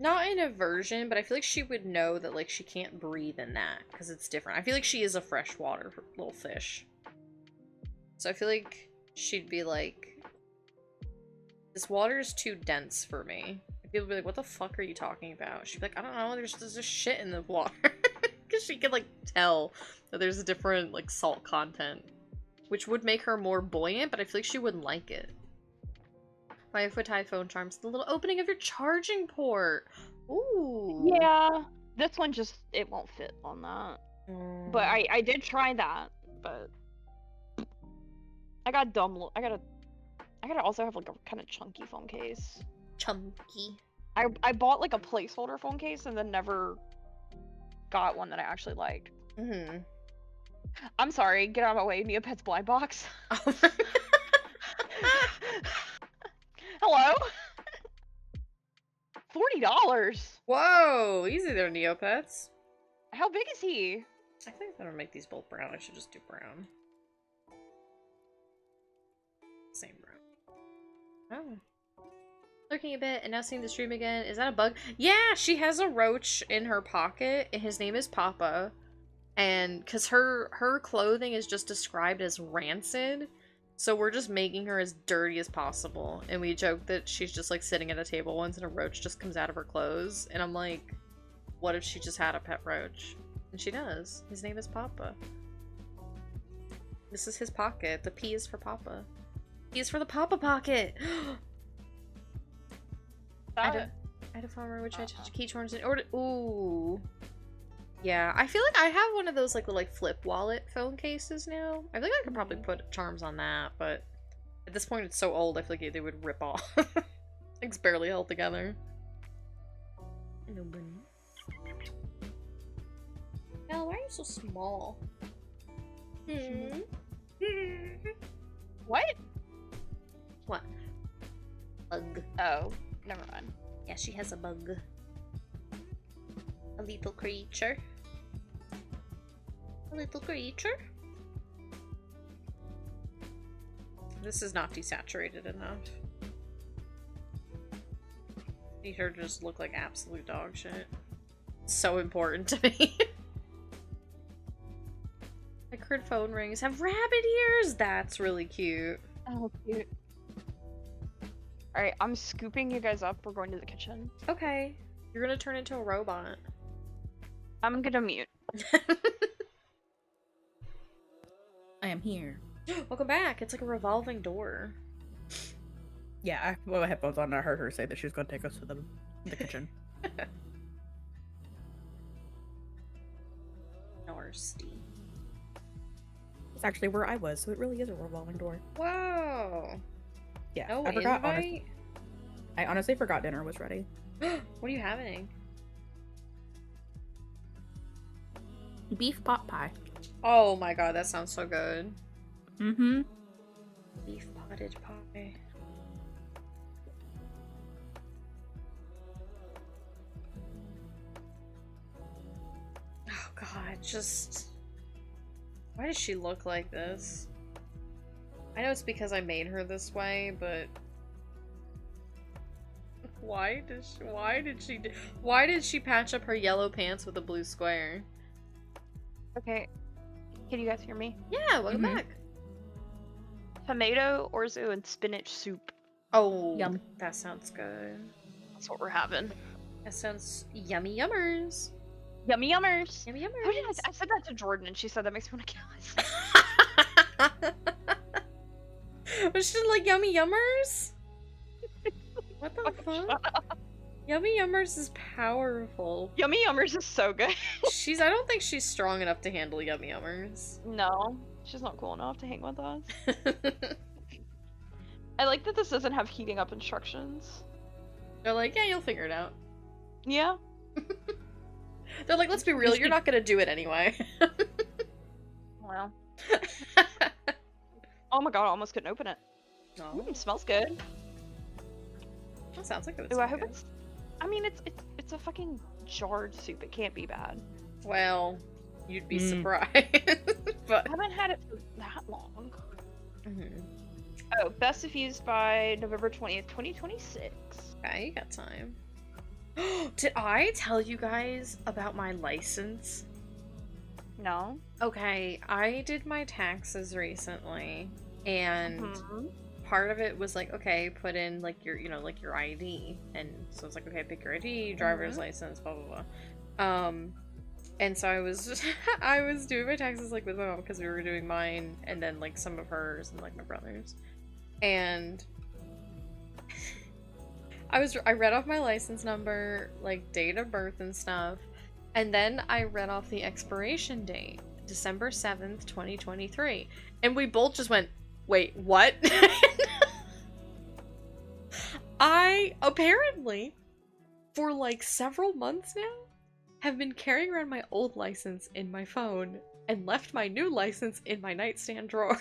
Not an aversion, but I feel like she would know that like she can't breathe in that because it's different. I feel like she is a freshwater little fish. So I feel like she'd be like, this water is too dense for me. And people would be like, what the fuck are you talking about? She'd be like, I don't know, there's just shit in the water. Because she could like tell that there's a different like salt content. Which would make her more buoyant, but I feel like she wouldn't like it. 5-foot high phone charms. The little opening of your charging port. Ooh. Yeah. This one just, it won't fit on that. But I did try that, but I got I gotta also have like a kind of chunky phone case. Chunky. I bought like a placeholder phone case and then never got one that I actually liked. Mm-hmm. I'm sorry, get out of my way, Neopet's blind box. Hello? $40. Whoa! Easy there, Neopets. How big is he? I think I'm gonna make these both brown. I should just do brown. Same brown. Oh. Looking a bit and now seeing the stream again. Is that a bug? Yeah, she has a roach in her pocket. And his name is Papa. And because her clothing is just described as rancid. So we're just making her as dirty as possible. And we joke that she's just like sitting at a table once and a roach just comes out of her clothes. And I'm like, what if she just had a pet roach? And she does. His name is Papa. This is his pocket. The P is for Papa. P is for the Papa pocket. I had a farmer which I touched key charms in order. Ooh. Yeah, I feel like I have one of those like little flip wallet phone cases now. I think I could probably put charms on that, but at this point it's so old I feel like they would rip off. It's barely held together. Hello, bunny. Belle, why are you so small? What? What? Bug. Oh, never mind. Yeah, she has a bug. A little creature. A little creature. This is not desaturated enough. Need her to just look like absolute dog shit. It's so important to me. My current phone rings have rabbit ears. That's really cute. Oh, cute. Alright, I'm scooping you guys up. We're going to the kitchen. Okay. You're gonna turn into a robot. I'm gonna mute. I am here. Welcome back. It's like a revolving door. Yeah, I put my headphones on and I heard her say that she was going to take us to the kitchen. Nasty. It's actually where I was, so it really is a revolving door. Whoa. Yeah, No I forgot, invite? I honestly forgot dinner was ready. What are you having? Beef pot pie. Oh my god, that sounds so good. Mm-hmm. Beef potted pie. Oh god, just... Why does she look like this? I know it's because I made her this way, but... Why did she patch up her yellow pants with a blue square? Okay, can you guys hear me? Yeah, welcome Mhm. back. Tomato, orzo, and spinach soup. Oh, Yum. that sounds good. That's what we're having. That sounds yummy yummers. Yummy yummers. Yummy Who did yummers. I said that to Jordan, and she said that makes me want to kill us. Was she like yummy yummers? What the fuck? Yummy yummers is powerful. Yummy yummers is so good. I don't think she's strong enough to handle yummy yummers. No, she's not cool enough to hang with us. I like that this doesn't have heating up instructions. They're like, yeah, you'll figure it out. Yeah. They're like, let's be real, you're not gonna do it anyway. Well. Oh my god, I almost couldn't open it. Oh, It smells good. that sounds like it would Ooh, I smell hope good. it's. I mean, it's a fucking jarred soup. It can't be bad. Well, you'd be Mm. surprised. But I haven't had it for that long. Mhm. Oh, best diffused by November 20th, 2026. Okay, you got time. Did I tell you guys about my license? No. Okay, I did my taxes recently, and Mhm. part of it was like, okay, put in like your, like your ID, and so it's like, okay, pick your ID, driver's license, blah blah blah. And so I was I was doing my taxes like with my mom because we were doing mine, and then like some of hers and like my brother's, and I read off my license number, like date of birth and stuff, and then I read off the expiration date, December 7th, 2023. And we both just went, wait, what? I apparently, for like several months now, have been carrying around my old license in my phone and left my new license in my nightstand drawer.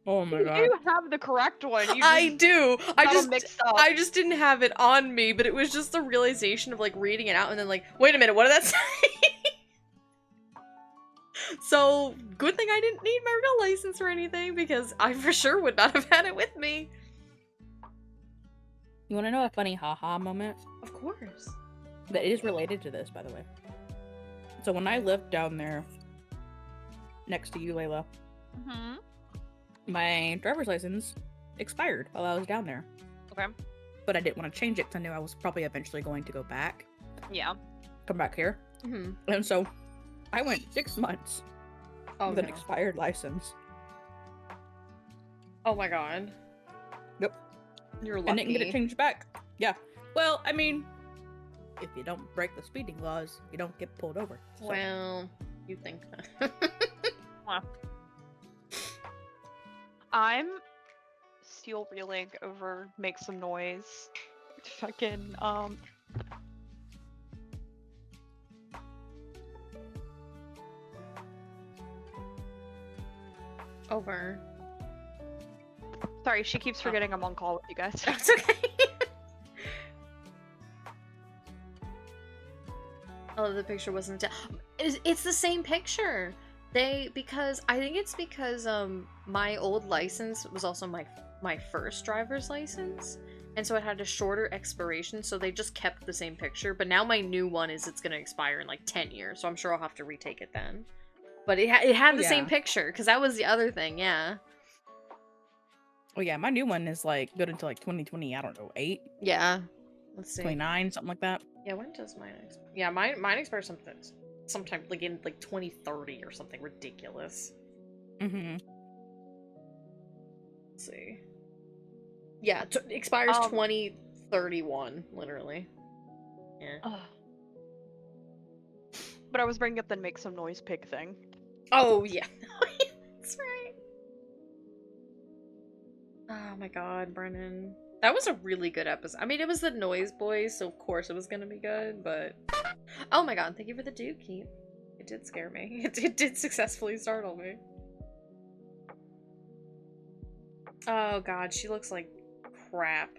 Oh my god. You have the correct one. You I just do. got 'em mixed up. I just didn't have it on me, but it was just the realization of like reading it out and then like, wait a minute, what did that say? So, good thing I didn't need my real license or anything, because I for sure would not have had it with me. You want to know a funny haha moment? Of course. That is related to this, by the way. So when I lived down there, next to you, Layla, Mhm. my driver's license expired while I was down there. Okay. But I didn't want to change it because I knew I was probably eventually going to go back, Yeah. come back here. Mm-hmm. And so I went 6 months Oh, with an no. expired license. Oh my god. Yep. You're lucky. And didn't get it changed back. Yeah. Well, I mean, if you don't break the speeding laws, you don't get pulled over. So. Well, you think that. I'm steel reeling over make some noise. Fucking Over. sorry, she keeps forgetting I'm on call with you guys. That's okay. Oh, the picture wasn't. It's the same picture. Because my old license was also my first driver's license, and so it had a shorter expiration. So they just kept the same picture. But now my new one it's gonna expire in like 10 years. So I'm sure I'll have to retake it then. But it had the same picture because that was the other thing. Yeah. Oh yeah, my new one is like good until like 2020. I don't know, 8, Yeah. Let's see. 29, something like that. Yeah, when does mine expire? Yeah, mine expires sometime like in like 2030 or something ridiculous. Mm-hmm. Let's see. Yeah, expires Um, 2031, literally. Yeah. Ugh. But I was bringing up the make some noise pig thing. Oh yeah, that's right. Oh my god, Brennan. That was a really good episode. I mean, it was the Noise Boys, so of course it was gonna be good, but... Oh my god, thank you for the dookie. It did scare me. It did successfully startle me. Oh god, she looks like crap.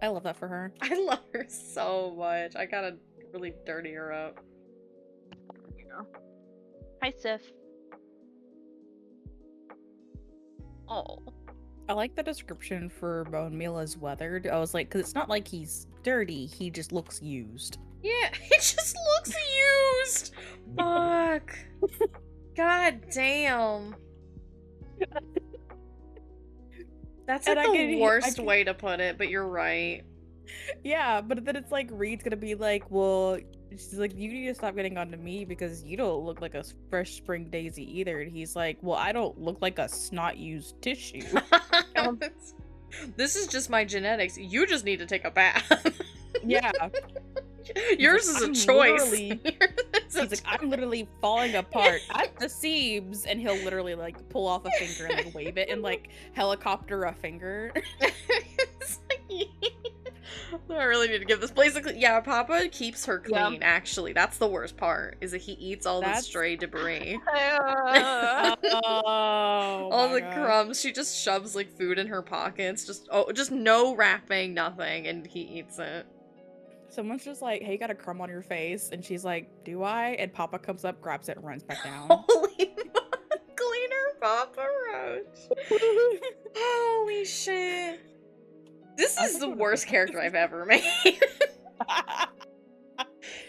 I love that for her. I love her so much. I gotta really dirty her up. Yeah. Hi, Sif. Oh. I like the description for Bone Meal as weathered. I was like, because it's not like he's dirty, he just looks used. Yeah, it just looks used! Fuck. God damn. That's like the worst way to put it, but you're right. Yeah, but then it's like Reed's gonna be like, well, she's like, you need to stop getting onto me because you don't look like a fresh spring daisy either. And he's like, well, I don't look like a snot used tissue. This is just my genetics. You just need to take a bath. Yeah. Yours is a choice. He's like, I'm literally falling apart at the seams, and he'll literally like pull off a finger and like wave it and like helicopter a finger. It's like, I really need to give this place a clean. Yeah, Papa keeps her clean, actually. That's the worst part, is that he eats all the stray debris. All the crumbs. She just shoves like food in her pockets. Just no wrapping, nothing, and he eats it. Someone's just like, hey, you got a crumb on your face, and she's like, do I? And Papa comes up, grabs it, and runs back down. Holy cleaner Papa Roach. Holy shit. This is the worst character I've ever made.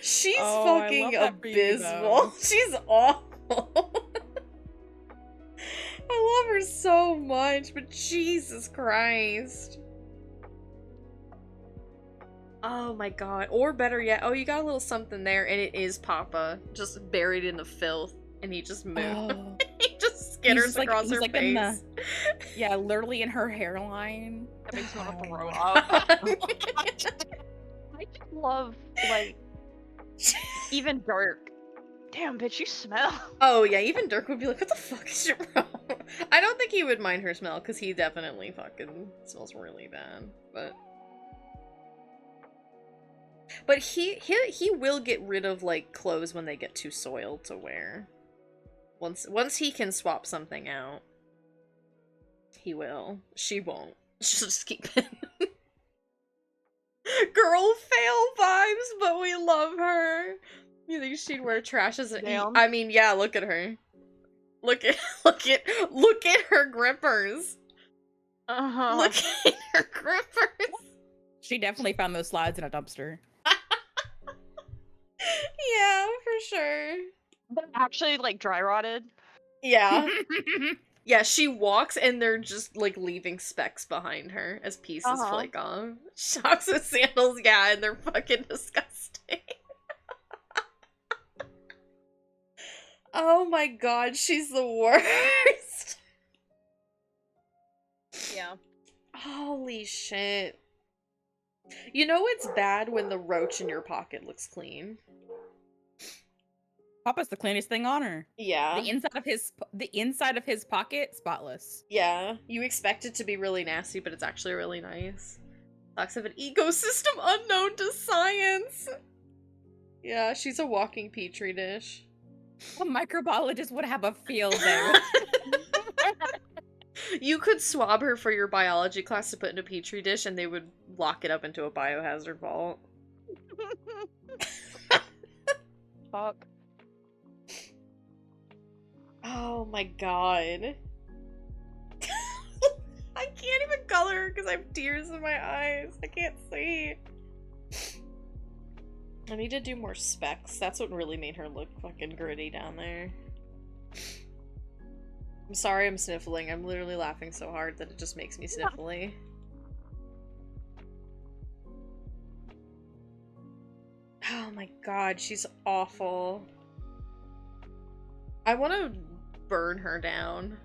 She's fucking abysmal. She's awful. I love her so much, but Jesus Christ. Oh my god. Or better yet, oh, you got a little something there, and it is Papa, just buried in the filth, and he just moved. Oh. He just skitters across her face. Yeah, literally in her hairline. That makes me want to throw up. I just love, like, even Dirk. Damn, bitch, you smell. Oh yeah, even Dirk would be like, what the fuck is your problem? I don't think he would mind her smell, because he definitely fucking smells really bad, But he will get rid of, like, clothes when they get too soiled to wear. Once he can swap something out, he will. She won't. She'll just keep it. Girl fail vibes, but we love her. You think she'd wear trash as an I mean, yeah, look at her. Look at her grippers. Look at her grippers. She definitely found those slides in a dumpster. Yeah, for sure. They're actually, like, dry rotted. Yeah. Yeah, she walks and they're just, like, leaving specks behind her as pieces flake off. Socks with sandals, yeah, and they're fucking disgusting. Oh my god, she's the worst. Yeah. Holy shit. You know it's bad when the roach in your pocket looks clean. Papa's the cleanest thing on her. Yeah. The inside of his pocket, spotless. Yeah. You expect it to be really nasty, but it's actually really nice. Talks of an ecosystem unknown to science. Yeah, she's a walking petri dish. A microbiologist would have a field day. You could swab her for your biology class to put in a petri dish, and they would lock it up into a biohazard vault. Fuck. Oh my god. I can't even color her because I have tears in my eyes. I can't see. I need to do more specs. That's what really made her look fucking gritty down there. I'm sorry I'm sniffling. I'm literally laughing so hard that it just makes me sniffly. Oh my god, she's awful. I want to burn her down.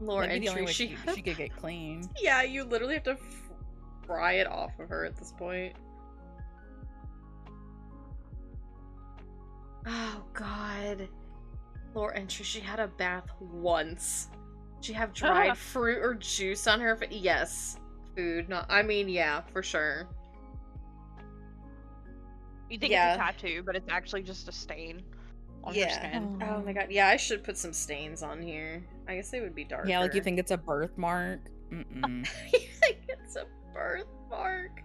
Lore entry. She could get clean. Yeah, you literally have to fry it off of her at this point. Oh god. Lore entry. She had a bath once. She have dried fruit or juice on her face? Yes. Food, not. I mean, yeah, for sure. You think it's a tattoo, but it's actually just a stain on her skin. Oh my god. Yeah, I should put some stains on here. I guess they would be darker. Yeah, like you think it's a birthmark? Mm-mm. You think it's a birthmark?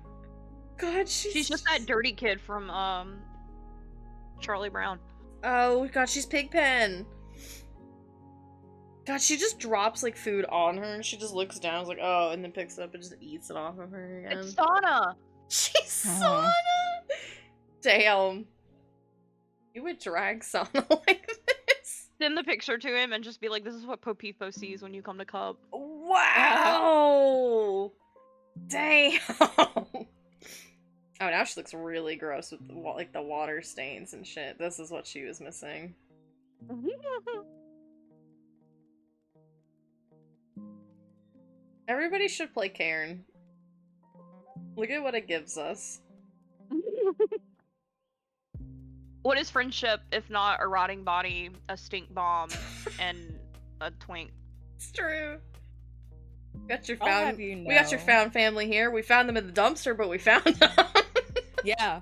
God, she's just that dirty kid from Charlie Brown. Oh god, she's Pigpen. God, she just drops like food on her and she just looks down, is like, oh, and then picks it up and just eats it off of her again. It's Sauna. She's Sauna. Damn. You would drag Sauna like this. Send the picture to him and just be like, this is what Popifo sees when you come to Cub. Wow. Damn. Oh, now she looks really gross with like the water stains and shit. This is what she was missing. Everybody should play CAIRN. Look at what it gives us. What is friendship if not a rotting body, a stink bomb, and a twink? It's true. We got your we got your found family here. We found them in the dumpster, but we found them. Yeah.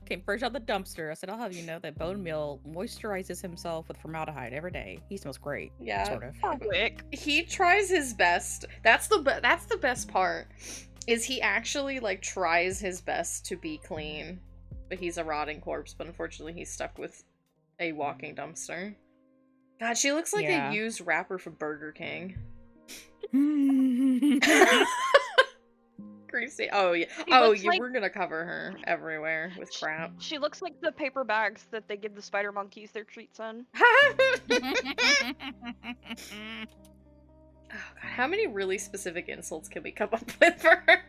Came fresh out the dumpster. I said, I'll have you know that bone meal moisturizes himself with formaldehyde every day. He smells great. Yeah. Sort of. Quick. He tries his best. That's the best part. Is he actually like tries his best to be clean. But he's a rotting corpse, but unfortunately he's stuck with a walking dumpster. God, she looks like a used wrapper from Burger King. Greasy. Oh yeah. We're gonna cover her everywhere with crap. She looks like the paper bags that they give the spider monkeys their treats in. Oh God, how many really specific insults can we come up with for her?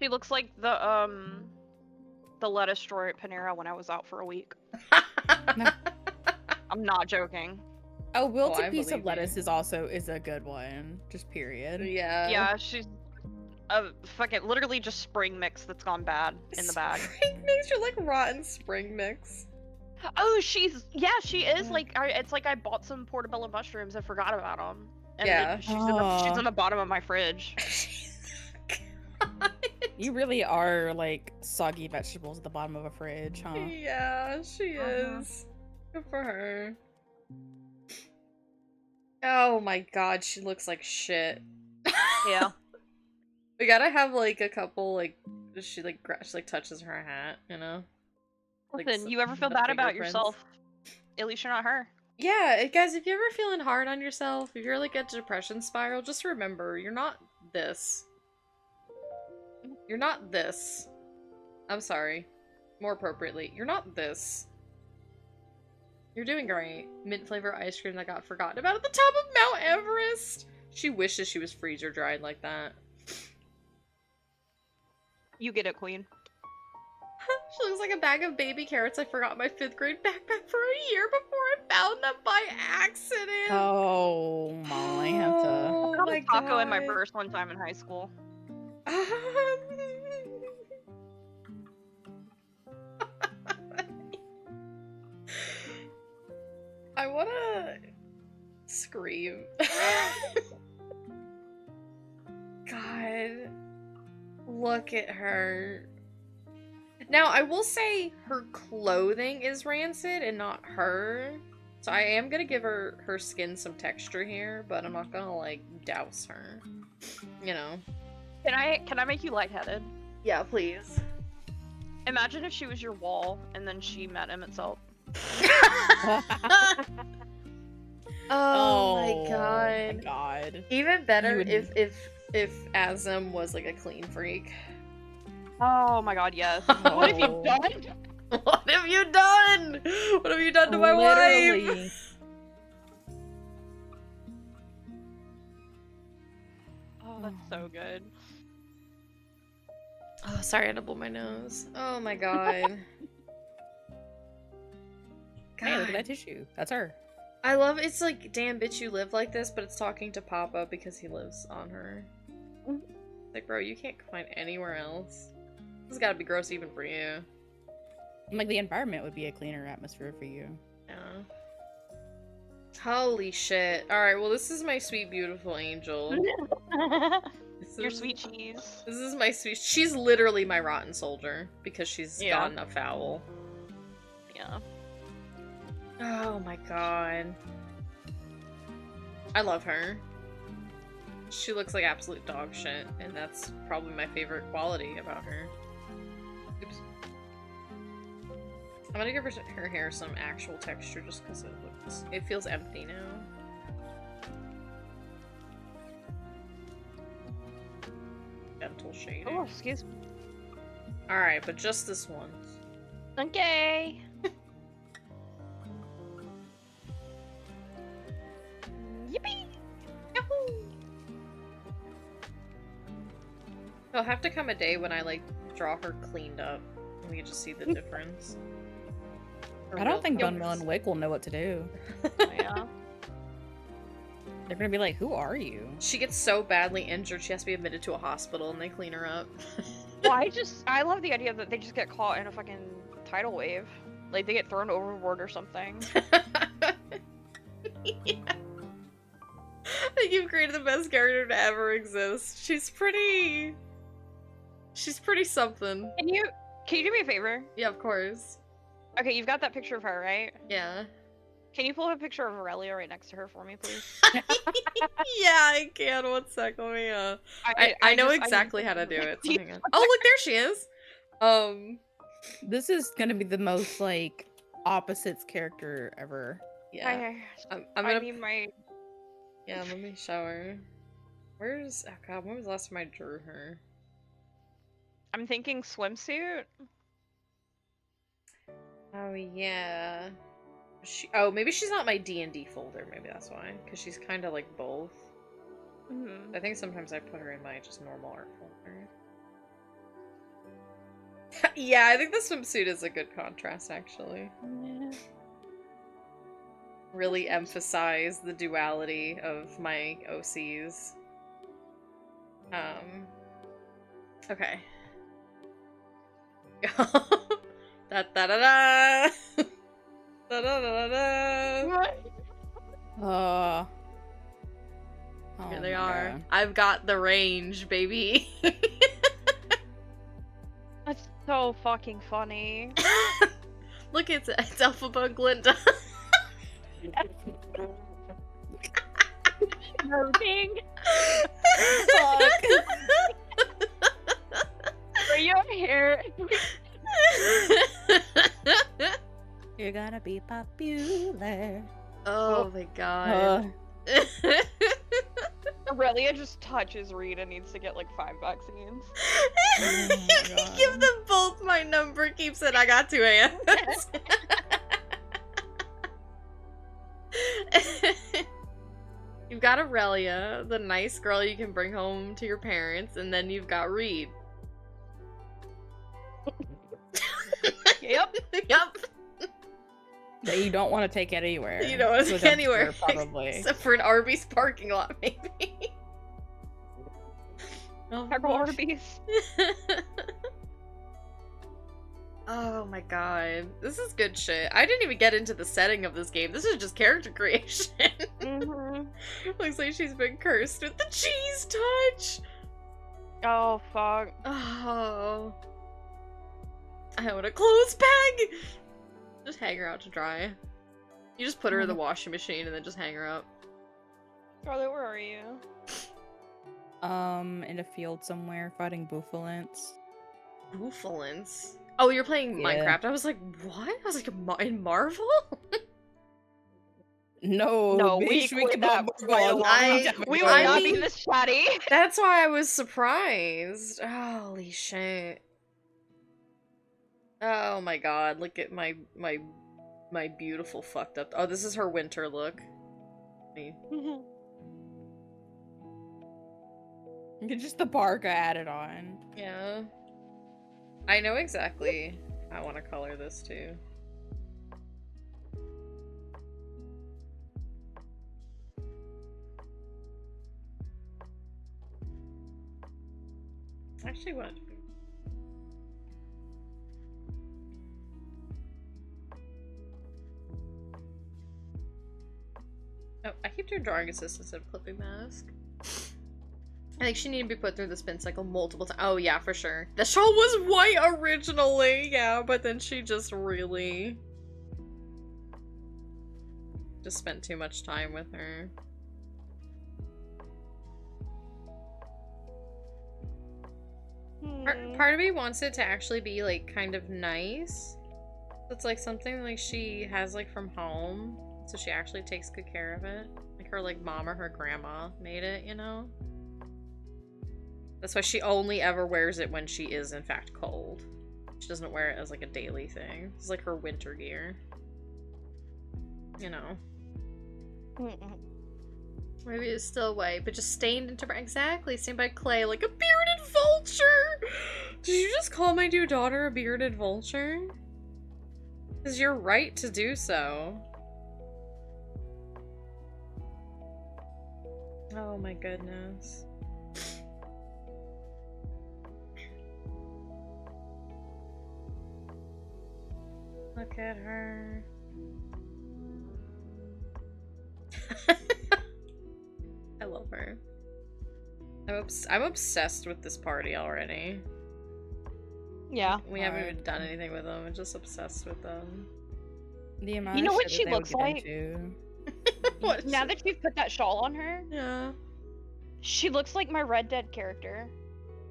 She looks like the lettuce drawer at Panera when I was out for a week. I'm not joking. A wilted piece of lettuce is a good one. Just period. Yeah. Yeah, she's a fucking literally just spring mix that's gone bad in the bag. Spring mix? You're like rotten spring mix. Oh, she is. Like it's like I bought some portobello mushrooms and forgot about them. And she's in the bottom of my fridge. God. You really are like soggy vegetables at the bottom of a fridge, huh? Yeah, she is. Good for her. Oh my god, she looks like shit. Yeah. We gotta have like a couple like she touches her hat, you know? Listen, like, you ever feel bad about yourself? At least you're not her. Yeah, guys, if you're ever feeling hard on yourself, if you're like a depression spiral, just remember you're not this. You're not this. I'm sorry. More appropriately, you're not this. You're doing great. Mint flavor ice cream that got forgotten about at the top of Mount Everest. She wishes she was freezer dried like that. You get it, queen. She looks like a bag of baby carrots I forgot in my 5th grade backpack for a year before I found them by accident. Oh, Molly, I have to. I got a taco in my purse one time in high school. I wanna scream. God. Look at her. Now, I will say her clothing is rancid and not her. So I am gonna give her skin some texture here, but I'm not gonna, like, douse her. You know. Can I make you lightheaded? Yeah, please. Imagine if she was your wall, and then she met Emmett Salt. Oh my god. My god. Even better if Azam was like a clean freak. Oh my god, yes. What have you done? What have you done? What have you done to my wife? Oh, that's so good. Oh, sorry, I had to blow my nose. Oh my god. Hey, look at that tissue. That's her. I love it's like, damn bitch, you live like this, but it's talking to Papa because he lives on her. Like, bro, you can't find anywhere else. This has gotta be gross even for you. Like, the environment would be a cleaner atmosphere for you. Yeah. Holy shit. Alright, well this is my sweet, beautiful angel. Your sweet cheese. This is my sweet... She's literally my rotten soldier, because she's Yeah. gone afoul. Yeah. Oh my god. I love her. She looks like absolute dog shit, and that's probably my favorite quality about her. Oops. I'm gonna give her hair some actual texture just because it feels empty now. Gentle shading. Oh, excuse me. Alright, but just this once. Okay. Yippee! Yahoo! There'll have to come a day when I, like, draw her cleaned up, and we can just see the difference. Or I don't will- think you'll- Bonemill and Wick will know what to do. Yeah. They're gonna be like, "Who are you?" She gets so badly injured, she has to be admitted to a hospital, and they clean her up. Well, I love the idea that they just get caught in a fucking tidal wave. Like, they get thrown overboard or something. Yeah. I think you've created the best character to ever exist. She's pretty something. Can you do me a favor? Yeah, of course. Okay, you've got that picture of her, right? Yeah. Can you pull up a picture of Aurelia right next to her for me, please? Yeah, I can. 1 sec, let me, I know exactly how to do it, so hang on. Oh, look, there she is! This is gonna be the most like opposites character ever. Yeah. I'm I gonna... need my... Yeah, let me show her. Where's... Oh god, when was the last time I drew her? I'm thinking swimsuit. Oh, yeah. Oh, maybe she's not my D&D folder, maybe that's why. Because she's kind of like both. Mm-hmm. I think sometimes I put her in my just normal art folder. Yeah, I think the swimsuit is a good contrast, actually. Yeah. Really emphasize the duality of my OCs. Okay. Da da da da. Da da da da. Oh, Here they my are. God. I've got the range, baby. That's so fucking funny. Look, it's Alphaba Glinda. Moving. Are you here? You're gonna be popular. Oh my god. Aurelia just touches Reed and needs to get like 5 vaccines. Oh my God. Give them both my number, keeps it. I got 2 hands. You've got Aurelia, the nice girl you can bring home to your parents, and then you've got Reed. Yep. Yep. That you don't want to take it anywhere. You don't want To to a take anywhere. dumpster, probably. Except for an Arby's parking lot, maybe. Oh, Pepper gosh. Arby's. Oh my god. This is good shit. I didn't even get into the setting of this game. This is just character creation. Mm-hmm. Looks like she's been cursed with the cheese touch. Oh fuck. Oh. I want a clothes peg! Just hang her out to dry. You just put her in the washing machine and then just hang her up. Scarlett, where are you? In a field somewhere fighting buffalants. Boofalins. Oh, you're playing Yeah. Minecraft. I was like, what? I was like, in Marvel? No, No, bitch, we quit can that put right Marvel along. on. We I will not be mean- this chatty. That's why I was surprised. Holy shit. Oh my god, look at my beautiful fucked up. Oh, this is her winter look. Get just the parka added on. Yeah. I know exactly how I want to color this too. Actually, what? Oh, I keep doing drawing assist instead of clipping mask. I think she needed to be put through the spin cycle multiple times. Oh yeah, for sure. The shawl was white originally, yeah, but then she just really just spent too much time with her. Part of me wants it to actually be like kind of nice. It's like something like she has like from home, so she actually takes good care of it. Like her like mom or her grandma made it, you know? That's why she only ever wears it when she is in fact cold. She doesn't wear it as like a daily thing. It's like her winter gear. You know. Maybe it's still white, but just stained into exactly stained by clay like a bearded vulture. Did you just call my new daughter a bearded vulture? Because you're right to do so. Oh my goodness. Look at her. I love her. I'm obsessed with this party already. Yeah. We haven't even done anything with them. I'm just obsessed with them. The amount You know of what shit she that they would looks get like? into. What? Now that you've put that shawl on her, Yeah. she looks like my Red Dead character.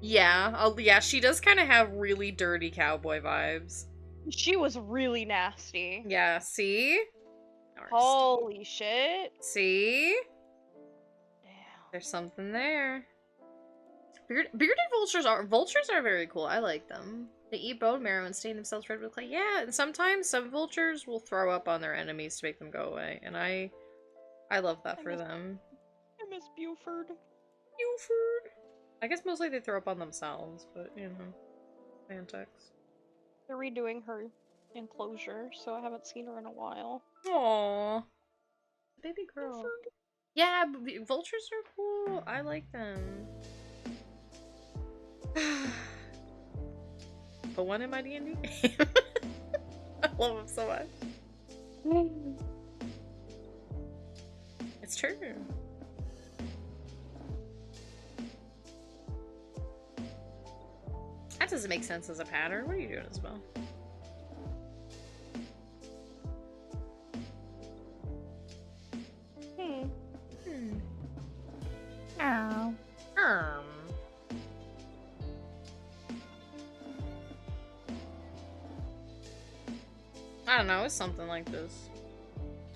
Yeah. Oh, yeah. She does kind of have really dirty cowboy vibes. She was really nasty. Yeah. See? Holy shit. See? Damn. There's something there. Bearded vultures are very cool. I like them. They eat bone marrow and stain themselves red with clay. Yeah, and sometimes some vultures will throw up on their enemies to make them go away, and I love that for them. I miss Buford. Buford. I guess mostly they throw up on themselves, but you know, antics. They're redoing her enclosure, so I haven't seen her in a while. Aww, baby girl. Buford. Yeah, vultures are cool. I like them. The one in my D&D game. I love him so much. It's true. That doesn't make sense as a pattern. What are you doing as well? Ow. I don't know, it's something like this.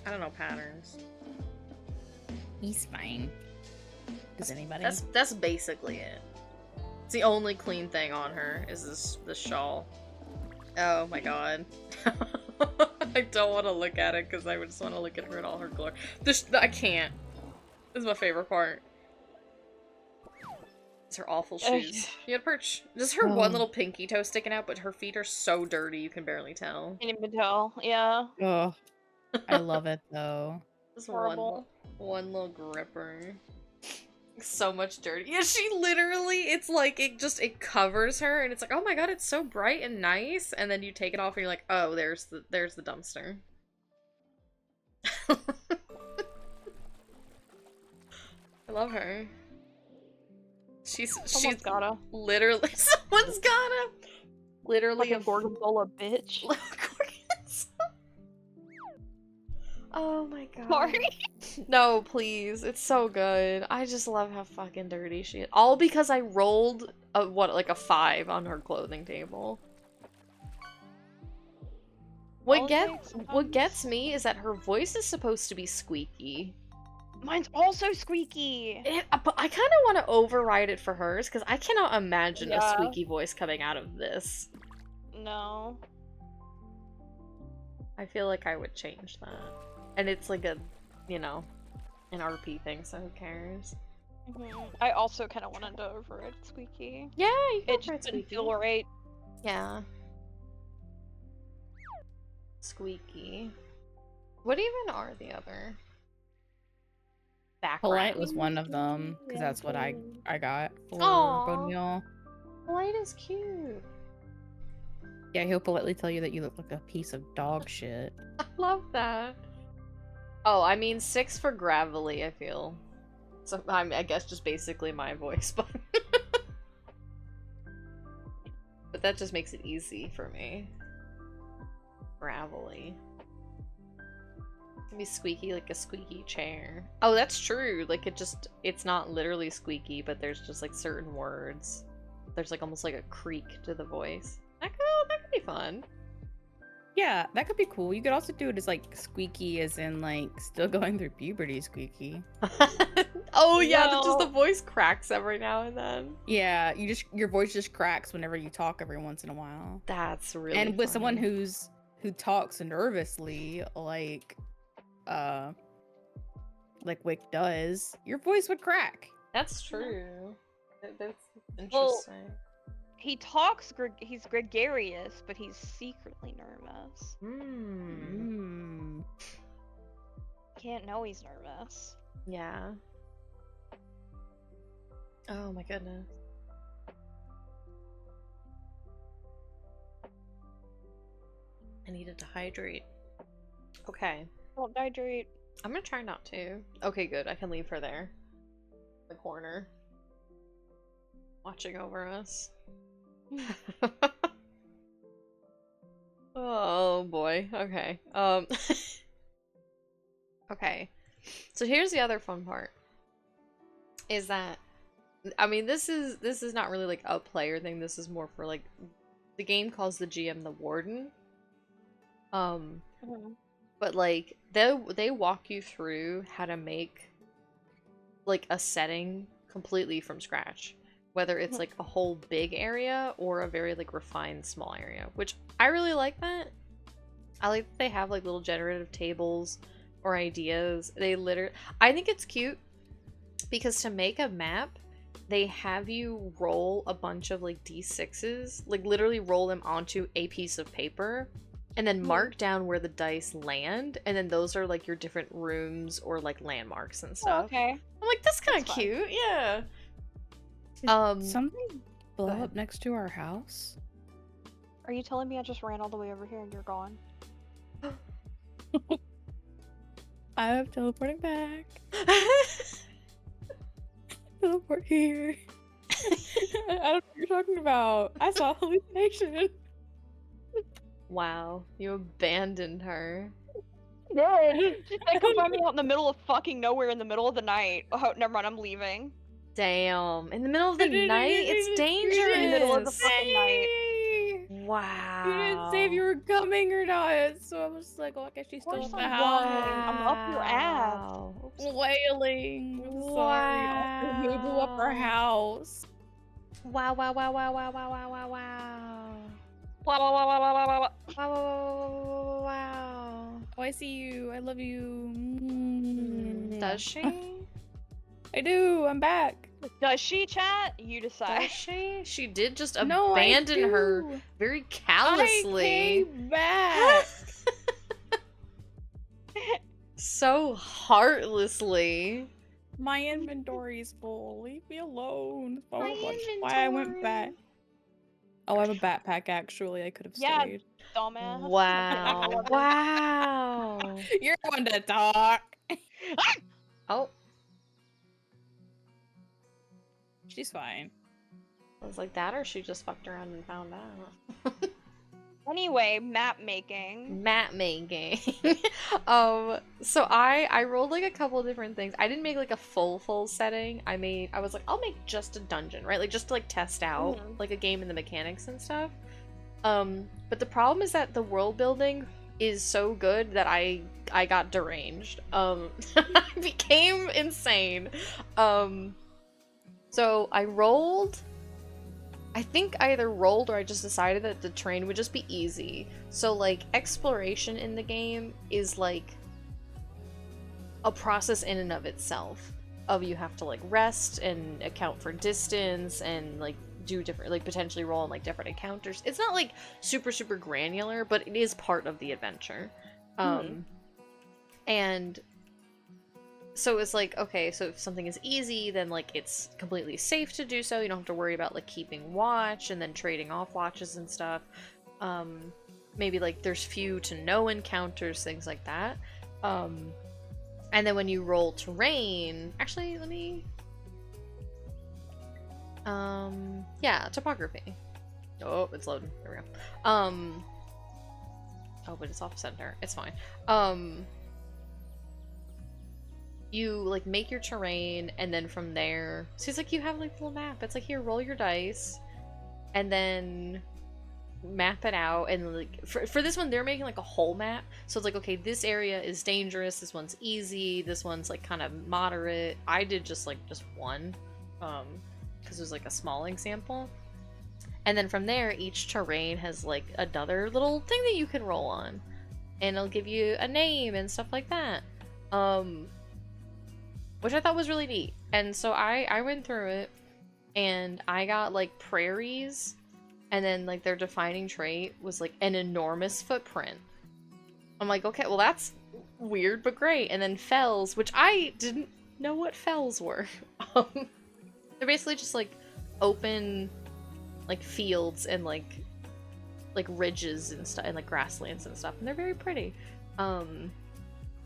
I don't know patterns. He's fine. Does anybody? That's basically it. It's the only clean thing on her is this shawl. Oh my god. I don't want to look at it because I just want to look at her in all her glory. I can't. This is my favorite part. It's her awful shoes. She had perch. Just her one little pinky toe sticking out, but her feet are so dirty you can barely tell. Can't even tell. Yeah. Oh, I love it though. Just Horrible. one little gripper. So much dirty. Yeah, she literally, it's like it covers her, and it's like, oh my god, it's so bright and nice. And then you take it off, and you're like, oh, there's the dumpster. I love her. She's gotta. Literally someone's gotta literally Like a gorgonzola bitch. Oh my god. Sorry. No, please. It's so good. I just love how fucking dirty she is. All because I rolled like a 5 on her clothing table. What gets me is that her voice is supposed to be squeaky. Mine's also squeaky. But I kind of want to override it for hers because I cannot imagine a Yeah. squeaky voice coming out of this. No. I feel like I would change that. And it's like a, you know, an RP thing, so who cares? I also kind of wanted to override squeaky. Yeah, you can It just didn't feel right. Yeah. Squeaky. What even are the other? Background. Polite was one of them because that's what I got for Aw. Boniel. Polite is cute. Yeah, he'll politely tell you that you look like a piece of dog shit. I love that. Oh, I mean 6 for gravelly, I feel. So I guess just basically my voice, but but that just makes it easy for me. Gravelly. It's gonna be squeaky like a squeaky chair. Oh, that's true. Like it's not literally squeaky, but there's just like certain words. There's like almost like a creak to the voice. That could be fun. Yeah, that could be cool. You could also do it as like squeaky, as in like still going through puberty squeaky. Oh yeah, that just Well- the voice cracks every now and then. Yeah, your voice just cracks whenever you talk every once in a while. That's really And with someone funny. who talks nervously, like Wick does, your voice would crack. That's true. That's interesting. Well, he talks, he's gregarious, but he's secretly nervous. Hmm. Can't know he's nervous. Yeah. Oh my goodness. I needed to hydrate. Okay. Don't hydrate. I'm gonna try not to. Okay, good. I can leave her there. The corner. Watching over us. Oh boy. Okay. Okay. So here's the other fun part. Is that I mean this is not really like a player thing. This is more for like the game calls the GM the warden. But like they walk you through how to make like a setting completely from scratch, whether it's like a whole big area or a very like refined small area, which I really like that. I like that they have like little generative tables or ideas. I think it's cute because to make a map they have you roll a bunch of like d6s, like literally roll them onto a piece of paper and then mark down where the dice land, and then those are like your different rooms or like landmarks and stuff. Oh, okay. I'm like, that's kind of That's fun. cute. Yeah. Did something blow ahead. up next to our house? Are you telling me I just ran all the way over here and you're gone? I'm teleporting back. Teleport here. I don't know what you're talking about. I saw hallucination. Wow, you abandoned her. Yeah. She's like, come find me out in the middle of fucking nowhere in the middle of the night. Oh, never mind, I'm leaving. Damn. In the middle of the night? It's dangerous. In the middle of the fucking night. Wow. You didn't say if you were coming or not, so I was like, oh, I guess she's still course in the I'm house. I'm up your ass. Wow. Oops. Wailing. I'm sorry. Also, who blew up our house? Wow, wow, wow, wow, wow, wow, wow, wow, wow. Blah, blah, blah, blah, blah, blah, blah. Wow, wow, wow. Oh, I see you. I love you. Does she? I do. I'm back. Does she, chat? You decide. Does she? She did just No, I abandon her do. very callously. I came back. So heartlessly. My inventory is full. Leave me alone. Oh, My that's why I went inventory. back. Oh, I have a backpack actually. I could have Yeah. stayed. Dumbass. Wow. Wow. You're one to talk. Oh, She's fine. I was like that, or she just fucked around and found out. Anyway, map making. Map making. So I rolled like a couple different things. I didn't make like a full setting. I was like, I'll make just a dungeon, right? Like just to like test out like a game and the mechanics and stuff. But the problem is that the world building is so good that I got deranged. I became insane. So I think I either rolled or I just decided that the terrain would just be easy. So like exploration in the game is like a process in and of itself. You have to like rest and account for distance and like do different, like potentially roll on like different encounters. It's not like super granular, but it is part of the adventure. And so it's like, okay, so if something is easy, then like it's completely safe to do so. You don't have to worry about like keeping watch and then trading off watches and stuff. Maybe like there's few to no encounters, things like that. And then when you roll terrain, actually, let me, yeah, topography. Oh, it's loading. There we go. Oh, but it's off center. It's fine. You like make your terrain, and then from there, so it's like you have like a little map. It's like, here, roll your dice, and then map it out. And like for this one, they're making like a whole map. So it's like, okay, this area is dangerous. This one's easy. This one's like kind of moderate. I did just one, because it was like a small example. And then from there, each terrain has like another little thing that you can roll on, and it'll give you a name and stuff like that. Which I thought was really neat. And so I went through it, and I got like prairies, and then like their defining trait was like an enormous footprint. I'm like, okay, well that's weird but great. And then fells, which I didn't know what fells were. They're basically just like open like fields and like ridges and stuff, and like grasslands and stuff, and they're very pretty.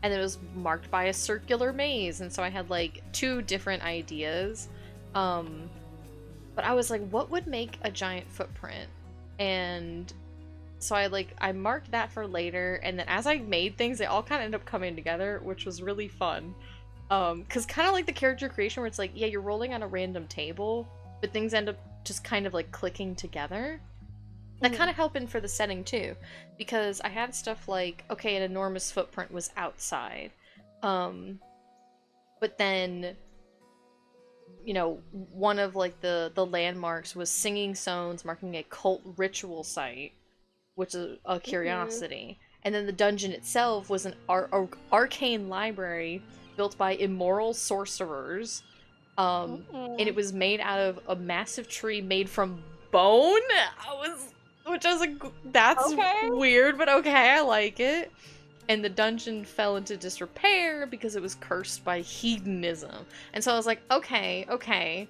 And it was marked by a circular maze, and so I had like 2 different ideas. But I was like, what would make a giant footprint? And so I marked that for later, and then as I made things, they all kind of ended up coming together, which was really fun. Because kind of like the character creation where it's like, yeah, you're rolling on a random table, but things end up just kind of like clicking together. That kind of helped for the setting too, because I had stuff like, okay, an enormous footprint was outside, but then, you know, one of like the landmarks was singing stones marking a cult ritual site, which is a curiosity. And then the dungeon itself was an arcane library built by immoral sorcerers. And it was made out of a massive tree made from bone. Which I was like, that's Okay. weird, but okay, I like it. And the dungeon fell into disrepair because it was cursed by hedonism. And so I was like, okay.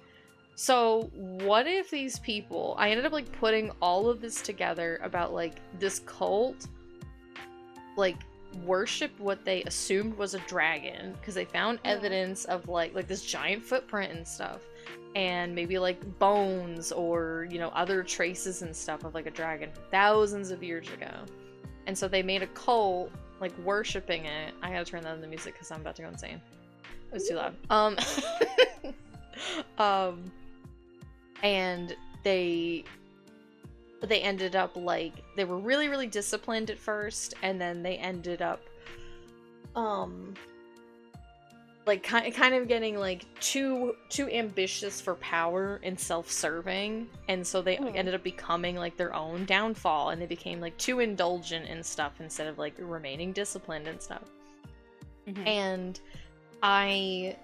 So what if these people, I ended up like putting all of this together about like this cult, like worship what they assumed was a dragon, because they found evidence of like this giant footprint and stuff, and maybe like bones or, you know, other traces and stuff of like a dragon thousands of years ago. And so they made a cult like worshiping it. I gotta turn down the music because I'm about to go insane. It was too loud. And they ended up like, they were really, really disciplined at first, and then they ended up like kind of getting like too ambitious for power and self-serving, and so they ended up becoming like their own downfall, and they became like too indulgent and stuff instead of like remaining disciplined and stuff. And I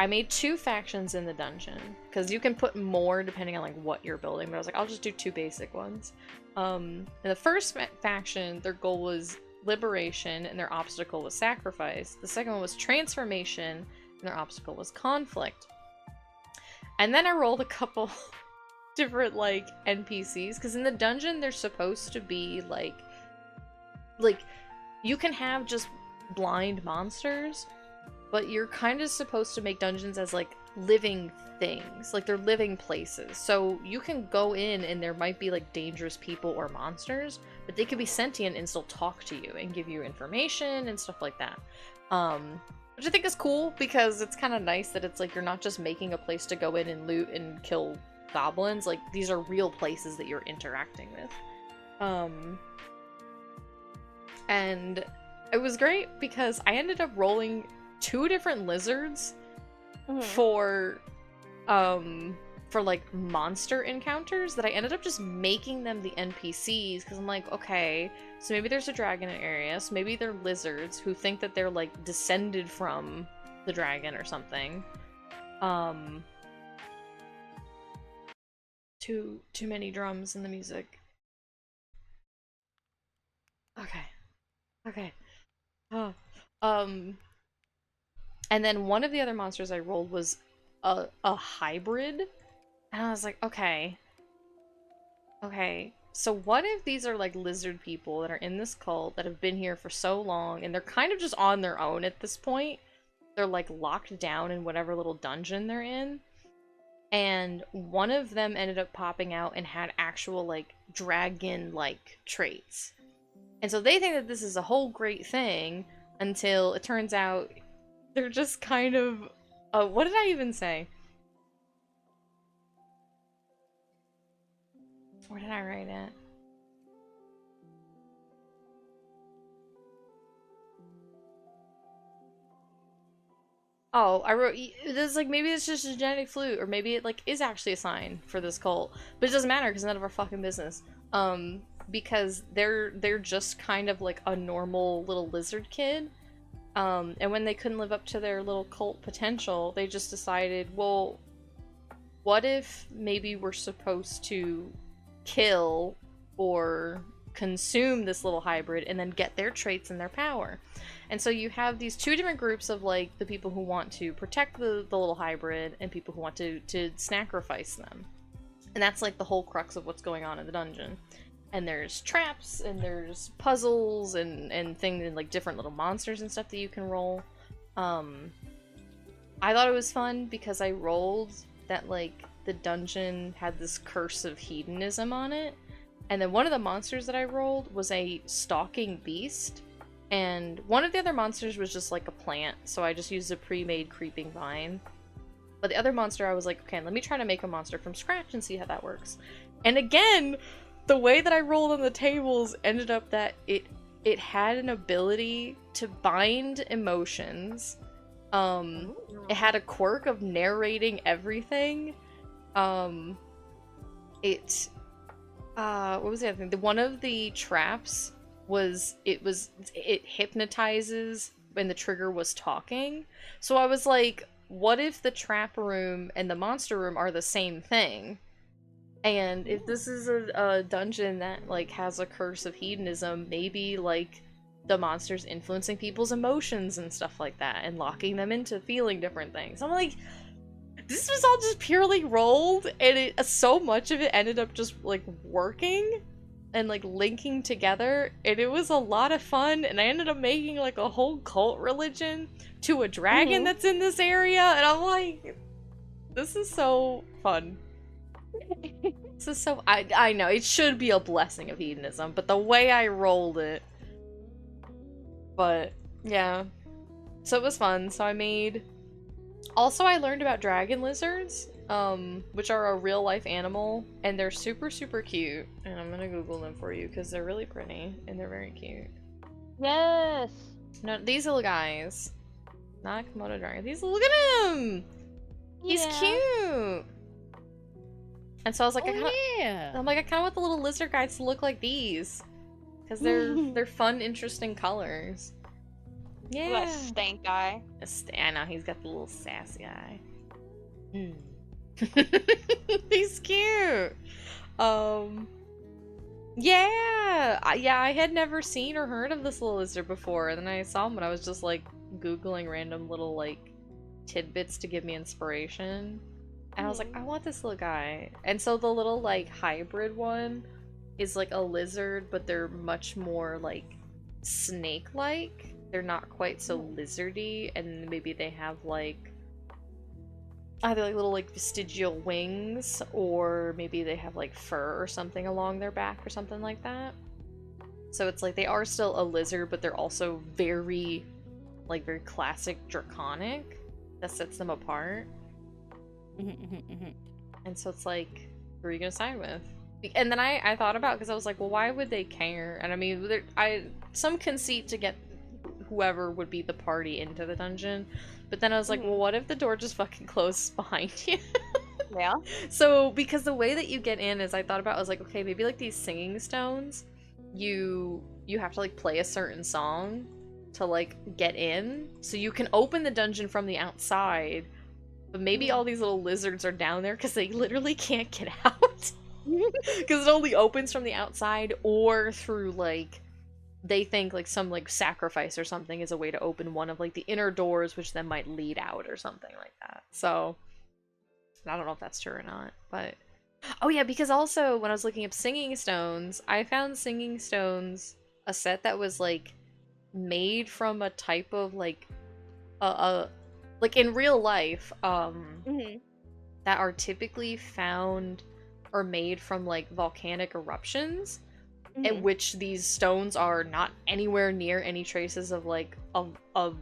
made 2 factions in the dungeon, because you can put more depending on like what you're building, but I was like, I'll just do 2 basic ones. And the first faction, their goal was liberation, and their obstacle was sacrifice. The second one was transformation, and their obstacle was conflict. And then I rolled a couple different like NPCs, because in the dungeon they're supposed to be like you can have just blind monsters, but you're kind of supposed to make dungeons as like living things, like they're living places. So you can go in and there might be like dangerous people or monsters, but they could be sentient and still talk to you and give you information and stuff like that. Which I think is cool, because it's kind of nice that it's like you're not just making a place to go in and loot and kill goblins. Like, these are real places that you're interacting with. And it was great because I ended up rolling 2 different lizards for like monster encounters, that I ended up just making them the NPCs, because I'm like, okay, so maybe there's a dragon in an area, so maybe they're lizards who think that they're like descended from the dragon or something. Too many drums in the music. Okay. Oh. And then one of the other monsters I rolled was a hybrid. And I was like, okay, so what if these are like lizard people that are in this cult that have been here for so long, and they're kind of just on their own at this point? they're like locked down in whatever little dungeon they're in. And one of them ended up popping out and had actual like dragon-like traits. And so they think that this is a whole great thing until it turns out they're just kind of what did I even say? Where did I write it? Oh, I wrote this like maybe it's just a genetic fluke, or maybe it like is actually a sign for this cult, but it doesn't matter because none of our fucking business. Because they're just kind of like a normal little lizard kid, and when they couldn't live up to their little cult potential, they just decided, well, what if maybe we're supposed to kill or consume this little hybrid and then get their traits and their power. And so you have these two different groups of like the people who want to protect the little hybrid and people who want to sacrifice them. And that's like the whole crux of what's going on in the dungeon. And there's traps and there's puzzles and things and like different little monsters and stuff that you can roll. I thought it was fun because I rolled that like the dungeon had this curse of hedonism on it. And then one of the monsters that I rolled was a stalking beast. And one of the other monsters was just like a plant, so I just used a pre-made creeping vine. But the other monster, I was like, okay, let me try to make a monster from scratch and see how that works. And again, the way that I rolled on the tables ended up that it had an ability to bind emotions. It had a quirk of narrating everything. What was the other thing? One of the traps was it hypnotizes when the trigger was talking. So I was like, what if the trap room and the monster room are the same thing? And if this is a dungeon that like has a curse of hedonism, maybe like the monster's influencing people's emotions and stuff like that and locking them into feeling different things. I'm like, this was all just purely rolled, and so much of it ended up just like working and like linking together, and it was a lot of fun. And I ended up making like a whole cult religion to a dragon that's in this area, and I'm like, this is so fun. This is so I know it should be a blessing of hedonism, but the way I rolled it. But yeah, so it was fun. So I made. Also, I learned about dragon lizards, which are a real-life animal, and they're super, super cute. And I'm gonna Google them for you, because they're really pretty, and they're very cute. Yes! No, these little guys. Not a Komodo dragon. Look at him! He's cute! And so I was like, I kind of want the little lizard guys to look like these. Because they're fun, interesting colors. Yeah. That stank guy. I know, he's got the little sassy eye. He's cute. Yeah, I had never seen or heard of this little lizard before, and then I saw him and I was just like Googling random little like tidbits to give me inspiration. And I was like, I want this little guy. And so the little like hybrid one is like a lizard, but they're much more like snake-like. They're not quite so lizardy, and maybe they have like either like little like vestigial wings, or maybe they have like fur or something along their back or something like that. So it's like they are still a lizard, but they're also very classic draconic. That sets them apart. And so it's like, who are you gonna side with? And then I thought about, because I was like, well, why would they care? And I mean, some conceit to get whoever would be the party into the dungeon, but then I was like, well, what if the door just fucking closes behind you? Yeah. So because the way that you get in is, I thought about, I was like, okay, maybe like these singing stones, you have to like play a certain song to like get in, so you can open the dungeon from the outside, but maybe all these little lizards are down there because they literally can't get out because it only opens from the outside, or through like, they think like some like sacrifice or something is a way to open one of like the inner doors, which then might lead out or something like that. So I don't know if that's true or not, but oh yeah, because also when I was looking up singing stones, I found singing stones, a set that was like made from a type of like a like in real life, Mhm. that are typically found or made from like volcanic eruptions, in Mhm. which these stones are not anywhere near any traces of like a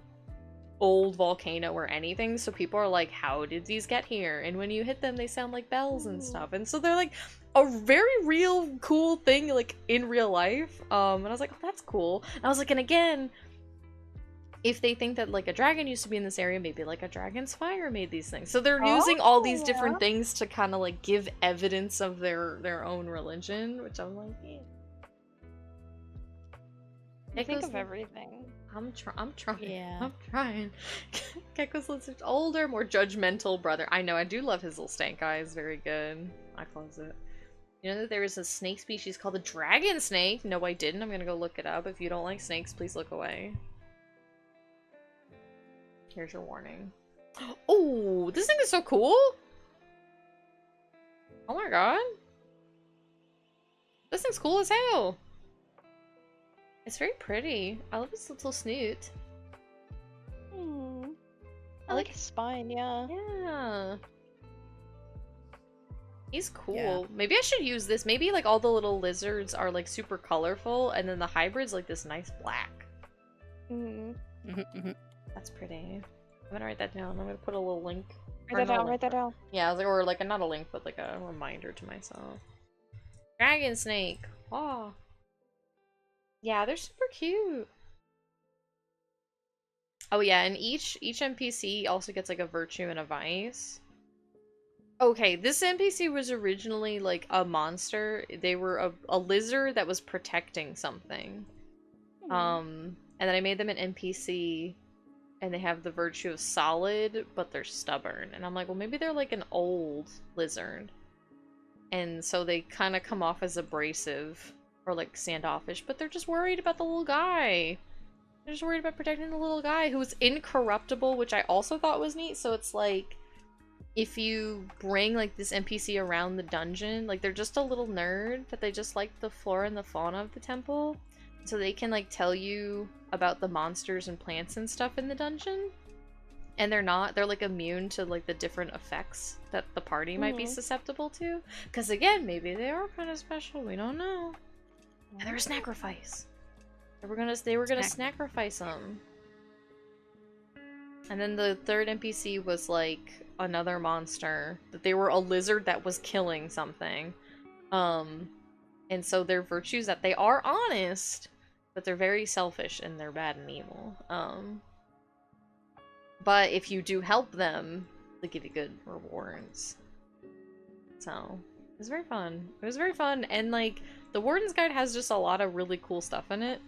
old volcano or anything. So people are like, how did these get here? And when you hit them, they sound like bells and stuff. And so they're like a very real cool thing like in real life. And I was like, oh, that's cool. And I was like, and again, if they think that like a dragon used to be in this area, maybe like a dragon's fire made these things. So they're using all these Oh, different things to kind of like give evidence of their own religion, which I'm like, yeah. You think Gecko's of everything. I'm trying. Yeah. I'm trying. Gecko's little older, more judgmental brother. I know, I do love his little stank eyes. Very good. I close it. You know that there is a snake species called the dragon snake? No, I didn't. I'm gonna go look it up. If you don't like snakes, please look away. Here's your warning. Oh, this thing is so cool! Oh my god. This thing's cool as hell. It's very pretty. I love its little snoot. I like his spine, yeah. Yeah. He's cool. Yeah. Maybe I should use this. Maybe like all the little lizards are like super colorful and then the hybrid's like this nice black. That's pretty. I'm gonna write that down. I'm gonna put a little link. Write that down. Yeah, I was like, or like not a link, but like a reminder to myself. Dragon snake. Oh. Yeah, they're super cute. Oh yeah, and each NPC also gets like a virtue and a vice. Okay, this NPC was originally like a monster. They were a lizard that was protecting something. And then I made them an NPC, and they have the virtue of solid, but they're stubborn. And I'm like, well, maybe they're like an old lizard. And so they kind of come off as abrasive or like standoffish, but they're just worried about the little guy. They're just worried about protecting the little guy who is incorruptible, which I also thought was neat. So it's like, if you bring like this NPC around the dungeon, like they're just a little nerd, but they just like the flora and the fauna of the temple. So they can like tell you about the monsters and plants and stuff in the dungeon. And they're like immune to like the different effects that the party might be susceptible to. Because again, maybe they are kind of special, we don't know. And they're a sacrifice. They were gonna sacrifice them. And then the third NPC was like another monster. That they were a lizard that was killing something. And so their virtues that they are honest, but they're very selfish and they're bad and evil. But if you do help them, they give you good rewards. So it was very fun. It was very fun, and like the Warden's Guide has just a lot of really cool stuff in it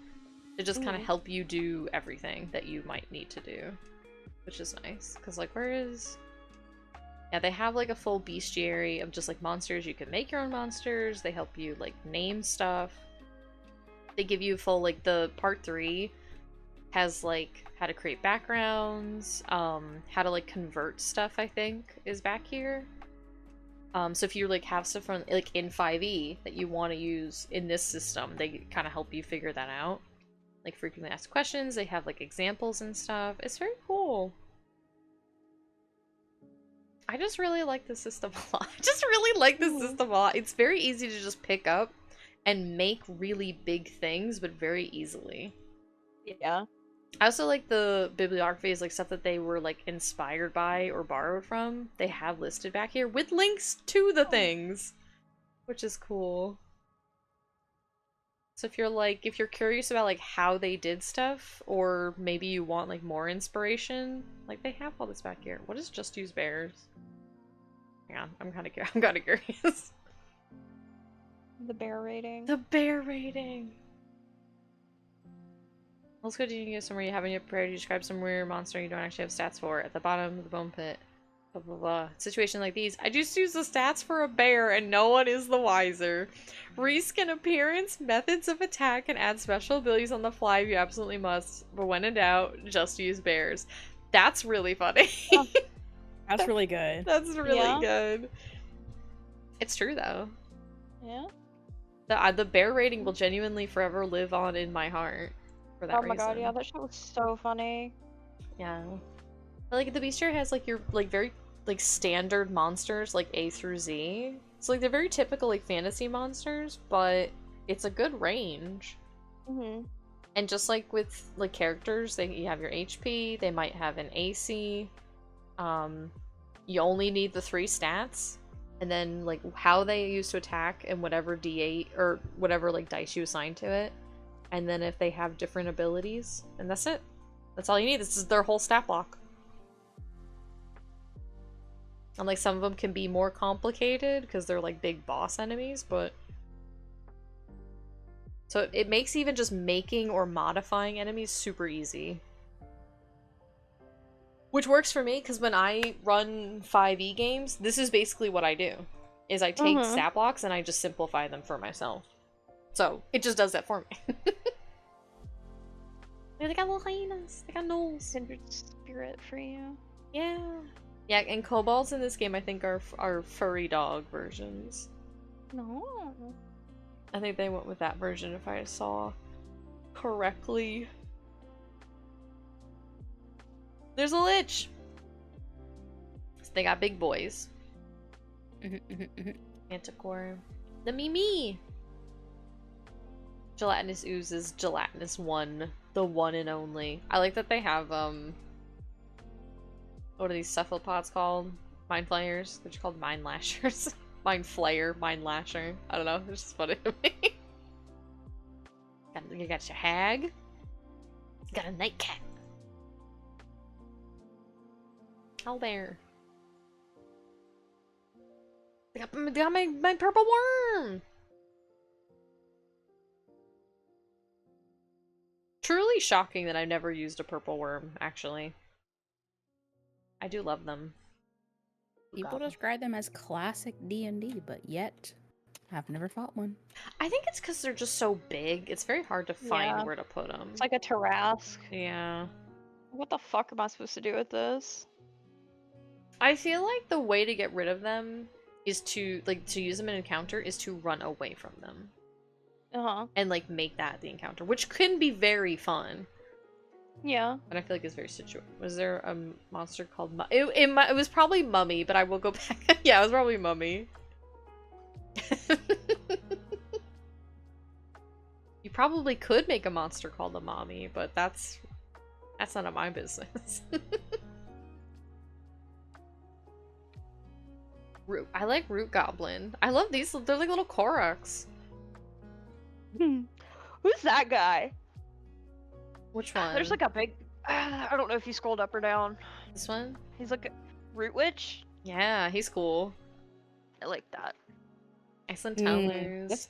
to just kind of help you do everything that you might need to do, which is nice. Because like, where is? Yeah, they have like a full bestiary of just like monsters. You can make your own monsters. They help you like name stuff. They give you full like the part 3 has like how to create backgrounds, how to like convert stuff, I think is back here. So if you like have stuff from like in 5e that you want to use in this system, they kind of help you figure that out. Like frequently asked questions, they have like examples and stuff. It's very cool. I just really like the system a lot. I just really like the system a lot. It's very easy to just pick up and make really big things, but very easily. Yeah. I also like the bibliographies, like stuff that they were like inspired by or borrowed from. They have listed back here with links to the things, which is cool. So if you're curious about like how they did stuff, or maybe you want like more inspiration, like they have all this back here. What is just use bears? Hang on, I'm kind of curious. The bear rating. The bear rating. Let's go to you somewhere you haven't yet prepared. You describe some weird monster you don't actually have stats for at the bottom of the bone pit. Blah, blah, blah. Situation like these. I just use the stats for a bear and no one is the wiser. Reskin appearance, methods of attack, and add special abilities on the fly if you absolutely must. But when in doubt, just use bears. That's really funny. Oh, that's really good. That's really good. It's true though. Yeah. The bear rating will genuinely forever live on in my heart. For that oh my reason. god, yeah, that shit was so funny. Yeah. Like the bestiary has like your like very like standard monsters like A through Z. So like they're very typical like fantasy monsters, but it's a good range. Mm-hmm. And just like with like characters, you have your HP, they might have an AC. You only need the 3 stats, and then like how they use to attack and whatever D8 or whatever like dice you assign to it. And then if they have different abilities, and that's it. That's all you need. This is their whole stat block. And like some of them can be more complicated because they're like big boss enemies, but so it makes even just making or modifying enemies super easy. Which works for me, because when I run 5e games, this is basically what I do. Is I take stat blocks and I just simplify them for myself. So, it just does that for me. They got little hyenas. They got gnolls. Kindred spirit for you. Yeah. Yeah, and kobolds in this game I think are furry dog versions. No. I think they went with that version if I saw correctly. There's a lich! They got big boys. Manticore. The Mimi! Gelatinous Ooze is Gelatinous 1. The one and only. I like that they have, what are these cephalopods called? Mind Flayers? They're just called Mind Lashers. Mind Flayer, Mind Lasher. I don't know, it's just funny to me. You got your hag. You got a nightcat. Owlbear. They got my purple worm! Truly shocking that I've never used a purple worm, actually. I do love them. People describe them as classic D&D, but yet I've never fought one. I think it's because they're just so big. It's very hard to find where to put them. It's like a Tarrasque. Yeah. What the fuck am I supposed to do with this? I feel like the way to get rid of them is to, like, to use them in an encounter is to run away from them. And, like, make that the encounter, which can be very fun. Yeah. But I feel like it's very situated. Was there a monster called it was probably Mummy, but I will go back. Yeah, it was probably Mummy. You probably could make a monster called a Mommy, but that's none of my business. I like Root Goblin. I love these. They're like little Koroks. Who's that guy? Which one? There's like a big... I don't know if you scrolled up or down. This one? He's like a Root Witch. Yeah, he's cool. I like that. Excellent tellers.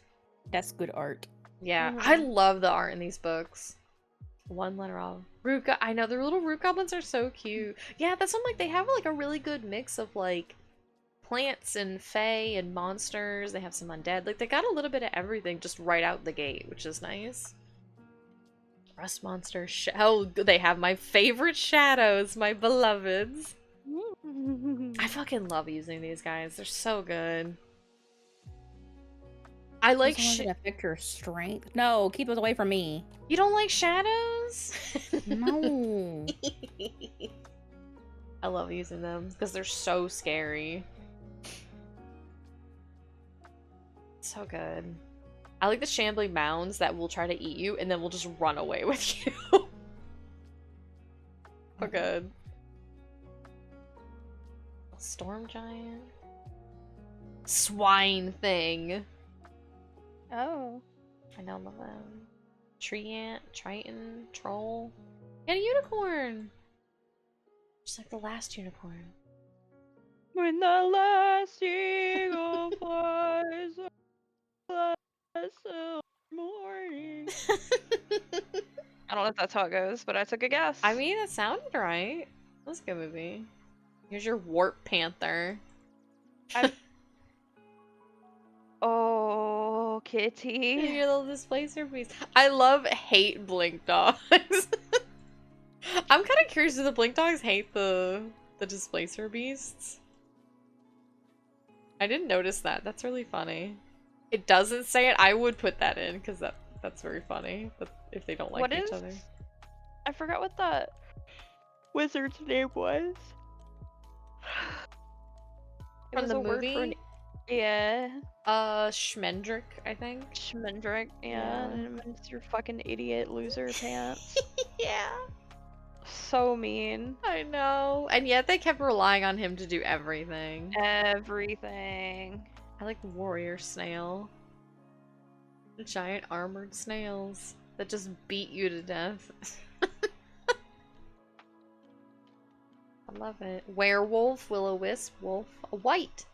That's good art. Yeah, I love the art in these books. One letter off. I know, the little root goblins are so cute. Yeah, that's something like they have like a really good mix of like plants and fae and monsters. They have some undead. Like they got a little bit of everything just right out the gate, which is nice. Rust monster. Oh, they have my favorite shadows, my beloveds. I fucking love using these guys. They're so good. I like that affect your strength. No, keep those away from me. You don't like shadows? No. I love using them because they're so scary. So good. I like the shambling mounds that will try to eat you and then will just run away with you. So good. Storm giant. Swine thing. Oh. I know them. Tree ant, triton, troll, and a unicorn. Just like the last unicorn. When the last eagle flies the morning. I don't know if that's how it goes, but I took a guess. I mean, it sounded right. That's a good movie. Here's your warp panther. Oh, kitty. Your little displacer beast. I hate blink dogs. I'm kind of curious, do the blink dogs hate the displacer beasts? I didn't notice that. That's really funny. It doesn't say it. I would put that in because that's very funny. But if they don't like each other. I forgot what that. wizard's name was. It From was the a word for an... movie? Yeah. Schmendrick, I think. Schmendrick, yeah. And it means your fucking idiot loser pants. Yeah. So mean. I know. And yet they kept relying on him to do everything. Everything. I like warrior snail. Giant armored snails that just beat you to death. I love it. Werewolf, will-o-wisp, wolf, a white,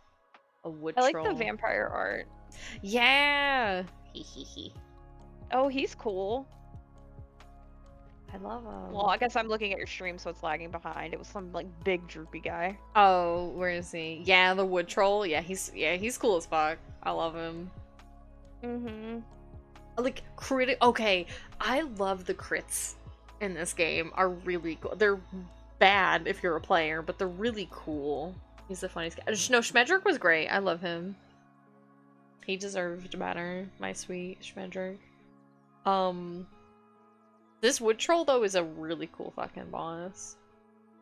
a wood I like troll. the vampire art. Yeah. Hee. Oh, he's cool. I love him. Well, I guess I'm looking at your stream, so it's lagging behind. It was some like big droopy guy. Oh, where is he? Yeah, the wood troll. Yeah, he's cool as fuck. I love him. Mm-hmm. Like okay, I love the crits in this game are really cool. They're bad if you're a player, but they're really cool. He's the funniest guy. No, Schmedrick was great. I love him. He deserved better, my sweet Schmedrick. This wood troll though is a really cool fucking boss.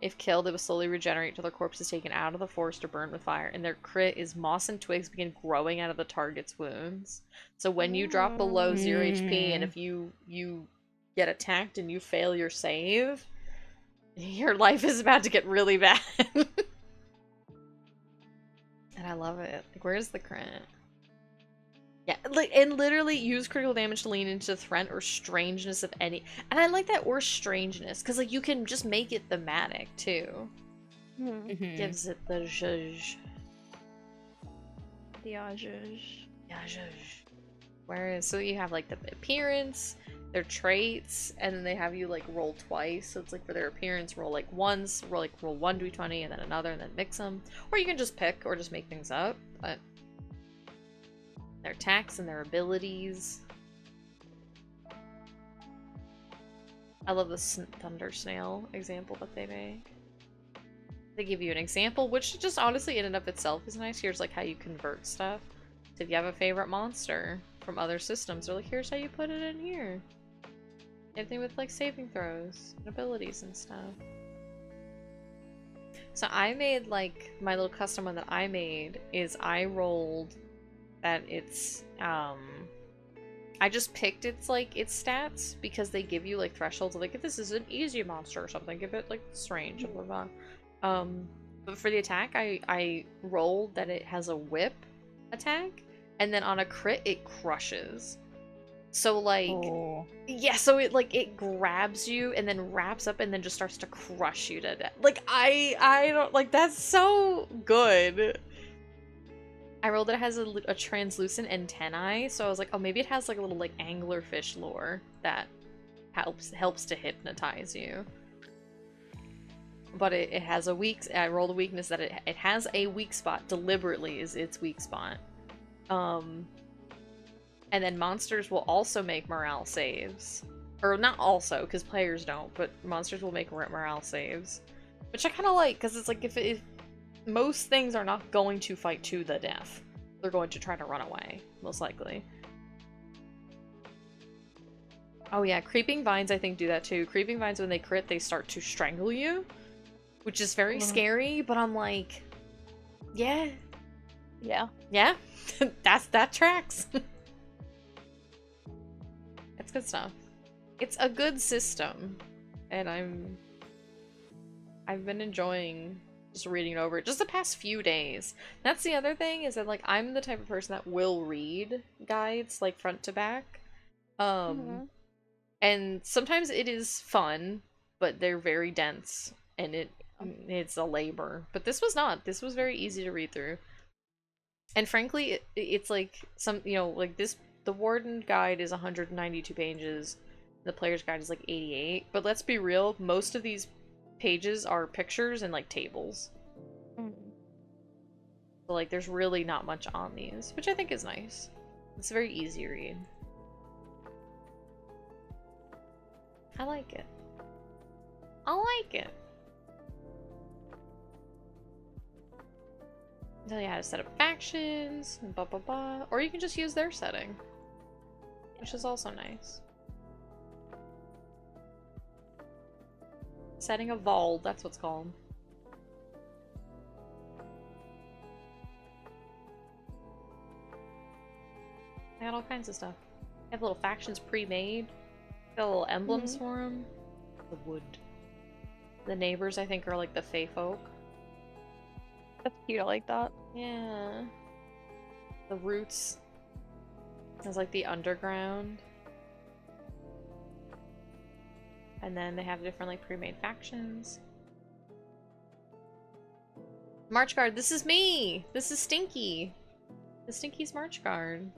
If killed, it will slowly regenerate till their corpse is taken out of the forest or burned with fire, and their crit is moss and twigs begin growing out of the target's wounds. So when you drop below 0 HP, and if you get attacked and you fail your save, your life is about to get really bad. And I love it. Like, where's the crit? Yeah, like, and literally use critical damage to lean into the threat or strangeness of any. And I like that, or strangeness, because like you can just make it thematic too. Mm-hmm. Gives it the zhuzh. The zhuzh. Yeah, zhuzh. Whereas, so you have like the appearance, their traits, and then they have you like roll twice. So it's like for their appearance, roll like once, roll 1d20 and then another, and then mix them. Or you can just pick or just make things up. But their attacks and their abilities. I love the thunder snail example that they make. They give you an example, which just honestly in and of itself is nice. Here's like how you convert stuff. So if you have a favorite monster from other systems, they're like, here's how you put it in here. Same thing with like saving throws and abilities and stuff. So I made like, my little custom one that I made is I rolled that it's, I just picked its stats because they give you like thresholds of like, if this is an easy monster or something, give it like this range and blah blah. But for the attack, I rolled that it has a whip attack, and then on a crit it crushes. So like, yeah, so it grabs you and then wraps up and then just starts to crush you to death. Like I don't like, that's so good. I rolled that it has a translucent antennae, so I was like, oh, maybe it has like a little like anglerfish lore that helps to hypnotize you. But it has a I rolled a weakness that it has a weak spot, deliberately is its weak spot. And then monsters will also make morale saves. Or not also, because players don't, but monsters will make morale saves. Which I kind of like, because it's like if most things are not going to fight to the death. They're going to try to run away, most likely. Oh yeah, creeping vines I think do that too. Creeping vines, when they crit, they start to strangle you. Which is very scary, but I'm like, yeah. Yeah. Yeah, that tracks. That's good stuff. It's a good system, and I've been enjoying just reading it over just the past few days. That's the other thing, is that like I'm the type of person that will read guides like front to back. And sometimes it is fun, but they're very dense and it's a labor. But this was not. This was very easy to read through. And frankly, it's like the Warden guide is 192 pages. The player's guide is like 88. But let's be real, most of these pages are pictures and like tables. So like there's really not much on these, which I think is nice. It's a very easy read. I like it. I like it. Tell you how to set up factions and blah blah blah. Or you can just use their setting, which is also nice. Setting a vault, that's what's called. I got all kinds of stuff. I have little factions pre-made. Got little emblems for them. The wood. The neighbors, I think, are like the Fae folk. That's cute, I like that. Yeah. The roots. It's like the underground. And then they have different like pre-made factions. March Guard, this is me! This is Stinky! The Stinky's March Guard.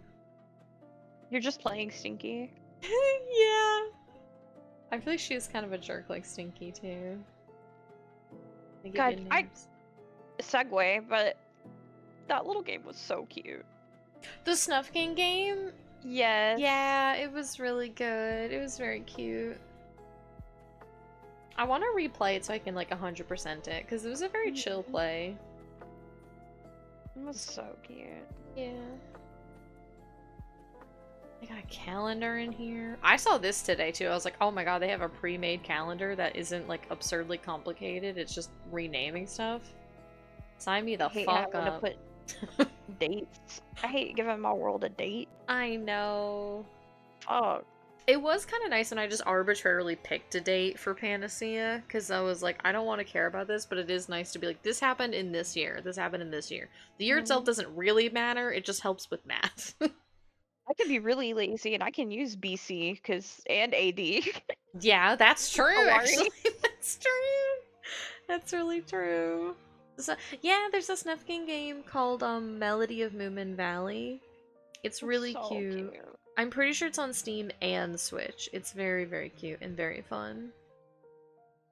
You're just playing Stinky. Yeah. I feel like she is kind of a jerk like Stinky too. They give God, you I names. segue, but that little game was so cute. The Snufkin game? Yes. Yeah, it was really good. It was very cute. I want to replay it so I can like 100% it, because it was a very chill play. It was so cute. Yeah. They got a calendar in here. I saw this today too. I was like, oh my god, they have a pre-made calendar that isn't like absurdly complicated. It's just renaming stuff. Sign me the fuck up. To put dates. I hate giving my world a date. I know. Fuck. It was kind of nice when I just arbitrarily picked a date for Panacea, because I was like, I don't want to care about this, but it is nice to be like, this happened in this year, this happened in this year. The year itself doesn't really matter, it just helps with math. I can be really lazy and I can use BC and AD. Yeah, that's true, actually. Sorry. That's true. That's really true. So, yeah, there's a Snufkin game called Melody of Moomin Valley. It's really So cute. I'm pretty sure it's on Steam and Switch. It's very, very cute and very fun.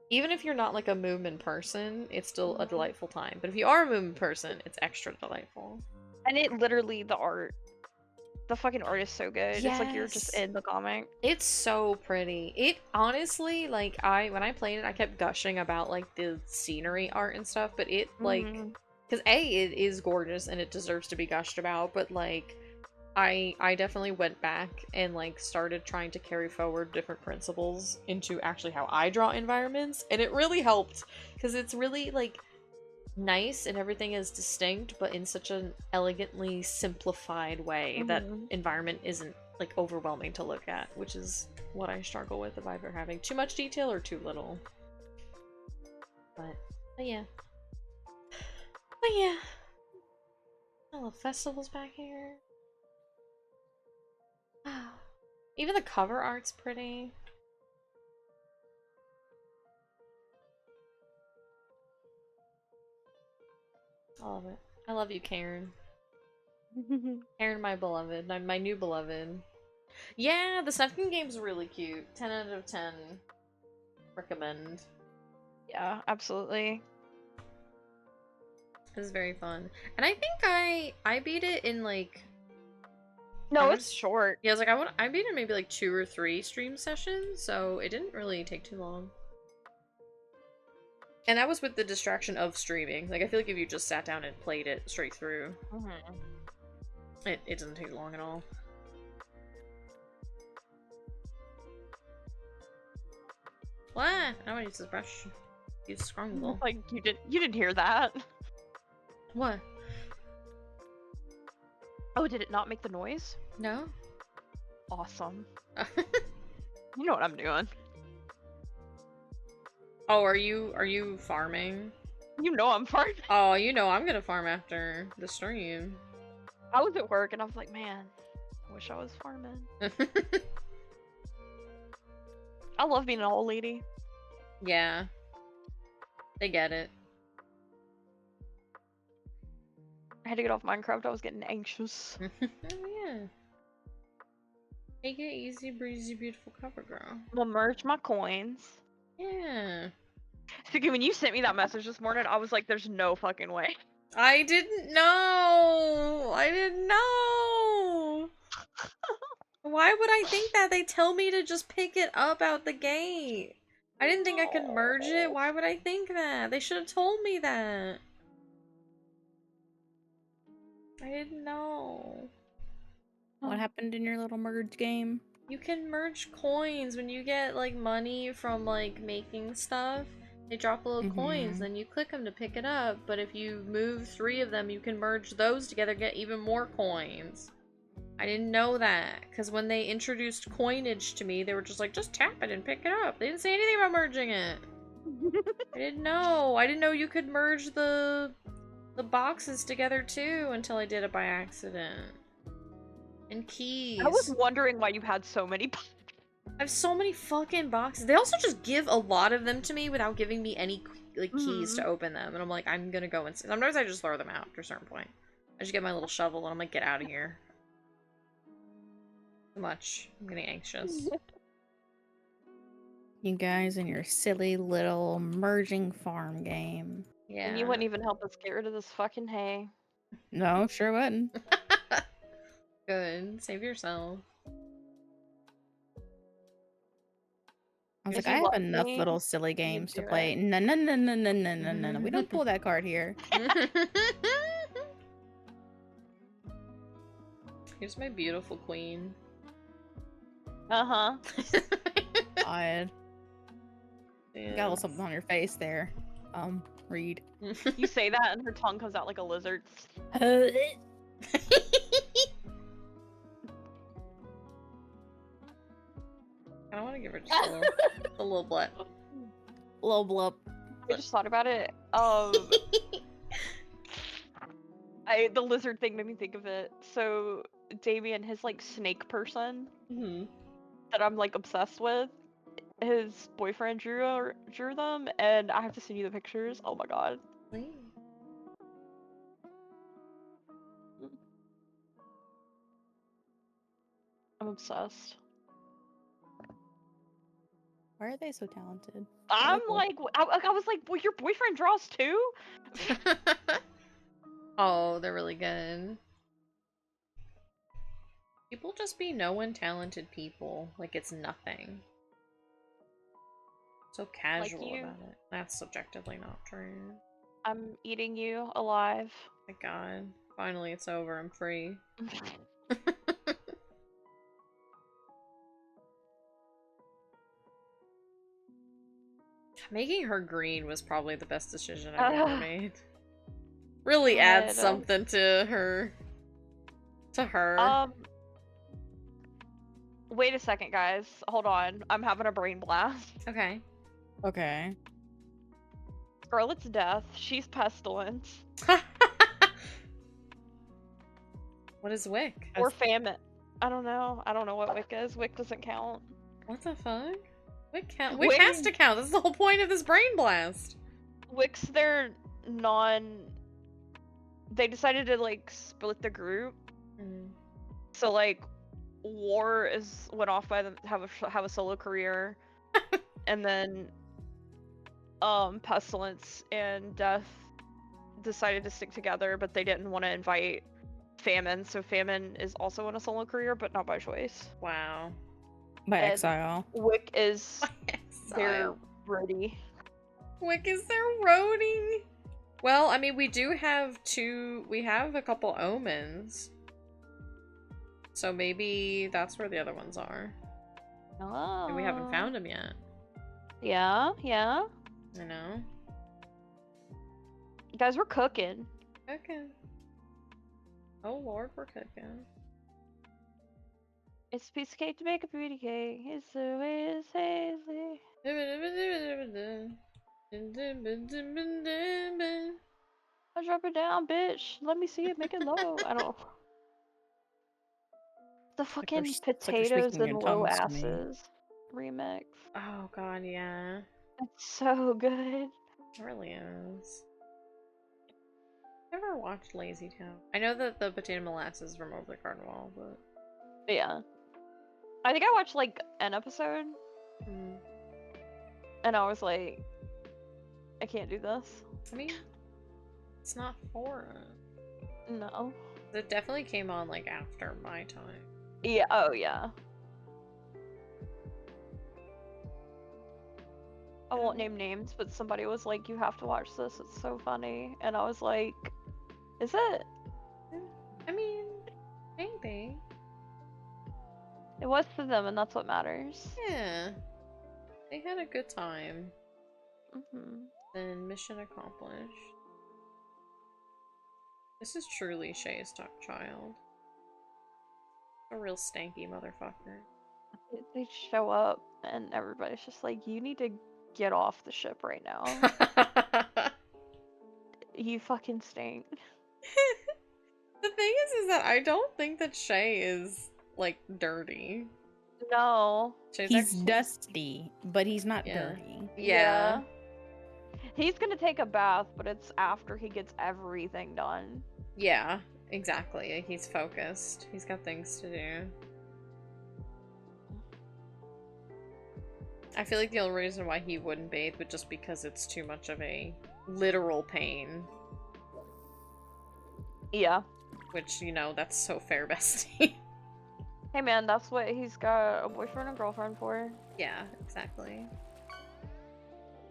Even if you're not like a Moomin person, it's still a delightful time. But if you are a Moomin person, it's extra delightful. And it literally, the fucking art is so good. Yes. It's like you're just in the comic. It's so pretty. It honestly, like, when I played it, I kept gushing about like the scenery art and stuff, but it like, because it is gorgeous and it deserves to be gushed about, but like, I definitely went back and like started trying to carry forward different principles into actually how I draw environments, and it really helped, because it's really like nice and everything is distinct, but in such an elegantly simplified way that environment isn't like overwhelming to look at, which is what I struggle with if either having too much detail or too little. But yeah. But yeah. I love festivals back here. Even the cover art's pretty. I love it. I love you, CAIRN. CAIRN, my beloved. My new beloved. Yeah, the Snufkin game's really cute. 10 out of 10. Recommend. Yeah, absolutely. It was very fun. And I think I beat it in like... No, it's short. Yeah, I was like, I beat it in maybe like 2 or 3 stream sessions, so it didn't really take too long. And that was with the distraction of streaming. Like, I feel like if you just sat down and played it straight through, it doesn't take long at all. What? I don't want to use this brush. Use scrungle. Like, you didn't hear that. What? Oh, did it not make the noise? No? Awesome. You know what I'm doing. Oh, are you farming? You know I'm farming. Oh, you know I'm gonna farm after the stream. I was at work and I was like, man, I wish I was farming. I love being an old lady. Yeah. They get it. I had to get off Minecraft, I was getting anxious. Oh yeah. Take it easy, breezy, beautiful cover girl. I'll merge my coins. Yeah. Sticky, when you sent me that message this morning, I was like, there's no fucking way. I didn't know! I didn't know! Why would I think that? They tell me to just pick it up out the gate. I didn't think I could merge it. Why would I think that? They should have told me that. I didn't know. What happened in your little merge game? You can merge coins when you get, like, money from, like, making stuff. They drop little coins, then you click them to pick it up, but if you move 3 of them, you can merge those together, get even more coins. I didn't know that, because when they introduced coinage to me, they were just like, just tap it and pick it up. They didn't say anything about merging it. I didn't know. I didn't know you could merge the boxes together too until I did it by accident. And keys. I was wondering why you had so many. I have so many fucking boxes. They also just give a lot of them to me without giving me any like keys to open them. And I'm like, I'm gonna go and sometimes I just throw them out after a certain point. I just get my little shovel and I'm like, get out of here. Too much. I'm getting anxious. You guys and your silly little merging farm game. Yeah. And you wouldn't even help us get rid of this fucking hay. No, sure wouldn't. Good. Save yourself. I was If like, I you have love enough me, little silly games to do play. it. No, no, no, no, no, no, no, no, no. We don't pull that card here. Here's my beautiful queen. Uh-huh. Odd. You got a little something on your face there. Read. You say that and her tongue comes out like a lizard. I don't want to give her just a little blunt. Little blub. I just thought about it. The lizard thing made me think of it. So Damien, his like snake person that I'm like obsessed with, his boyfriend drew them, and I have to send you the pictures. Oh my god. Please. I'm obsessed. Why are they so talented? I'm cool. like, I was like, well, your boyfriend draws too? Oh, they're really good. People just be knowing talented people like it's nothing. So casual you. about it. That's subjectively not true. I'm eating you alive. Thank God. Finally, it's over. I'm free. Making her green was probably the best decision I've ever made. Really adds something to her. Wait a second, guys. Hold on. I'm having a brain blast. Okay. Okay. Scarlett's death. She's pestilence. What is Wick? Or famine. I don't know. I don't know what Wick is. Wick doesn't count. What the fuck? Wick has to count. That's the whole point of this brain blast. Wick's their they decided to like split the group. So like War went off by them have a solo career. And then Pestilence and Death decided to stick together, but they didn't want to invite Famine, so Famine is also in a solo career, but not by choice. Wow. By exile. Wick is their roadie. Wick is their roadie. Well, I mean, we have a couple omens. So maybe that's where the other ones are. Oh. And we haven't found them yet. Yeah. I know. Guys, we're cooking. Cooking. Oh Lord, we're cooking. It's a piece of cake to make a pretty cake. It's the way it's hazy. I drop it down, bitch. Let me see it, make it low. I don't. The fucking potatoes and low asses remix. Oh god, yeah. It's so good. It really is. Never watched Lazy Town. I know that the potato molasses is from Over the Garden Wall, but yeah. I think I watched like an episode, and I was like, I can't do this. I mean, it's not for us. No. It definitely came on like after my time. Yeah. Oh yeah. I won't name names, but somebody was like, "You have to watch this. It's so funny," and I was like, "Is it?" I mean, maybe. It was for them, and that's what matters. Yeah. They had a good time. Then mission accomplished. This is truly Shay's child. A real stanky motherfucker. They show up and everybody's just like, you need to get off the ship right now. You fucking stink. The thing is that I don't think that Shay is, like, dirty. No. Shay's He's actually... dusty, but he's not Yeah. dirty. Yeah. He's gonna take a bath, but it's after he gets everything done. Yeah, exactly. He's focused. He's got things to do. I feel like the only reason why he wouldn't bathe would just because it's too much of a literal pain. Yeah. Which, you know, that's so fair, bestie. Hey man, that's what he's got a boyfriend and girlfriend for. Yeah, exactly.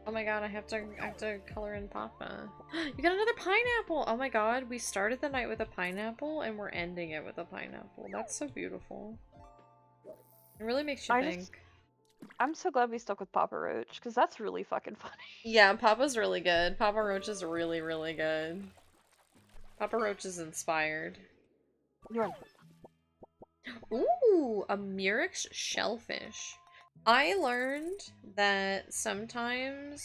Oh my god, I have to color in Papa. You got another pineapple! Oh my god, we started the night with a pineapple and we're ending it with a pineapple. That's so beautiful. It really makes you think. I'm so glad we stuck with Papa Roach, because that's really fucking funny. Yeah, Papa's really good. Papa Roach is really, really good. Papa Roach is inspired. Ooh, a Murex shellfish. I learned that sometimes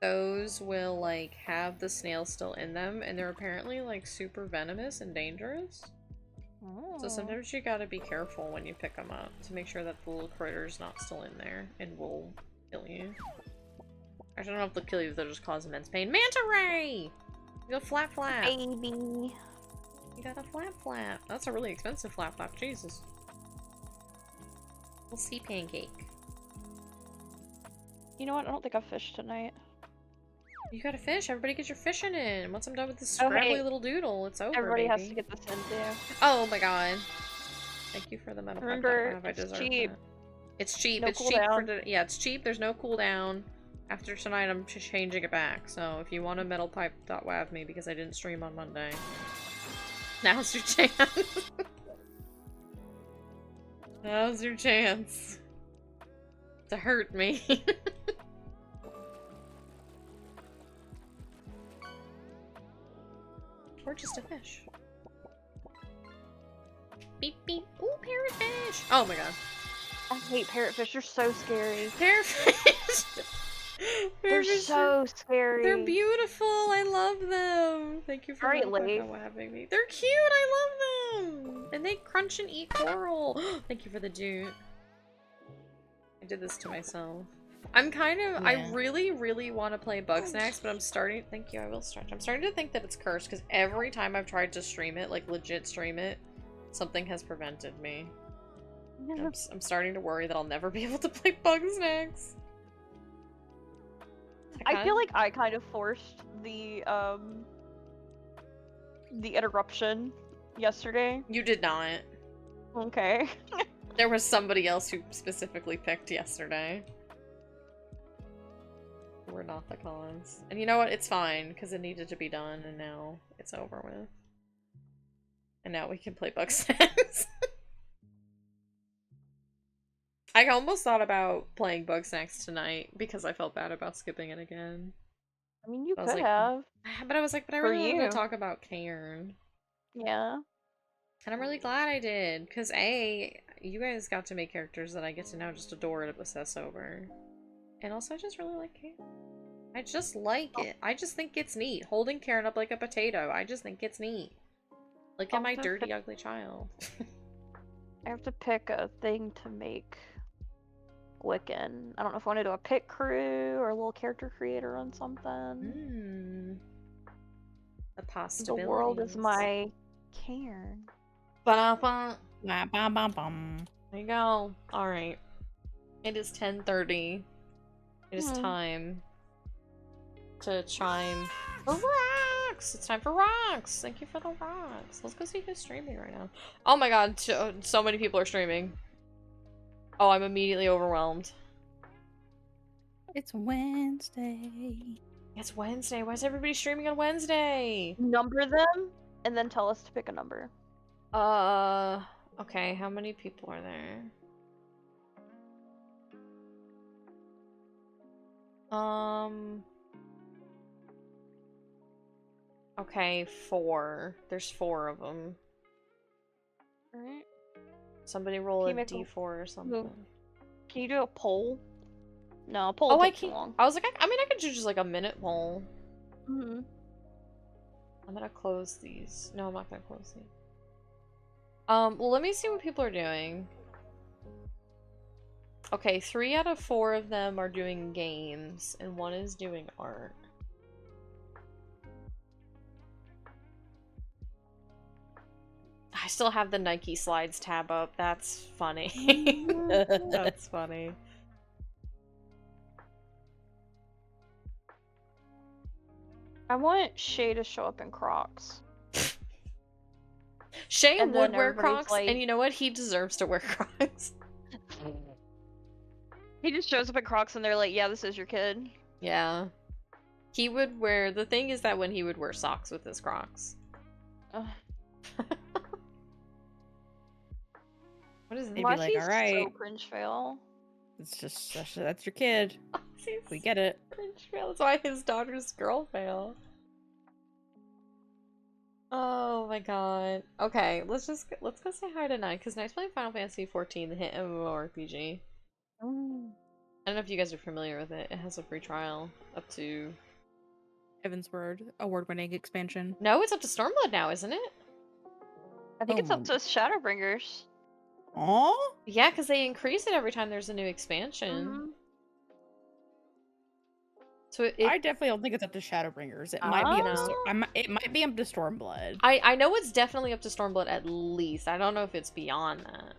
those will, like, have the snail still in them, and they're apparently, like, super venomous and dangerous. Oh. So sometimes you gotta be careful when you pick them up to make sure that the little critter's not still in there and will kill you. I don't know if they'll kill you, if they'll just cause immense pain. Manta ray! You got a flap flap. Baby. You got a flap flap. That's a really expensive flap flap. Jesus. Little sea pancake. You know what? I don't think I've fished tonight. You gotta fish. Everybody get your fishing in. Once I'm done with this scrabbly little doodle, it's over, Everybody baby. has to get this in too. Oh my god. Thank you for the metal pipe. Remember, I it's deserve cheap. that. It's cheap. No It's cheap cooldown. for yeah, it's cheap. There's no cooldown. After tonight, I'm just changing it back. So if you want to metal pipe.wav me because I didn't stream on Monday, now's your chance. Now's your chance to hurt me. Or just a fish. Beep beep. Ooh, parrotfish! Oh my god. I hate parrotfish. They're so scary. Parrotfish! They're Parrotfish so scary. They're beautiful. I love them. Thank you for having me. They're cute. I love them. And they crunch and eat coral. Thank you for the jute. I did this to myself. I'm kind of, Yeah. I really, really want to play Bugsnax, but I'm starting, thank you, I will stretch. I'm starting to think that it's cursed, because every time I've tried to stream it, like legit stream it, something has prevented me. I'm starting to worry that I'll never be able to play Bugsnax. I feel like I kind of forced the interruption yesterday. You did not. Okay. There was somebody else who specifically picked yesterday. We're not the cause. And you know what? It's fine, because it needed to be done, and now it's over with. And now we can play Bugsnax. I almost thought about playing Bugsnax tonight, because I felt bad about skipping it again. I mean, you I was could like, have. But I was like, but I For really wanted you. to talk about CAIRN. Yeah. And I'm really glad I did, because A, you guys got to make characters that I get to now just adore to obsess over. And also, I just really like CAIRN. I just like it. I just think it's neat. Holding CAIRN up like a potato. I just think it's neat. Look at my dirty, ugly child. I have to pick a thing to make Workin. I don't know if I want to do a pit crew or a little character creator on something. The possibilities. The world is my CAIRN. Ba-da-ba. Bum. There you go. Alright. It is 10:30. It is time to chime for rocks! It's time for rocks! Thank you for the rocks. Let's go see who's streaming right now. Oh my god, so many people are streaming. Oh, I'm immediately overwhelmed. It's Wednesday. It's Wednesday. Why is everybody streaming on Wednesday? Number them, and then tell us to pick a number. Okay, how many people are there? Okay, 4. There's 4 of them. Alright. Somebody roll Can a you make a- d4 or something. Can you do a poll? No, a poll Oh, will I take too can't. long. I was like, I mean, I could do just like a minute poll. Mm-hmm. I'm gonna close these. No, I'm not gonna close these. Well, let me see what people are doing. Okay, 3 out of 4 of them are doing games, and 1 is doing art. I still have the Nike slides tab up. That's funny. That's funny. I want Shay to show up in Crocs. Shay And would then wear everybody's Crocs, like- and you know what? He deserves to wear Crocs. He just shows up in Crocs and they're like, yeah, this is your kid. Yeah. He would wear... The thing is that when he would wear socks with his Crocs. Ugh. What is They'd be Why like, he's "Alright." so cringe fail. It's just that's your kid. He's We get it. cringe fail. That's why his daughter's girl fail. Oh my god. Okay, let's go say hi to Knight, because Knight's playing Final Fantasy XIV, the hit MMORPG. I don't know if you guys are familiar with it. It has a free trial up to... Evan's Word, award-winning expansion. No, it's up to Stormblood now, isn't it? I think it's up Oh. to Shadowbringers. Oh, Yeah, because they increase it every time there's a new expansion. Mhm. So I definitely don't think it's up to Shadowbringers. It might be up to Oh. it might be up to Stormblood. I know it's definitely up to Stormblood at least. I don't know if it's beyond that.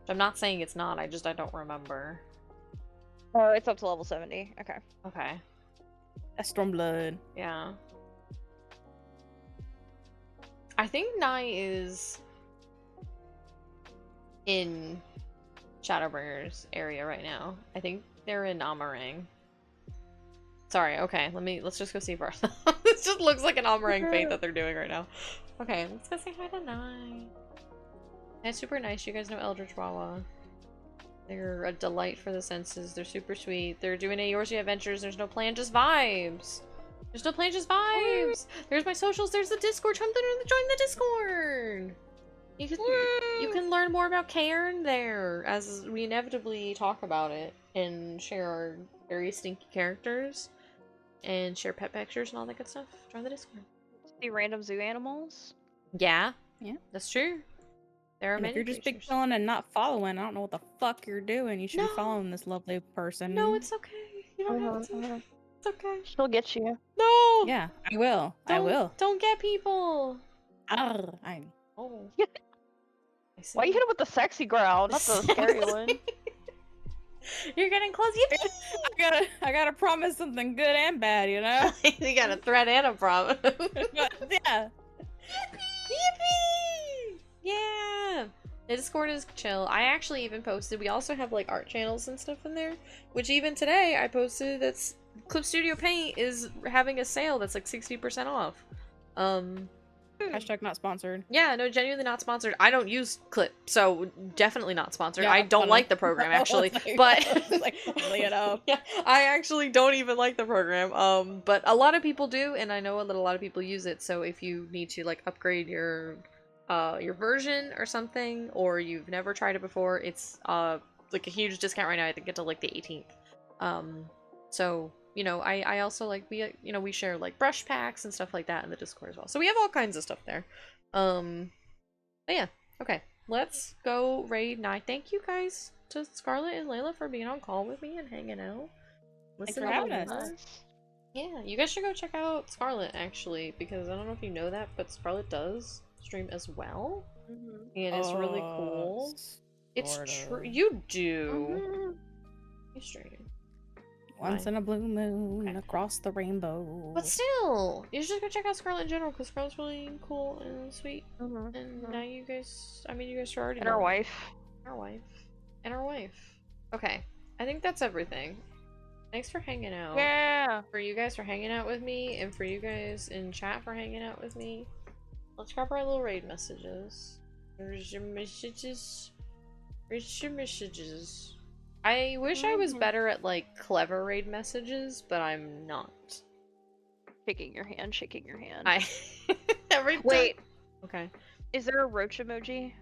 I'm not saying it's not, I don't remember. Oh, it's up to level 70. Okay. Okay. That's Stormblood. Yeah. I think Nai is in Shadowbringers area right now. I think they're in Amarang. Sorry, okay, let's just go see for ourselves. This just looks like an Amarang fate that they're doing right now. Okay, let's go say hi to Nai. They're super nice. You guys know Eldritch Wawa. They're a delight for the senses. They're super sweet. They're doing a Eorzea Adventures. There's no plan, just vibes. There's no plan, just vibes. There's my socials. There's the Discord. Join the Discord. You can learn more about CAIRN there, as we inevitably talk about it and share our very stinky characters and share pet pictures and all that good stuff. Join the Discord. See random zoo animals. Yeah. Yeah. That's true. There are And many if you're just big creatures. chilling and not following, I don't know what the fuck you're doing. You should No. be following this lovely person. No, it's okay. You don't have to. It's okay. She'll get you. No! Yeah, I will. I will. Don't get people! Arr, I'm. Oh. I see. Why you hit him with the sexy growl, not the scary one? You're getting close. Yippee! I gotta promise something good and bad, you know? You got a threat and a problem. But, yeah. Yippee! Yeah! The Discord is chill. I actually even posted, we also have like art channels and stuff in there, which even today I posted that's Clip Studio Paint is having a sale that's like 60% off. Hashtag not sponsored. Yeah, no, genuinely not sponsored. I don't use Clip, so definitely not sponsored. Yeah, I don't funny. like the program actually, but Funnily enough. yeah, I actually don't even like the program. But a lot of people do, and I know that a lot of people use it. So if you need to like upgrade your version or something, or you've never tried it before, it's like a huge discount right now. I think until like the 18th. So you know, I also like we share like brush packs and stuff like that in the Discord as well. So we have all kinds of stuff there. But yeah, okay. Let's go raid night. Thank you guys to Scarlett and Layla for being on call with me and hanging out. Thanks Listen for having to us. Yeah, you guys should go check out Scarlett actually, because I don't know if you know that, but Scarlett does stream as well. And it's really cool. It's sort true. of. You do. You stream. Once in a blue moon across the rainbow. But still, you should just go check out Scarlett in general, because Scarlett's really cool and sweet. And now you guys, I mean, you guys are already And our know. wife. Our wife. And our wife. Okay, I think that's everything. Thanks for hanging out. Yeah. For you guys for hanging out with me, and for you guys in chat for hanging out with me. Let's grab our little raid messages. Where's your messages? Where's your messages? I wish I was Mhm. better at, like, clever raid messages, but I'm not. Shaking your hand, shaking your hand. I... Every time... Wait, Okay. is there a roach emoji?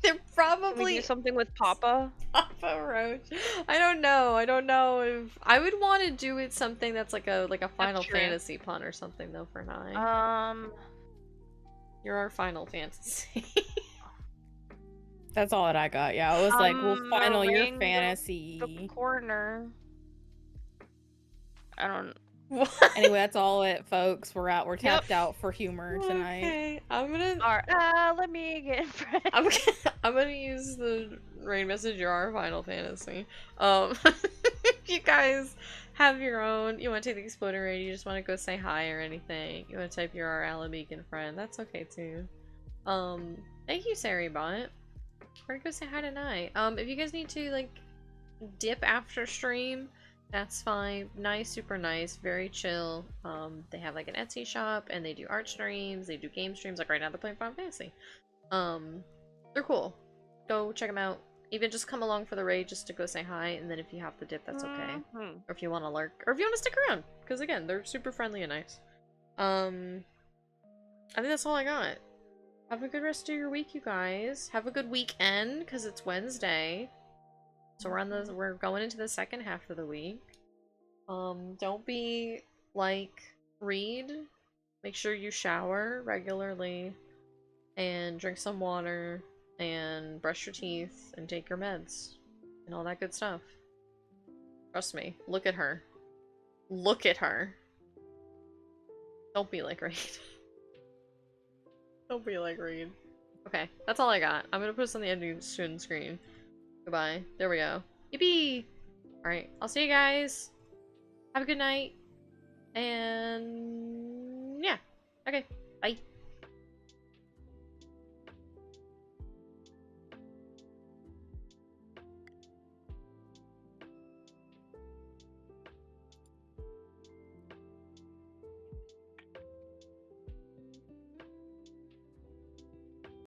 They're Can we probably... do something with Papa? Papa Roach. I don't know. I don't know if... I would want to do it something that's like a Final true. Fantasy pun or something, though, for Nye. You're our Final Fantasy. That's all that I got. Yeah, it was like, well, final your Meringue fantasy. the corner. I don't. What? Anyway, that's all it, folks. We're out. We're tapped out for humor tonight. Okay, I'm gonna... Alright, let me get in front. I'm gonna use the raid message. You're our Final Fantasy. If you guys have your own, you want to take the exploding raid, you just want to go say hi or anything, you want to type you're our Alabeacon friend, that's okay too. Thank you, Saribot. We're gonna go say hi tonight. If you guys need to, like, dip after stream, that's fine. Nice, super nice, very chill. They have, like, an Etsy shop, and they do art streams, they do game streams, like right now they're playing Final Fantasy. They're cool. Go check them out. Even just come along for the raid just to go say hi, and then if you have to dip, that's okay. Or if you want to lurk, or if you want to stick around, because again, they're super friendly and nice. I think that's all I got. Have a good rest of your week, you guys. Have a good weekend, because it's Wednesday. So we're going into the second half of the week. Don't be like Reed. Make sure you shower regularly and drink some water and brush your teeth and take your meds and all that good stuff. Trust me. Look at her. Look at her. Don't be like Reed. Don't be like Reed. Okay, that's all I got. I'm gonna put this on the ending screen. Goodbye. There we go. Yippee! Alright, I'll see you guys. Have a good night. And yeah. Okay, bye.